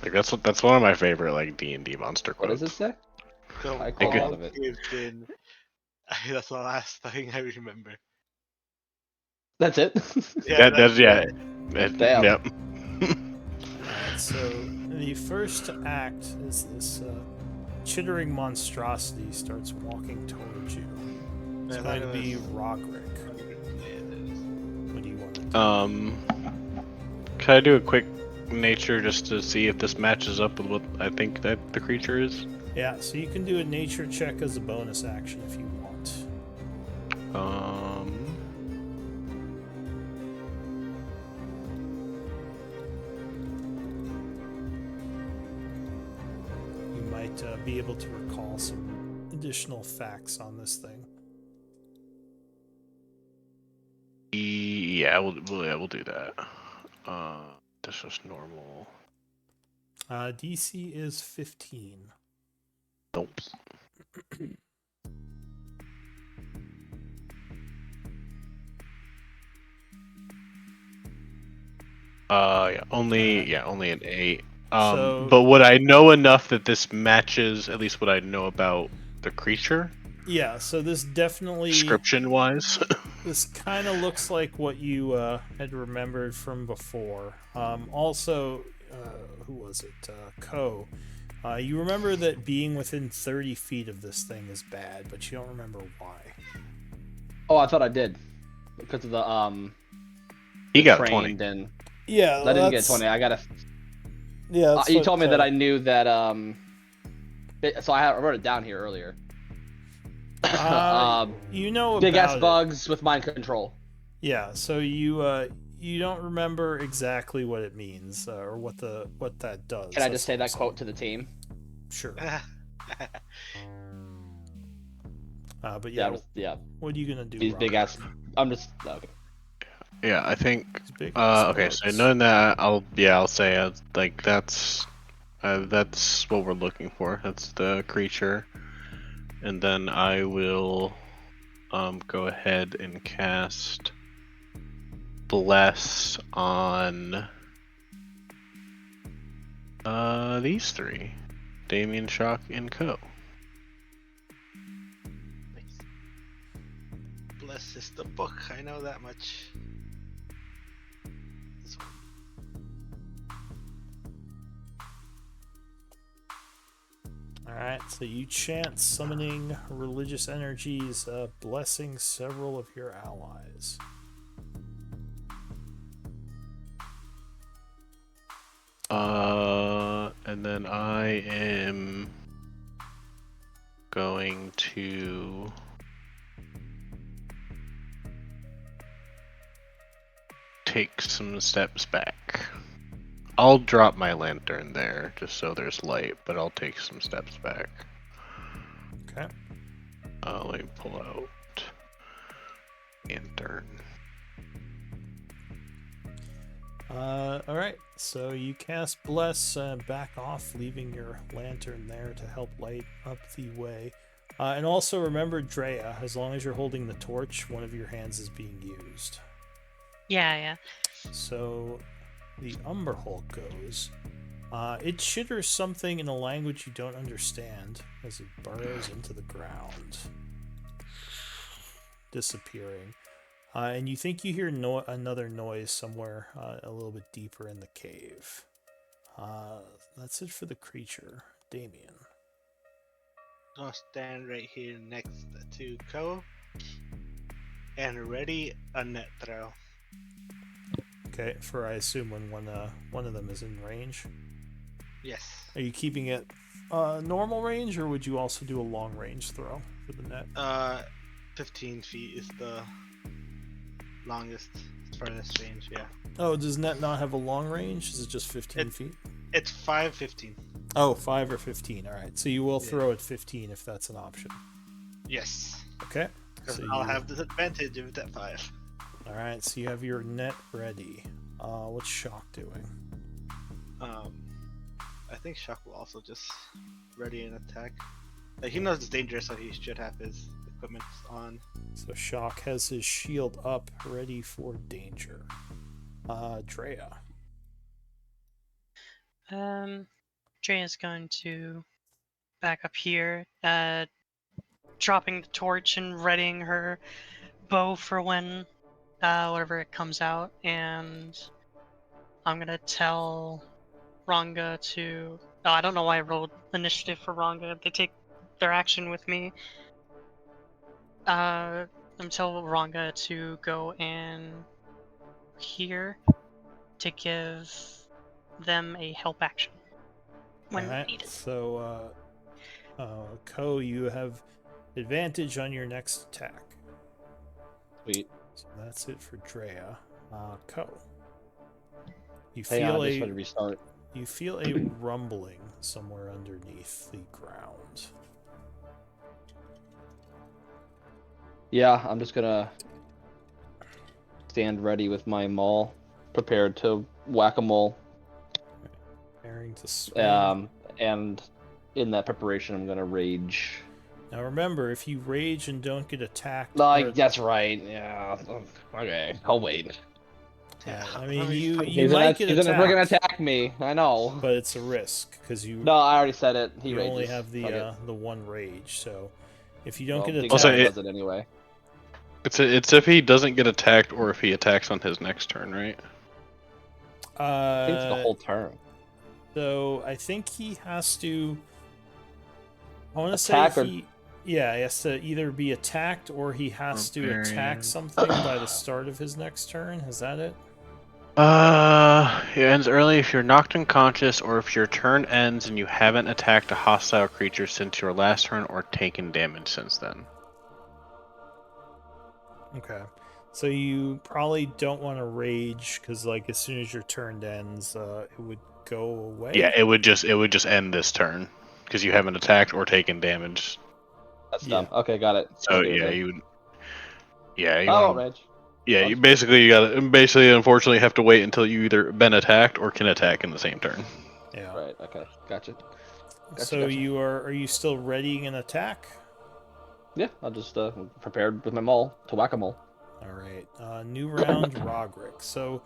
Like that's one of my favorite like D&D monster What quotes. does it say? The I call wall out of it. caved in. That's the last thing I remember. That's it? That's Damn. Yep. Alright, so the first act is this chittering monstrosity starts walking towards you. It's Yeah, going to that be was- Roderick. What do you want to do? Can I do a quick nature just to see if this matches up with what I think that the creature is? Yeah, so you can do a nature check as a bonus action if you want. You might be able to recall some additional facts on this thing. Yeah, we'll do that. That's just normal. DC is 15. Nope. Only an 8. So But would I know enough that this matches at least what I know about the creature, yeah, so this definitely description wise? this kind of looks like what you had remembered from before. Also, who was it? Ko. You remember that being within 30 feet of this thing is bad, but you don't remember why. Oh, I thought I did because of He the got 20. trained and Yeah, I didn't get 20. I got a. Yeah, that's You what, told me that I knew that so I wrote it down here earlier. you know Big ass about it. bugs with mind control. Yeah, so you don't remember exactly what it means or what that does. Can I That's just say what I'm that quote to saying. the team? Sure. But Yeah, yeah, what are you gonna do? These big Rob? ass. I'm just okay. Yeah, I think. These big ass Okay, so bugs. knowing that, I'll say like that's what we're looking for. That's the creature, and then I will go ahead and cast Bless on these three, Damien, Shock, and Co. Bless is the book. I know that much. This one. Alright, so you chant summoning religious energies, blessing several of your allies. And then I am going to take some steps back. I'll drop my lantern there just so there's light, but I'll take some steps back. Okay. Let me pull out lantern. Alright, so you cast Bless, back off, leaving your lantern there to help light up the way. And also remember, Drea, as long as you're holding the torch, one of your hands is being used. Yeah. So the Umber Hulk goes. It chitters something in a language you don't understand as it burrows into the ground, disappearing. And you think you hear another noise somewhere a little bit deeper in the cave. That's it for the creature. Damien. I'll stand right here next to Ko and ready a net throw. Okay, for I assume when one of them is in range. Yes. Are you keeping it normal range, or would you also do a long range throw for the net? 15 feet is the longest, farthest range. Yeah. Oh, does net not have a long range? Is it just 15 feet? It's 5-15. Oh, 5 or 15. All right, so you will Yeah. throw at 15 if that's an option. Yes. Okay. Because So I'll you- have this advantage if it's at 5. All right, so you have your net ready. What's Shock doing? I think Shock will also just ready an attack. Like, he knows it's dangerous, so he should have his equipment on. So Shock has his shield up, ready for danger. Drea. Drea's going to back up here, dropping the torch and readying her bow for when whatever it comes out, and I'm gonna tell Ranga to. Oh, I don't know why I rolled initiative for Ranga. They take their action with me. I'm tell Ranga to go and here to give them a help action when All right, needed. so Ko, you have advantage on your next attack. Sweet. So that's it for Drea. Ko. You Hang on, feel I just want to restart. you feel a rumbling somewhere underneath the ground. Yeah, I'm just gonna stand ready with my maul, prepared to whack a mole. Preparing to swing. And in that preparation, I'm gonna rage. Now remember, if you rage and don't get attacked, Like or- that's right. Yeah. Okay, I'll wait. Yeah, I mean, you He's might gonna, get he's gonna freaking attacked, attack me. I know. but it's a risk because No, I already said it. He you rages. only have Fuck it. the one rage. So if you don't Well, get Big Also, Mama attacked, does it anyway. It's if he doesn't get attacked or if he attacks on his next turn, right? I think it's the whole turn. So I think he has to. I want to say Attack or- he has to either be attacked or he has to attack Barbarian. something by the start of his next turn. Is that it? It ends early if you're knocked unconscious or if your turn ends and you haven't attacked a hostile creature since your last turn or taken damage since then. Okay. So you probably don't want to rage because, like, as soon as your turn ends, it would go away. Yeah, it would just end this turn because you haven't attacked or taken damage. That's Yeah. dumb. Okay, got it. So Won't do it yeah, then. you would. Yeah, you I won't want. rage. Yeah, I'll you just- you gotta unfortunately have to wait until you either been attacked or can attack in the same turn. Yeah. Right. Okay. Gotcha. So gotcha. you are you still readying an attack? Yeah, I'll just prepared with my maul to whack a mole. All right. New round, Rogric. So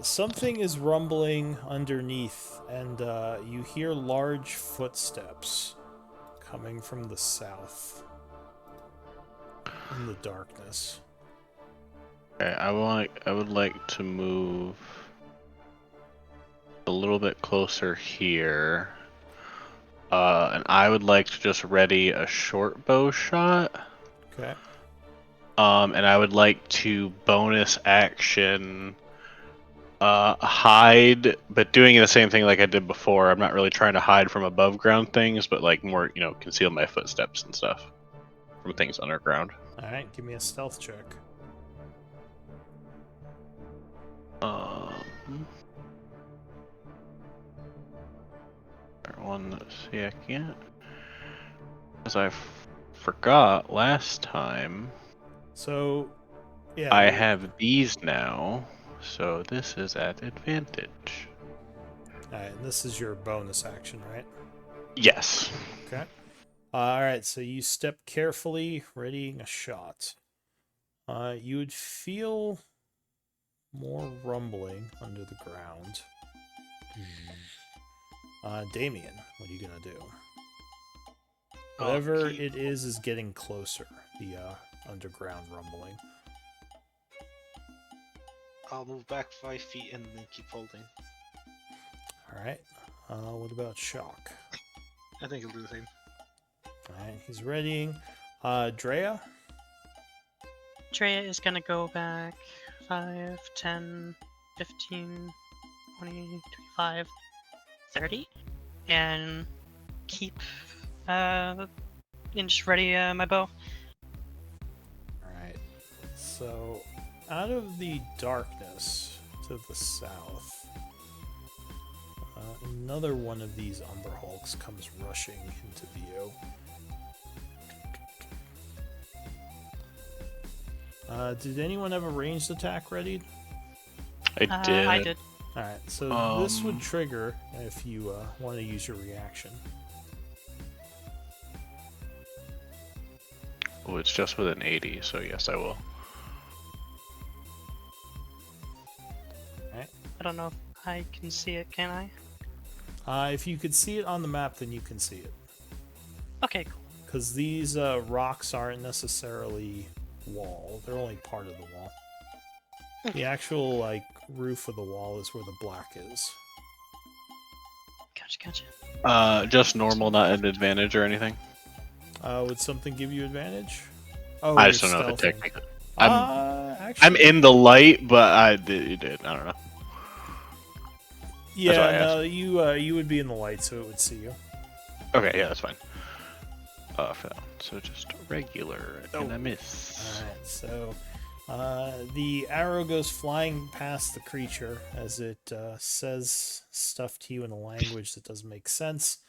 something is rumbling underneath, and you hear large footsteps coming from the south in the darkness. Okay, I would like to move a little bit closer here. And I would like to just ready a short bow shot. Okay. And I would like to bonus action hide, but doing the same thing like I did before. I'm not really trying to hide from above ground things, but like more, conceal my footsteps and stuff from things underground. All right. Give me a stealth check. One second. As I forgot last time, So, yeah. I have these now, so this is at advantage. All right. And this is your bonus action, right? Yes. Okay. All right. So you step carefully, readying a shot. You would feel more rumbling under the ground. Damien, what are you gonna do? Whatever it is getting closer. The underground rumbling. I'll move back 5 feet and then keep holding. All right. What about Shock? I think he'll do the same. All right. He's readying. Drea. Treya is gonna go back 5, 10, 15, 20, 25, 30, and keep just ready my bow. Alright, so out of the darkness to the south, another one of these Umber Hulks comes rushing into view. Did anyone have a ranged attack ready? I did. I did. Alright, so this would trigger if you want to use your reaction. Oh, it's just within 80, so yes, I will. I don't know if I can see it, can I? If you could see it on the map, then you can see it. Okay, cool. Because these rocks aren't necessarily wall. They're only part of the wall. The actual, like, roof of the wall is where the black is. Gotcha. Just normal, not an advantage or anything. Would something give you advantage? Oh, I just you're don't know if it stealthing. technically. Actually, I'm in the light, but it did. I don't know. why I Yeah, asked. no, you would be in the light, so it would see you. Okay, yeah, that's fine. For that one. So just regular, and I miss. Alright, so the arrow goes flying past the creature as it says stuff to you in a language that doesn't make sense.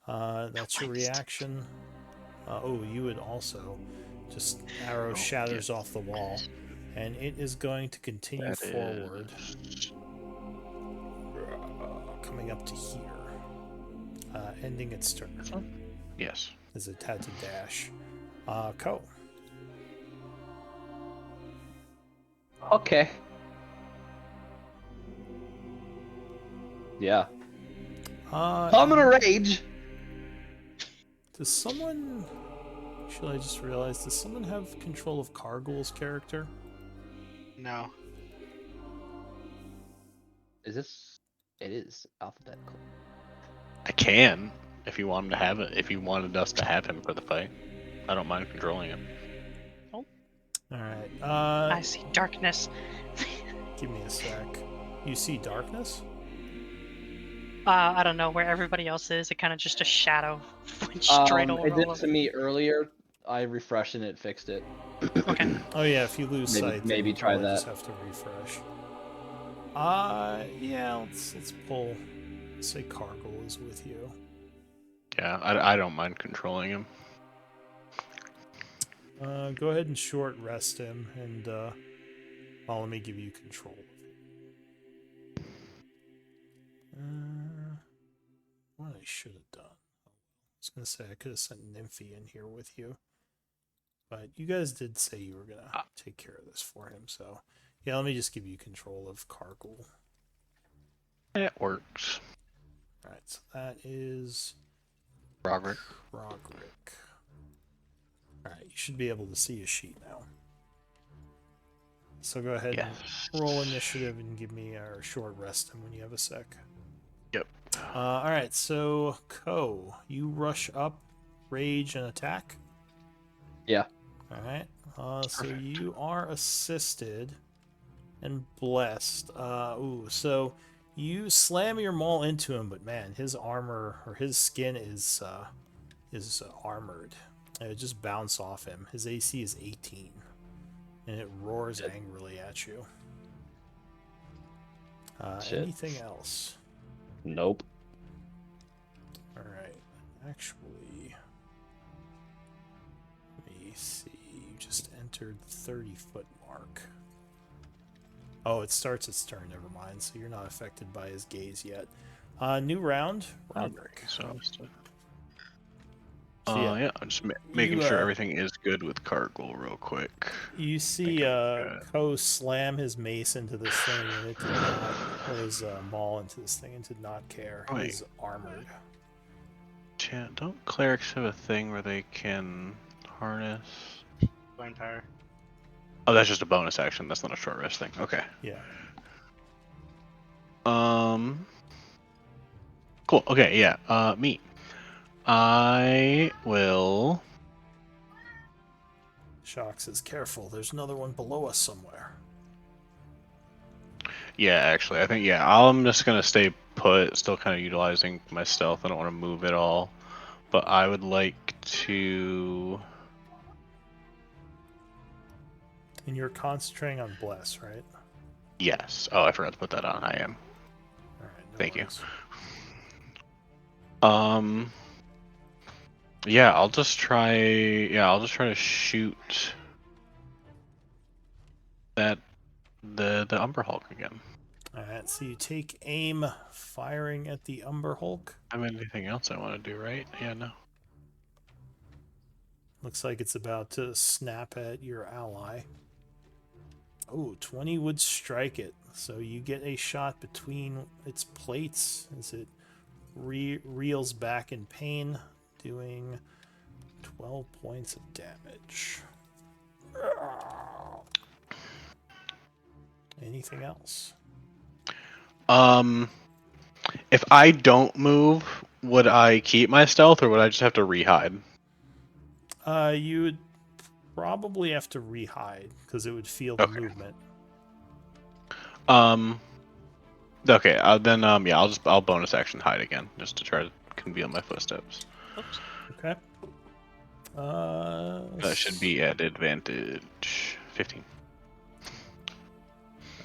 That's your reaction. You would also just arrow shatters off the wall, and it is going to continue That forward, is- coming up to here, ending its turn Yes. as it had to dash. Ko. Okay. Yeah. Uh, I'm in a rage. does someone... Actually, I just realized, does someone have control of Cargul's character? No. Is this? It is alphabetical. I can, if you want him to have it. If you wanted us to have him for the fight, I don't mind controlling him. Alright, I see darkness. give me a sec. You see darkness? I don't know where everybody else is. It kind of just a shadow went straight over It did all of to it. me earlier. I refreshed and it fixed it. Okay. Oh yeah, if you lose sight, then maybe you try probably that. just have to refresh. Yeah, let's pull. Say Cargill is with you. Yeah, I don't mind controlling him. Go ahead and short rest him, and well, let me give you control. What I should have done. I was gonna say I could have sent Nymphy in here with you, but you guys did say you were gonna take care of this for him, so yeah, let me just give you control of Cargill. It works. All right, so that is Roderick. Roderick. All right, you should be able to see a sheet now. So go ahead Yes. and roll initiative and give me a short rest and when you have a sec. Yep. All right, so Ko, you rush up, rage, and attack. Yeah. All right. So Perfect. you are assisted and blessed. So you slam your maul into him, but man, his armor or his skin is armored. And it just bounced off him. His AC is 18, and it roars angrily at you. Shit. Anything else? Nope. All right. Actually, let me see. You just entered the 30-foot mark. Oh, it starts its turn. Never mind. So you're not affected by his gaze yet. New round. Roderick. Exhausted. So Yeah, I'm just making you, sure everything is good with Cargill real quick. You see Ko slam his mace into this thing, and it did not, or his maul into this thing, and did not care. Right. He's armored. Chat, don't clerics have a thing where they can harness? Divine power. Oh, that's just a bonus action. That's not a short rest thing. Okay. Yeah. Cool. Okay, yeah. Me. I will. Shock says, "Careful, there's another one below us somewhere." Yeah, actually, I think I'm just gonna stay put, still kind of utilizing my stealth. I don't want to move at all, but I would like to. And you're concentrating on bless, right? Yes. Oh, I forgot to put that on. I am. All right. No Thank worries. you. Yeah, I'll just try. Yeah, I'll just try to shoot the Umber Hulk again. All right. So you take aim, firing at the Umber Hulk. I mean, anything else I want to do, right? Yeah, no. Looks like it's about to snap at your ally. Oh, 20 would strike it. So you get a shot between its plates as it reels back in pain, doing 12 points of damage. Anything else? If I don't move, would I keep my stealth, or would I just have to rehide? You would probably have to rehide because it would feel the movement. Okay. Then yeah, I'll bonus action hide again just to try to conceal my footsteps. Oops. Okay. That should be at advantage 15.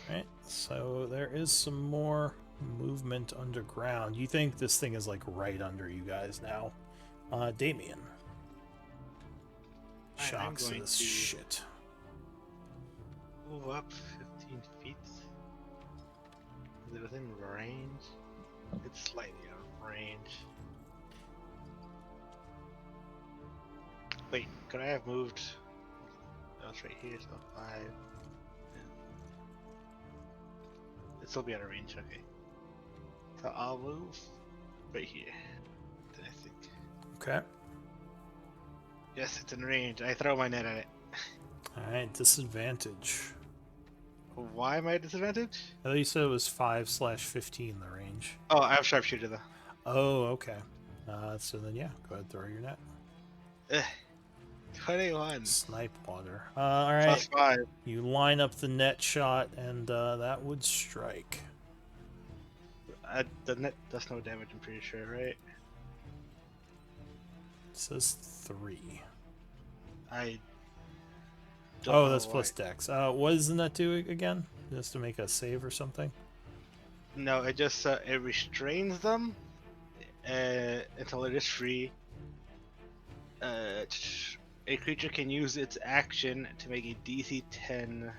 Alright, so there is some more movement underground. You think this thing is like right under you guys now. Damien. Shock going says to- shit. Move up 15 feet. Is it within range? It's slightly out of range. Wait, could I have moved? That was right here, so 5. It'd still be out of range, okay. So I'll move right here. I think. Okay. Yes, it's in range. I throw my net at it. Alright, disadvantage. Why am I at disadvantage? I thought you said it was 5/15 the range. Oh, I have sharpshooter though. Oh, okay. So then, yeah, go ahead, throw your net. Ugh. 21 Snipe water. plus Alright. 5. You line up the net shot, and that would strike. The net does no damage, I'm pretty sure, right? It says 3. I don't Oh, know that's why. plus dex. What does the net do again? Just to make a save or something? No, it just it restrains them until it is free. A creature can use its action to make a DC 10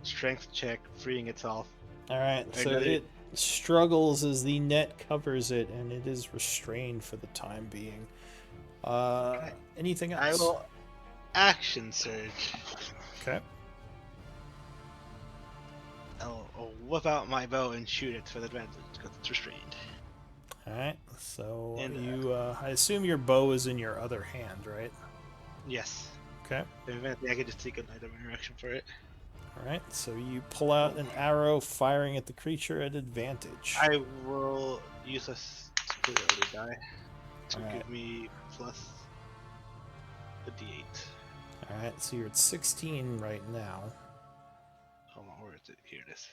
strength check, freeing itself. Alright, so Another- it struggles as the net covers it, and it is restrained for the time being. Anything else? I will action surge. Okay. I'll whip out my bow and shoot it for the advantage because it's restrained. Alright, so And, you, I assume your bow is in your other hand, right? Yes. Okay. If anything, I can just take an item interaction for it. Alright, so you pull out an arrow firing at the creature at advantage. I will use a stability die to Alright. give me plus a d8. Alright, so you're at 16 right now. Hold on, where is it? Here it is.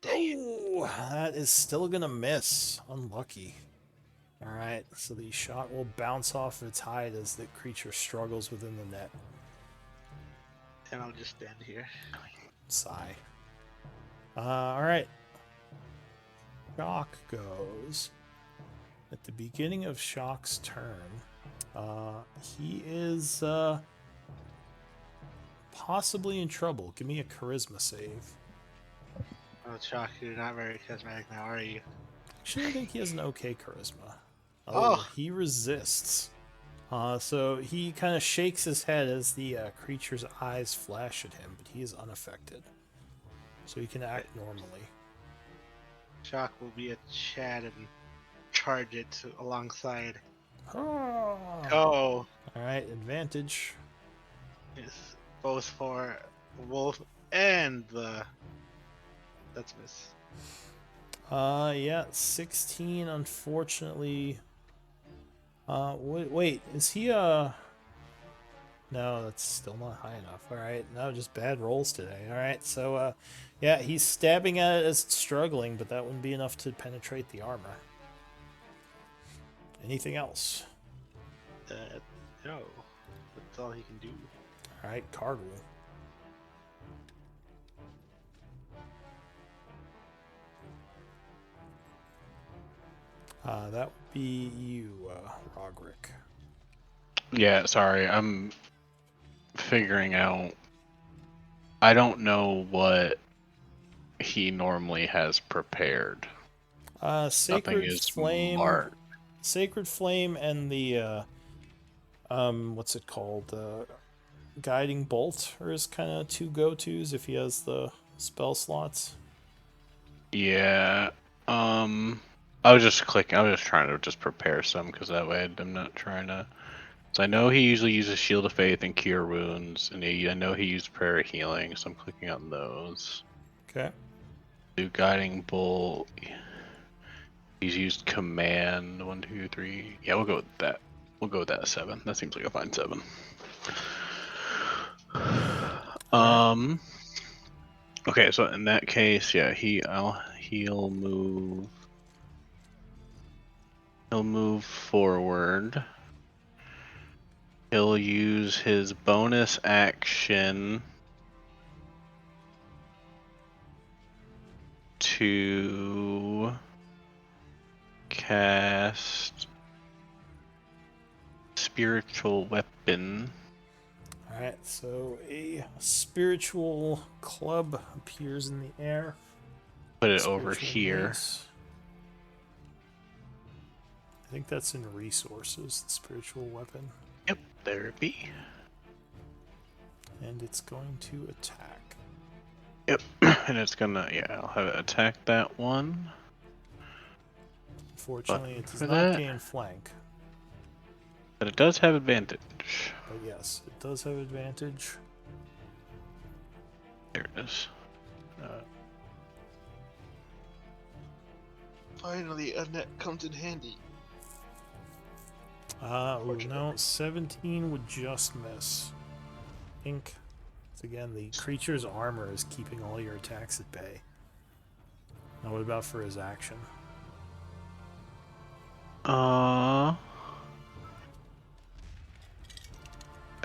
Oh, that is still gonna miss. Unlucky. Alright, so the shot will bounce off its hide as the creature struggles within the net. And I'll just stand here. Sigh. Alright. Shock goes. At the beginning of Shock's turn, he is possibly in trouble. Give me a charisma save. Oh, Chalk, you're not very charismatic now, are you? Actually, I think he has an okay charisma. Oh. He resists. So he kind of shakes his head as the creature's eyes flash at him, but he is unaffected. So he can act normally. Chalk will be a Chad and charge it alongside. Oh. Oh, Alright, advantage. it's both for Wolf and the. That's miss. Yeah, 16, unfortunately. Wait, is he, No, that's still not high enough. Alright, no, just bad rolls today. Alright, so, yeah, he's stabbing at it as it's struggling, but that wouldn't be enough to penetrate the armor. Anything else? No. That's all he can do. Alright, Cargill. That would be you, Rogrick. Yeah, sorry, I'm figuring out. I don't know what he normally has prepared. Nothing Sacred is Flame. marked. Sacred Flame and the, what's it called? Guiding Bolt are his kind of two go-tos if he has the spell slots. Yeah. I was just clicking. I was just trying to just prepare some because that way I'm not trying to. So I know he usually uses Shield of Faith and Cure Wounds, and I know he used Prayer of Healing, so I'm clicking on those. Okay. Do Guiding Bolt. He's used Command 1, 2, 3. Yeah, we'll go with that. We'll go with that 7. That seems like a fine 7. Okay, so in that case, yeah, he'll move. He'll move forward. He'll use his bonus action to cast Spiritual Weapon. Alright, so a spiritual club appears in the air. Put it over Spiritual here. mace. I think that's in resources, the spiritual weapon. Yep, there it be. And it's going to attack. Yep, and it's gonna, yeah, I'll have it attack that one. Unfortunately, it Button does for not that. gain flank. But it does have advantage. But yes, it does have advantage. There it is. Finally, a net comes in handy. Ooh, no, 17 would just miss. Ink. Again, the creature's armor is keeping all your attacks at bay. Now, what about for his action?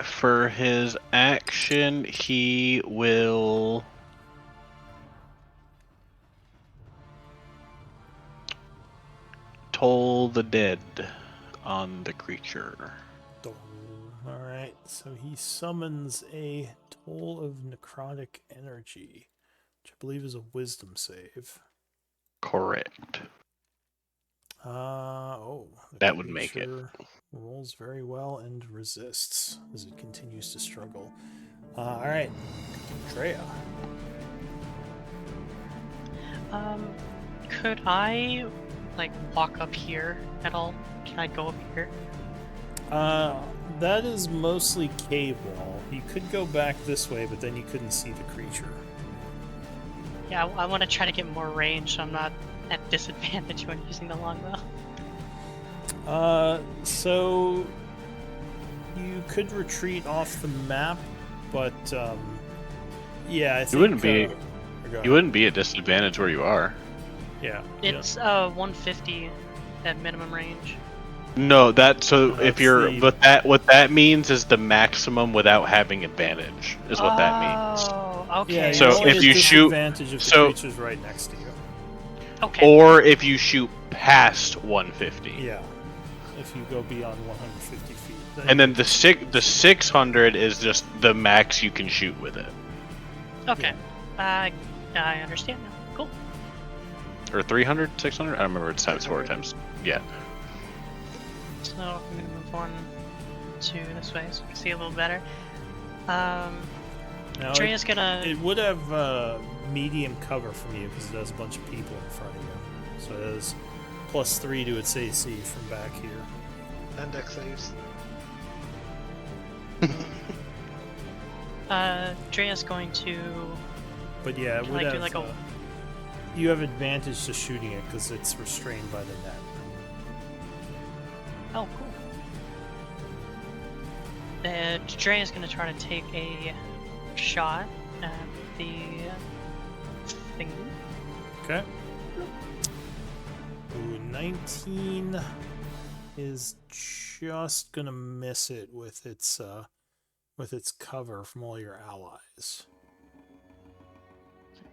For his action, he will toll the dead on the creature. Alright, so he summons a toll of necrotic energy, which I believe is a wisdom save. Correct. The That would make it. creature rolls very well and resists as it continues to struggle. Alright, Drea. Could I, like, walk up here at all? Can I go up here? That is mostly cave wall. You could go back this way, but then you couldn't see the creature. Yeah, I want to try to get more range so I'm not at disadvantage when using the longbow. So you could retreat off the map, but yeah, I think You wouldn't be. go You ahead. wouldn't be at disadvantage where you are. Yeah. It's 150 at minimum range. No, that so That's if you're the- but what that means is the maximum without having advantage is what that means. Oh, okay. Yeah, So you're only if at you shoot- disadvantage if the so- creature's right next to you. Okay. Or if you shoot past 150. Yeah. If you go beyond 150 feet. And then the 600 is just the max you can shoot with it. Okay. I understand now. Cool. Or 300, 600? I don't remember. It's times 4 times. Yeah. So I'm gonna move 1, 2 this way so we can see a little better. Now, Drea's gonna. it would have medium cover from you because it has a bunch of people in front of you. So it has +3 to its AC from back here. And dex saves. Drea's going to. But yeah, it Can would I have. do like a- You have advantage to shooting it because it's restrained by the net. Oh, cool. Drea's gonna try to take a shot at the thing. Okay. Ooh, 19 is just gonna miss it with its cover from all your allies.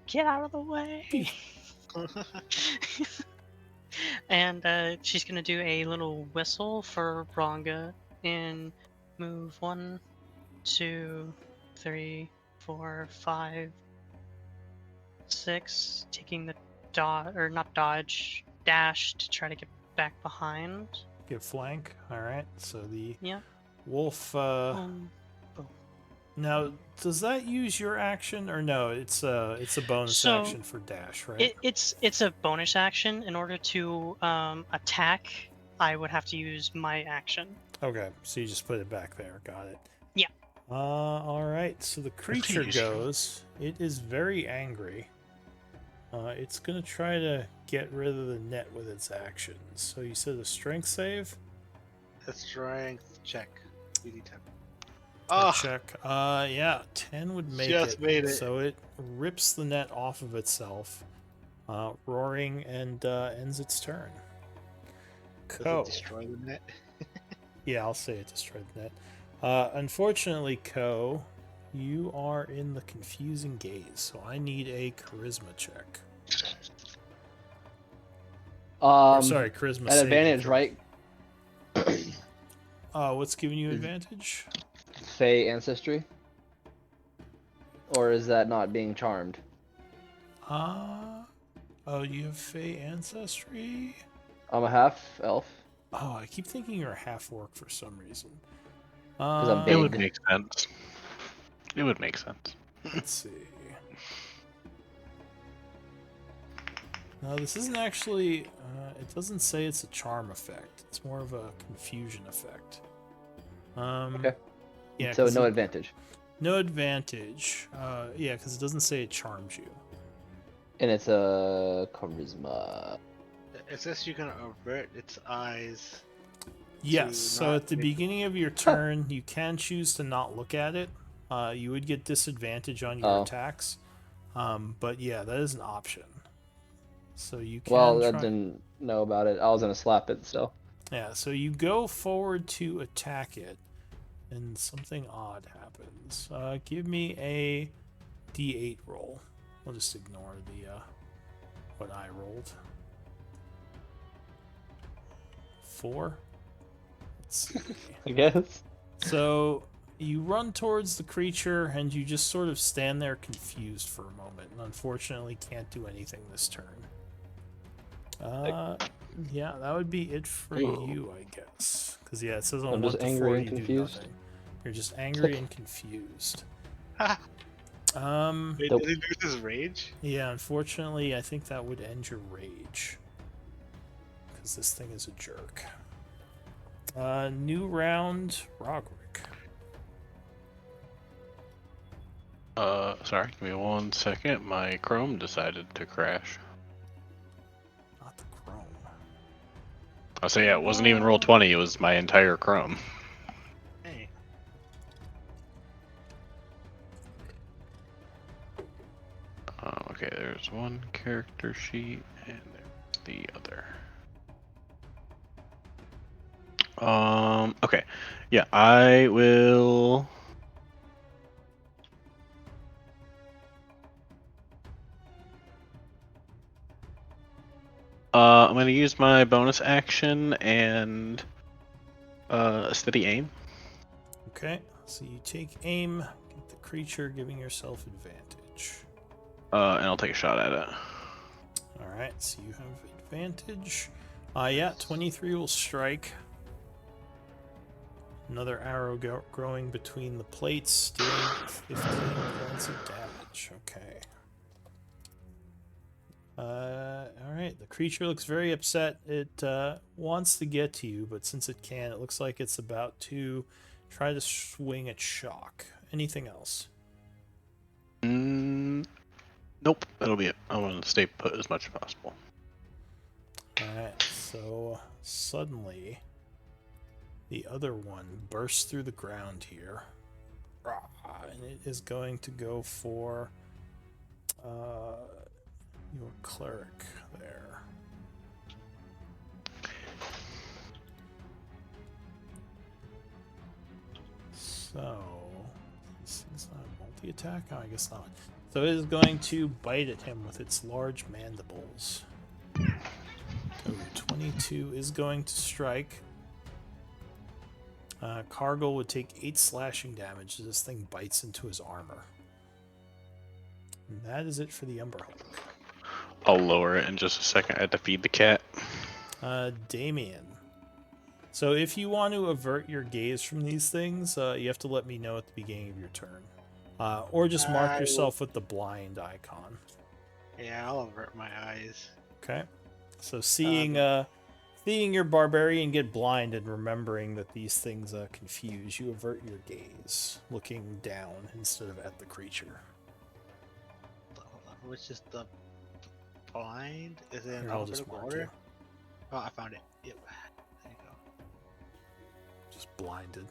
Get out of the way! And she's gonna do a little whistle for Ranga and move 1, 2, 3, 4, 5, 6, taking the dash to try to get back behind. Get flank. All right. So the Yeah. wolf. Um, Now, does that use your action or no? It's a bonus So, action for dash, right? it's a bonus action. In order to attack, I would have to use my action. Okay, so you just put it back there. Got it. Yeah. All right. So the creature use- goes. It is very angry. It's gonna try to get rid of the net with its actions. So you said a strength save. A strength check. BD10. A Oh, check. Yeah, 10 would make Just it. made it. So it rips the net off of itself, roaring, and ends its turn. does Ko. it destroy the net? Yeah, I'll say it destroyed the net. Unfortunately, Ko, you are in the confusing gaze, so I need a charisma check. Or, sorry, charisma At saving advantage, throw. right? What's giving you advantage? Fey ancestry? Or is that not being charmed? Oh, you have Fey ancestry? I'm a half elf. Oh, I keep thinking you're a half orc for some reason. 'Cause I'm It big. would make sense. It would make sense. Let's see. No, this isn't actually. It doesn't say it's a charm effect. It's more of a confusion effect. Okay. Yeah. So 'Cause no advantage. no advantage. Yeah, because it doesn't say it charms you. And it's a charisma. It says you can avert its eyes. Yes. To So not at the make- beginning of your turn, you can choose to not look at it. You would get disadvantage on your Oh. attacks. But yeah, that is an option. So you can Well, I try. didn't know about it. I was gonna slap it still. Yeah, so you go forward to attack it, and something odd happens. Give me a D8 roll. I'll just ignore the what I rolled. 4. Let's see. I guess. So you run towards the creature, and you just sort of stand there confused for a moment, and unfortunately can't do anything this turn. Yeah, that would be it for you, I guess. Because yeah, it says on I'm 1 just to 4 angry and you do confused. nothing. You're just angry and confused. Wait, Nope. did he lose his rage? Yeah, unfortunately, I think that would end your rage. Because this thing is a jerk. New round, Roderick. Sorry, give me 1 second. My Chrome decided to crash. Not the Chrome. I'll say, yeah, it wasn't even roll 20, it was my entire Chrome. Hey. Okay, there's one character sheet, and there's the other. Okay. Yeah, I will. I'm gonna use my bonus action and steady aim. Okay, so you take aim at the creature, giving yourself advantage. And I'll take a shot at it. Alright, so you have advantage. Yeah, 23 will strike. Another arrow growing between the plates, doing 15 points of damage. Okay. Alright, the creature looks very upset. It wants to get to you, but since it can, it looks like it's about to try to swing at shock. Anything else? Nope, that'll be it. I want to stay put as much as possible. Alright, so suddenly the other one bursts through the ground here. And it is going to go for your cleric there. So, this is not a multi-attack? Oh, I guess not. So it is going to bite at him with its large mandibles. Oh, 22 is going to strike. Cargill would take 8 slashing damage as this thing bites into his armor. And that is it for the Umber Hulk. I'll lower it in just a second. I have to feed the cat. Damien. So if you want to avert your gaze from these things, you have to let me know at the beginning of your turn. Or just mark yourself with the blind icon. Yeah, I'll avert my eyes. Okay. So seeing your barbarian get blind and remembering that these things confuse, you avert your gaze, looking down instead of at the creature. Hold on, which is the blind? Is it in Here, I'll just alphabetical mark order? you. Oh, I found it. Yep. There you go. Just blinded.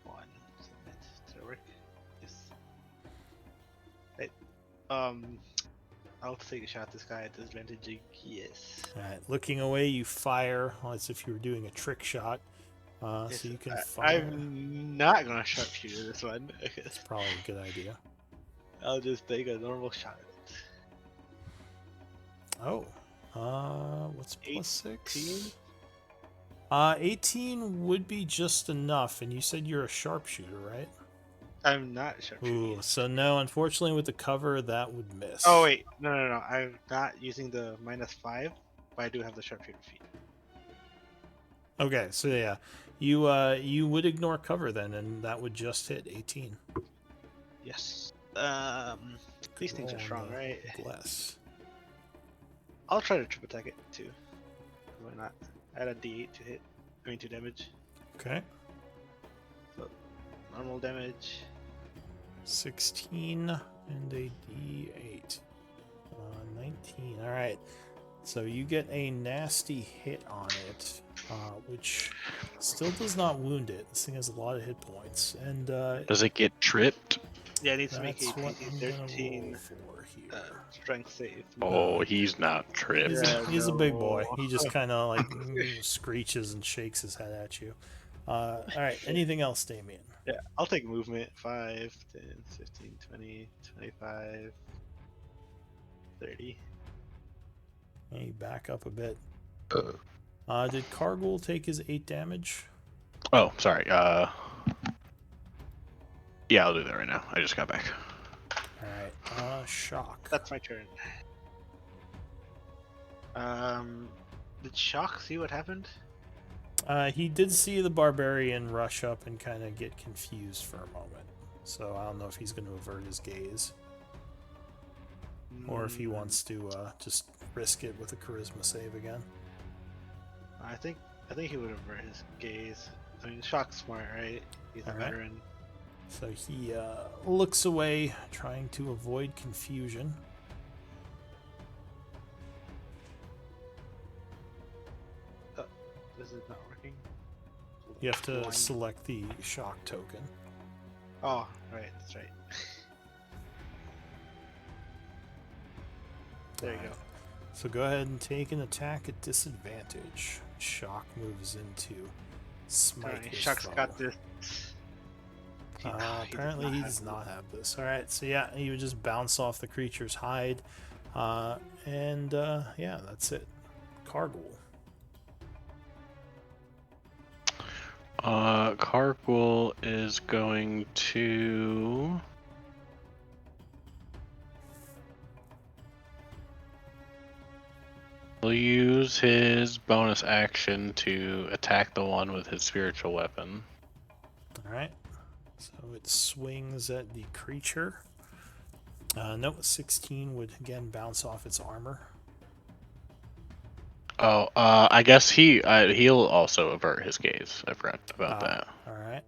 1. Submit. Did it work? Yes. Wait. I'll take a shot at this guy at disadvantage. Yes. Alright, looking away, you fire as if you were doing a trick shot. Yes, So you can fire. I'm not gonna sharpshooter this one. It's probably a good idea. I'll just take a normal shot at it. Oh. What's plus 6? 18? 18 would be just enough, and you said you're a sharpshooter, right? I'm not sharpshooting. Ooh, so no, unfortunately with the cover, that would miss. Oh wait, no. I'm not using the -5, but I do have the sharpshooter feat. Okay, so yeah, you would ignore cover then, and that would just hit 18. Yes. These things are Roll strong, on the right? Bless. I'll try to trip attack it too. Why not? Add a D8 to hit. I mean, 2 damage. Okay. So normal damage. 16 and a D8. 19. All right. So you get a nasty hit on it, which still does not wound it. This thing has a lot of hit points, and Does it get tripped? Yeah, it needs to make that's a what DC I'm gonna 13 roll for here. strength save. Oh, he's not tripped. He's a big boy. no. He just kind of like screeches and shakes his head at you. All right. Anything else, Damien? Yeah, I'll take movement. 5, 10, 15, 20, 25, 30. Hey, back up a bit. Did Cargill take his 8 damage? Oh, sorry. Yeah, I'll do that right now. I just got back. Alright, shock. That's my turn. Did Shock see what happened? He did see the barbarian rush up and kind of get confused for a moment. So I don't know if he's going to avert his gaze. Or if he wants to just risk it with a charisma save again. I think he would avert his gaze. I mean, Shock's smart, right? He's a Alright. veteran. So he looks away, trying to avoid confusion. This is not working. You have to Blind. select the shock token. Oh, right, that's right. There you go. So go ahead and take an attack at disadvantage. Shock moves into smite Alright, his Shock's foe. got this. Apparently he does not have this. Alright, so yeah, he would just bounce off the creature's hide. And yeah, that's it. Cargill. Cargill is going to... He'll use his bonus action to attack the one with his spiritual weapon. Alright. So it swings at the creature. No, 16 would again bounce off its armor. Oh, I guess he'll also avert his gaze. I forgot about that. Alright.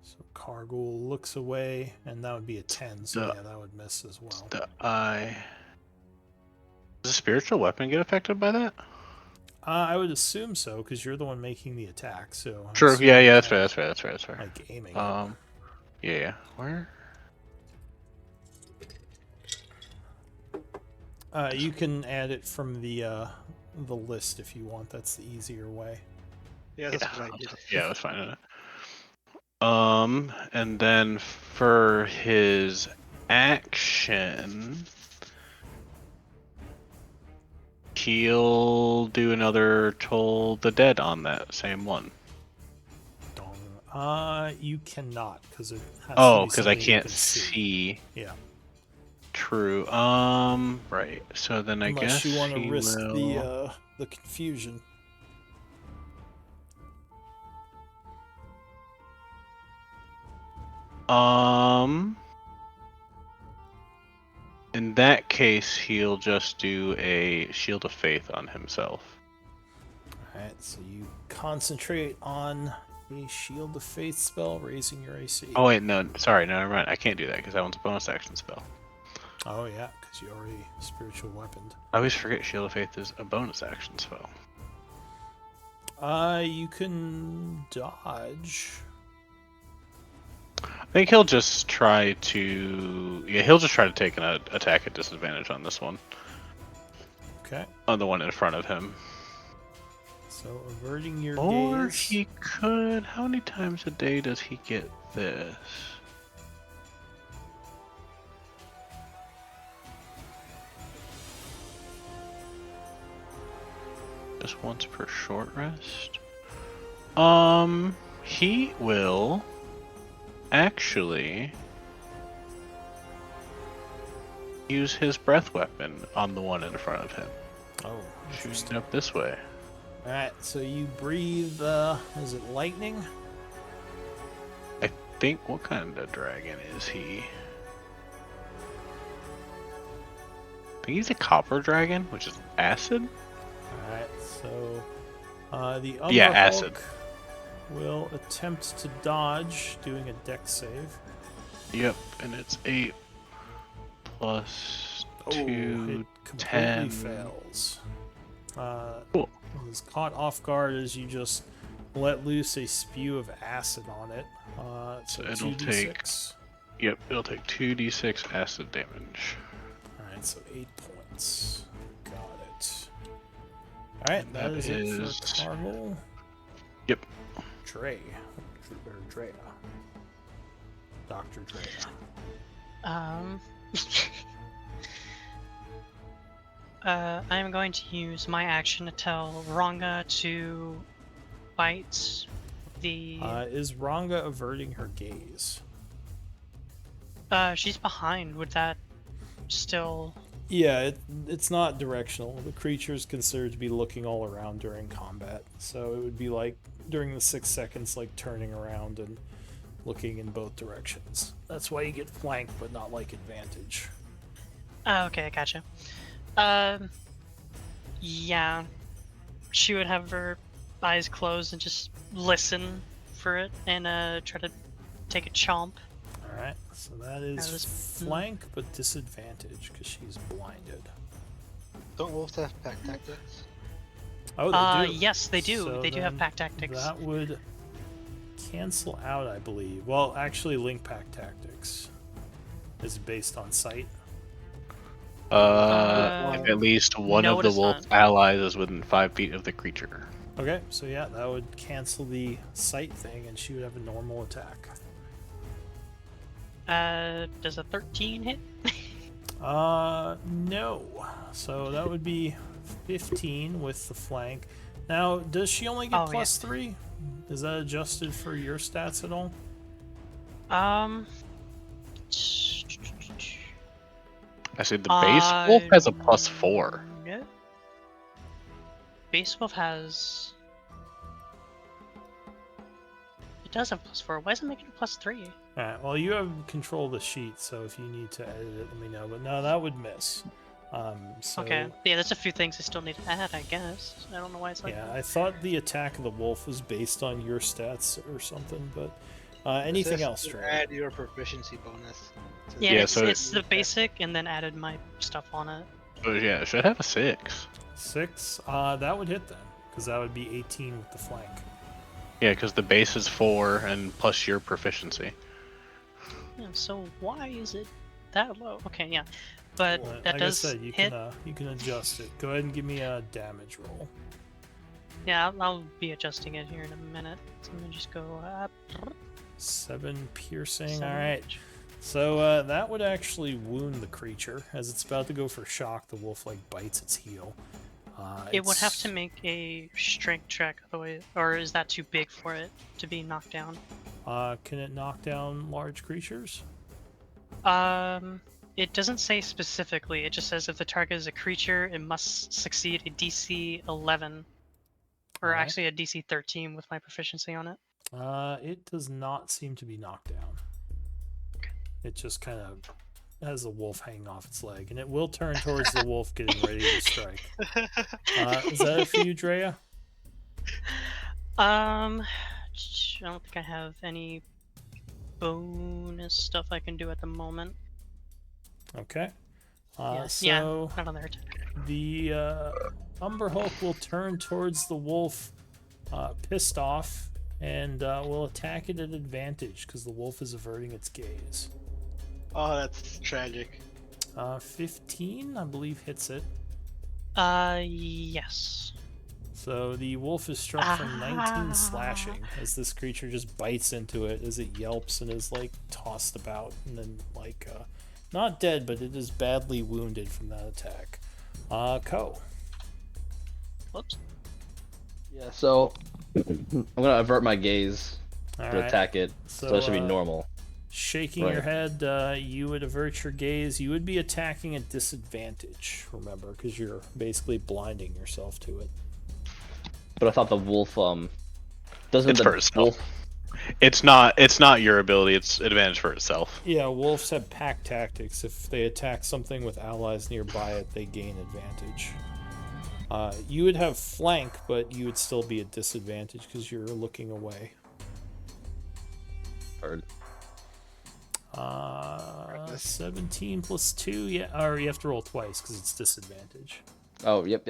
So Cargill looks away, and that would be a 10, so yeah, that would miss as well. Does the spiritual weapon get affected by that? I would assume so, because you're the one making the attack, so... I'm True. assuming Yeah, that's that, fair. That's fair. Like aiming Yeah. Where? You can add it from the list if you want. That's the easier way. Yeah, that's what I did. Yeah, that's fine. And then for his action, he'll do another Toll the Dead on that same one. You cannot, because it has Oh, to be because I something you can't can see. Yeah. True. Right. So then I Unless guess you want to he risk will... the confusion. In that case, he'll just do a Shield of Faith on himself. Alright, so you concentrate on a Shield of Faith spell, raising your AC. Oh wait, no, sorry, no, never mind. I can't do that because that one's a bonus action spell. Oh yeah, because you already spiritual weaponed. I always forget Shield of Faith is a bonus action spell. You can dodge. I think he'll just try to... Yeah, he'll just try to take an attack at disadvantage on this one. Okay. On the one in front of him. So averting your Or gaze. he could... How many times a day does he get this? Just once per short rest? He will... actually use his breath weapon on the one in front of him. Oh, Shooting up this way. Alright, so you breathe, is it lightning? I think, what kind of dragon is he? think he's a copper dragon, which is acid. Alright, so the Umber Yeah, Hulk acid. will attempt to dodge, doing a dex save. Yep, and it's 8 plus 2, it completely 10. fails. Cool. Is caught off guard as you just let loose a spew of acid on it. So it'll 2d6. Yep, it'll take 2d6 acid damage. Alright, so 8 points. Got it. Alright, that is it for Cargill. Yep. Dre. Or Drea. Dr. Drea. I'm going to use my action to tell Ranga to bite the. Is Ranga averting her gaze? She's behind. Would that still? Yeah, it's not directional. The creature is considered to be looking all around during combat, so it would be like during the 6 seconds, like turning around and looking in both directions. That's why you get flank, but not like advantage. Oh, okay, I gotcha. Yeah, she would have her eyes closed and just listen for it and try to take a chomp. Alright, so that is flank, but disadvantage because she's blinded. Don't wolves have pack tactics? Oh, they do. Yes, they do. So they do have then pack tactics. That would cancel out, I believe. Well, actually, link pack tactics is based on sight. If at least one no, of it the is wolf not. allies is within 5 feet of the creature. Okay, so yeah, that would cancel the sight thing, and she would have a normal attack. Does a 13 hit? No. So that would be 15 with the flank. Now, does she only get +3? Is that adjusted for your stats at all? I said the base wolf has a +4. Yeah. Base wolf has. It does have +4. Why is it making it +3? Alright, well, you have control of the sheet, so if you need to edit it, let me know. But no, that would miss. So, Okay. Yeah, there's a few things I still need to add, I guess. I don't know why it's like yeah, that. I thought the attack of the wolf was based on your stats or something, but anything else, Trey? Add your proficiency bonus. Yeah, Yeah, it's, so it's the basic, and then added my stuff on it. So yeah, it should have a 6. 6? That would hit then, because that would be 18 with the flank. Yeah, because the base is 4 and plus your proficiency. Yeah, so why is it that low? Okay, yeah. But Well, that like does I said, you hit. you can adjust it. Go ahead and give me a damage roll. Yeah, I'll be adjusting it here in a minute. So I'm gonna just go up. 7 piercing. 7. All right. So that would actually wound the creature as it's about to go for shock. The wolf like bites its heel. It would have to make a strength check, otherwise, or is that too big for it to be knocked down? Can it knock down large creatures? It doesn't say specifically. It just says if the target is a creature, it must succeed a DC 11, or Alright. actually a DC 13 with my proficiency on it. It does not seem to be knocked down. It just kind of has the wolf hanging off its leg, and it will turn towards the wolf, getting ready to strike. Is that it for you, Drea? I don't think I have any bonus stuff I can do at the moment. Okay. Yeah, So not on their attack. the Umber Hulk will turn towards the wolf, pissed off, and will attack it at advantage because the wolf is averting its gaze. Oh, that's tragic. 15, I believe, hits it. Yes. So the wolf is struck for 19 slashing as this creature just bites into it as it yelps and is like tossed about and then like not dead, but it is badly wounded from that attack. Ko. Whoops. Yeah, so I'm gonna avert my gaze to Alright. attack it, so it should be normal. Shaking your head, you would avert your gaze. You would be attacking at disadvantage, remember, because you're basically blinding yourself to it. But I thought the wolf doesn't It's the personal. wolf It's not your ability. It's advantage for itself. Yeah, wolves have pack tactics. If they attack something with allies nearby it, they gain advantage. You would have flank, but you would still be at disadvantage because you're looking away. Heard. 17 plus 2, yeah, or you have to roll twice because it's disadvantage. Oh, yep.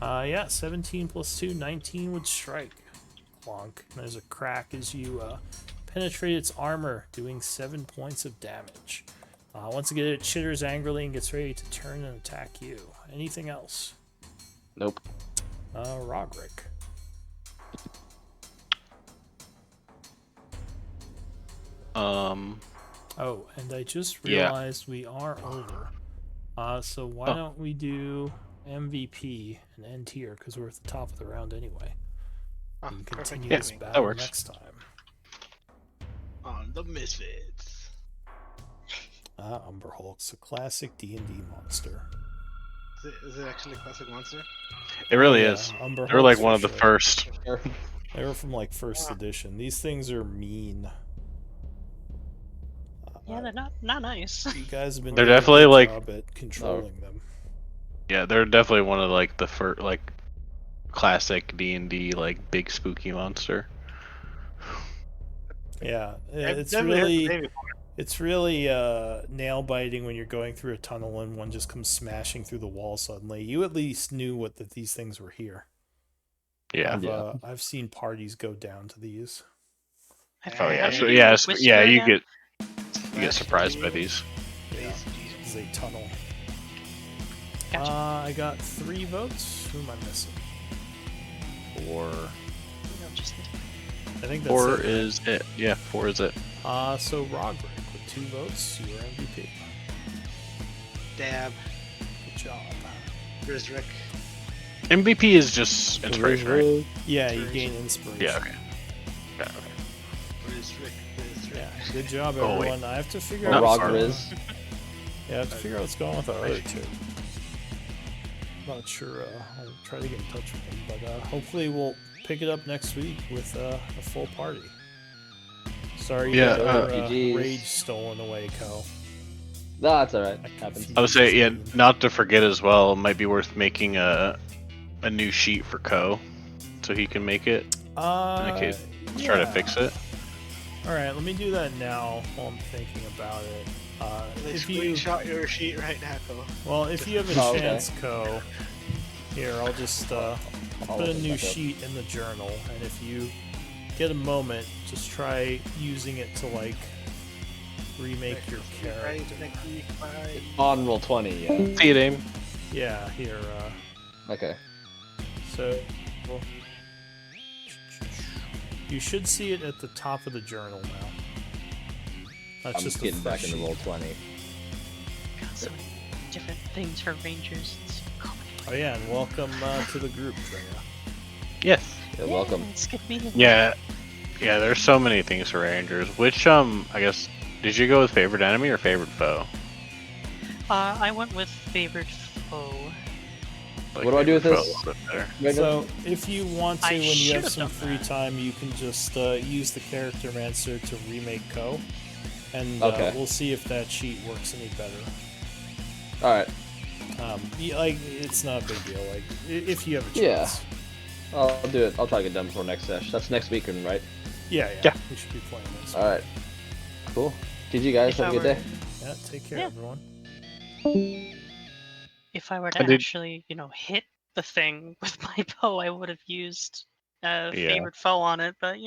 Yeah, 17 plus 2, 19 would strike. Clonk. There's a crack as you penetrate its armor, doing 7 points of damage. Once again, it chitters angrily and gets ready to turn and attack you. Anything else? Nope. Roderick. Oh, and I just realized we are over. So why don't we do MVP and end here, because we're at the top of the round anyway. Oh, We can perfect. continue Yeah, this that battle works. next time. On the Misfits. Umber Hulk's a classic D&D monster. Is it actually a classic monster? It really Yeah, is. Umber They're like Hulks one for of the sure. first. Sure. They were from like first edition. These things are mean. Yeah, they're not nice. You guys have been They're doing definitely, a good like- job at controlling them. Yeah, they're definitely one of like the first like classic D&D like big spooky monster. Yeah, I've it's definitely heard the really name before. it's really nail biting when you're going through a tunnel and one just comes smashing through the wall suddenly. You at least knew that these things were here. Yeah. I've seen parties go down to these. Oh yeah. How So did you whisper yeah, you again? get surprised by these. Yeah, it's a tunnel. Gotcha. I got 3 votes. Who am I missing? 4. No, just I think that's 4 it. is it. Yeah, 4 is it. So Roderick with 2 votes, you are MVP. Dab. Good job. Rizrick. MVP is just inspiration, right? Yeah, you gain inspiration. Yeah. Okay. Yeah, okay. Rizrick. Yeah, good job, Oh, wait. everyone. I have to figure No, out. Rog sorry. Riz. Yeah, I have to figure out what's going on with our other 2. Not sure. I'll try to get in touch with him, but hopefully we'll pick it up next week with a full party. Sorry, you Yeah, got your GGs. rage stolen away, Co. No, that's alright. I Happens. I would say yeah, not to forget as well. It might be worth making a new sheet for Ko, so he can make it. Okay, try to fix it. All right, let me do that now while I'm thinking about it. If you Screenshot your sheet right now, Cole. Well, if you have a Oh, okay. chance, Co, here, I'll just I'll put a open it new back up. sheet in the journal, and if you get a moment, just try using it to, like, remake your character. Next week, bye. On roll 20, yeah. See you, Dame. Yeah, here, Okay. so... well, you should see it at the top of the journal now. That's I'm just a getting back fresh into sheet. roll 20. got so many different things for Rangers. It's so complicated. Oh yeah, and welcome to the group, Treya. Yes. Yeah, welcome. It's good to be here. Yeah. There's so many things for Rangers. Which I guess did you go with favorite enemy or favorite foe? I went with favorite foe. Like, What do I do with favorite this? foe a bit better. Right now? So, if you want to, I when you should have have some done free that. time, you can just use the character mancer to remake Ko, and Okay. we'll see if that sheet works any better. Alright. Like, it's not a big deal. Like, if you have a Yeah. chance. I'll do it. I'll try to get done before next sesh. That's next weekend, right? Yeah. Yeah. We should be playing this. Alright. Cool. GG guys, If have a I good day. Yeah. Take care, Yeah. everyone. If I were to And did- actually, hit the thing with my bow, I would have used Yeah. favorite foe on it. But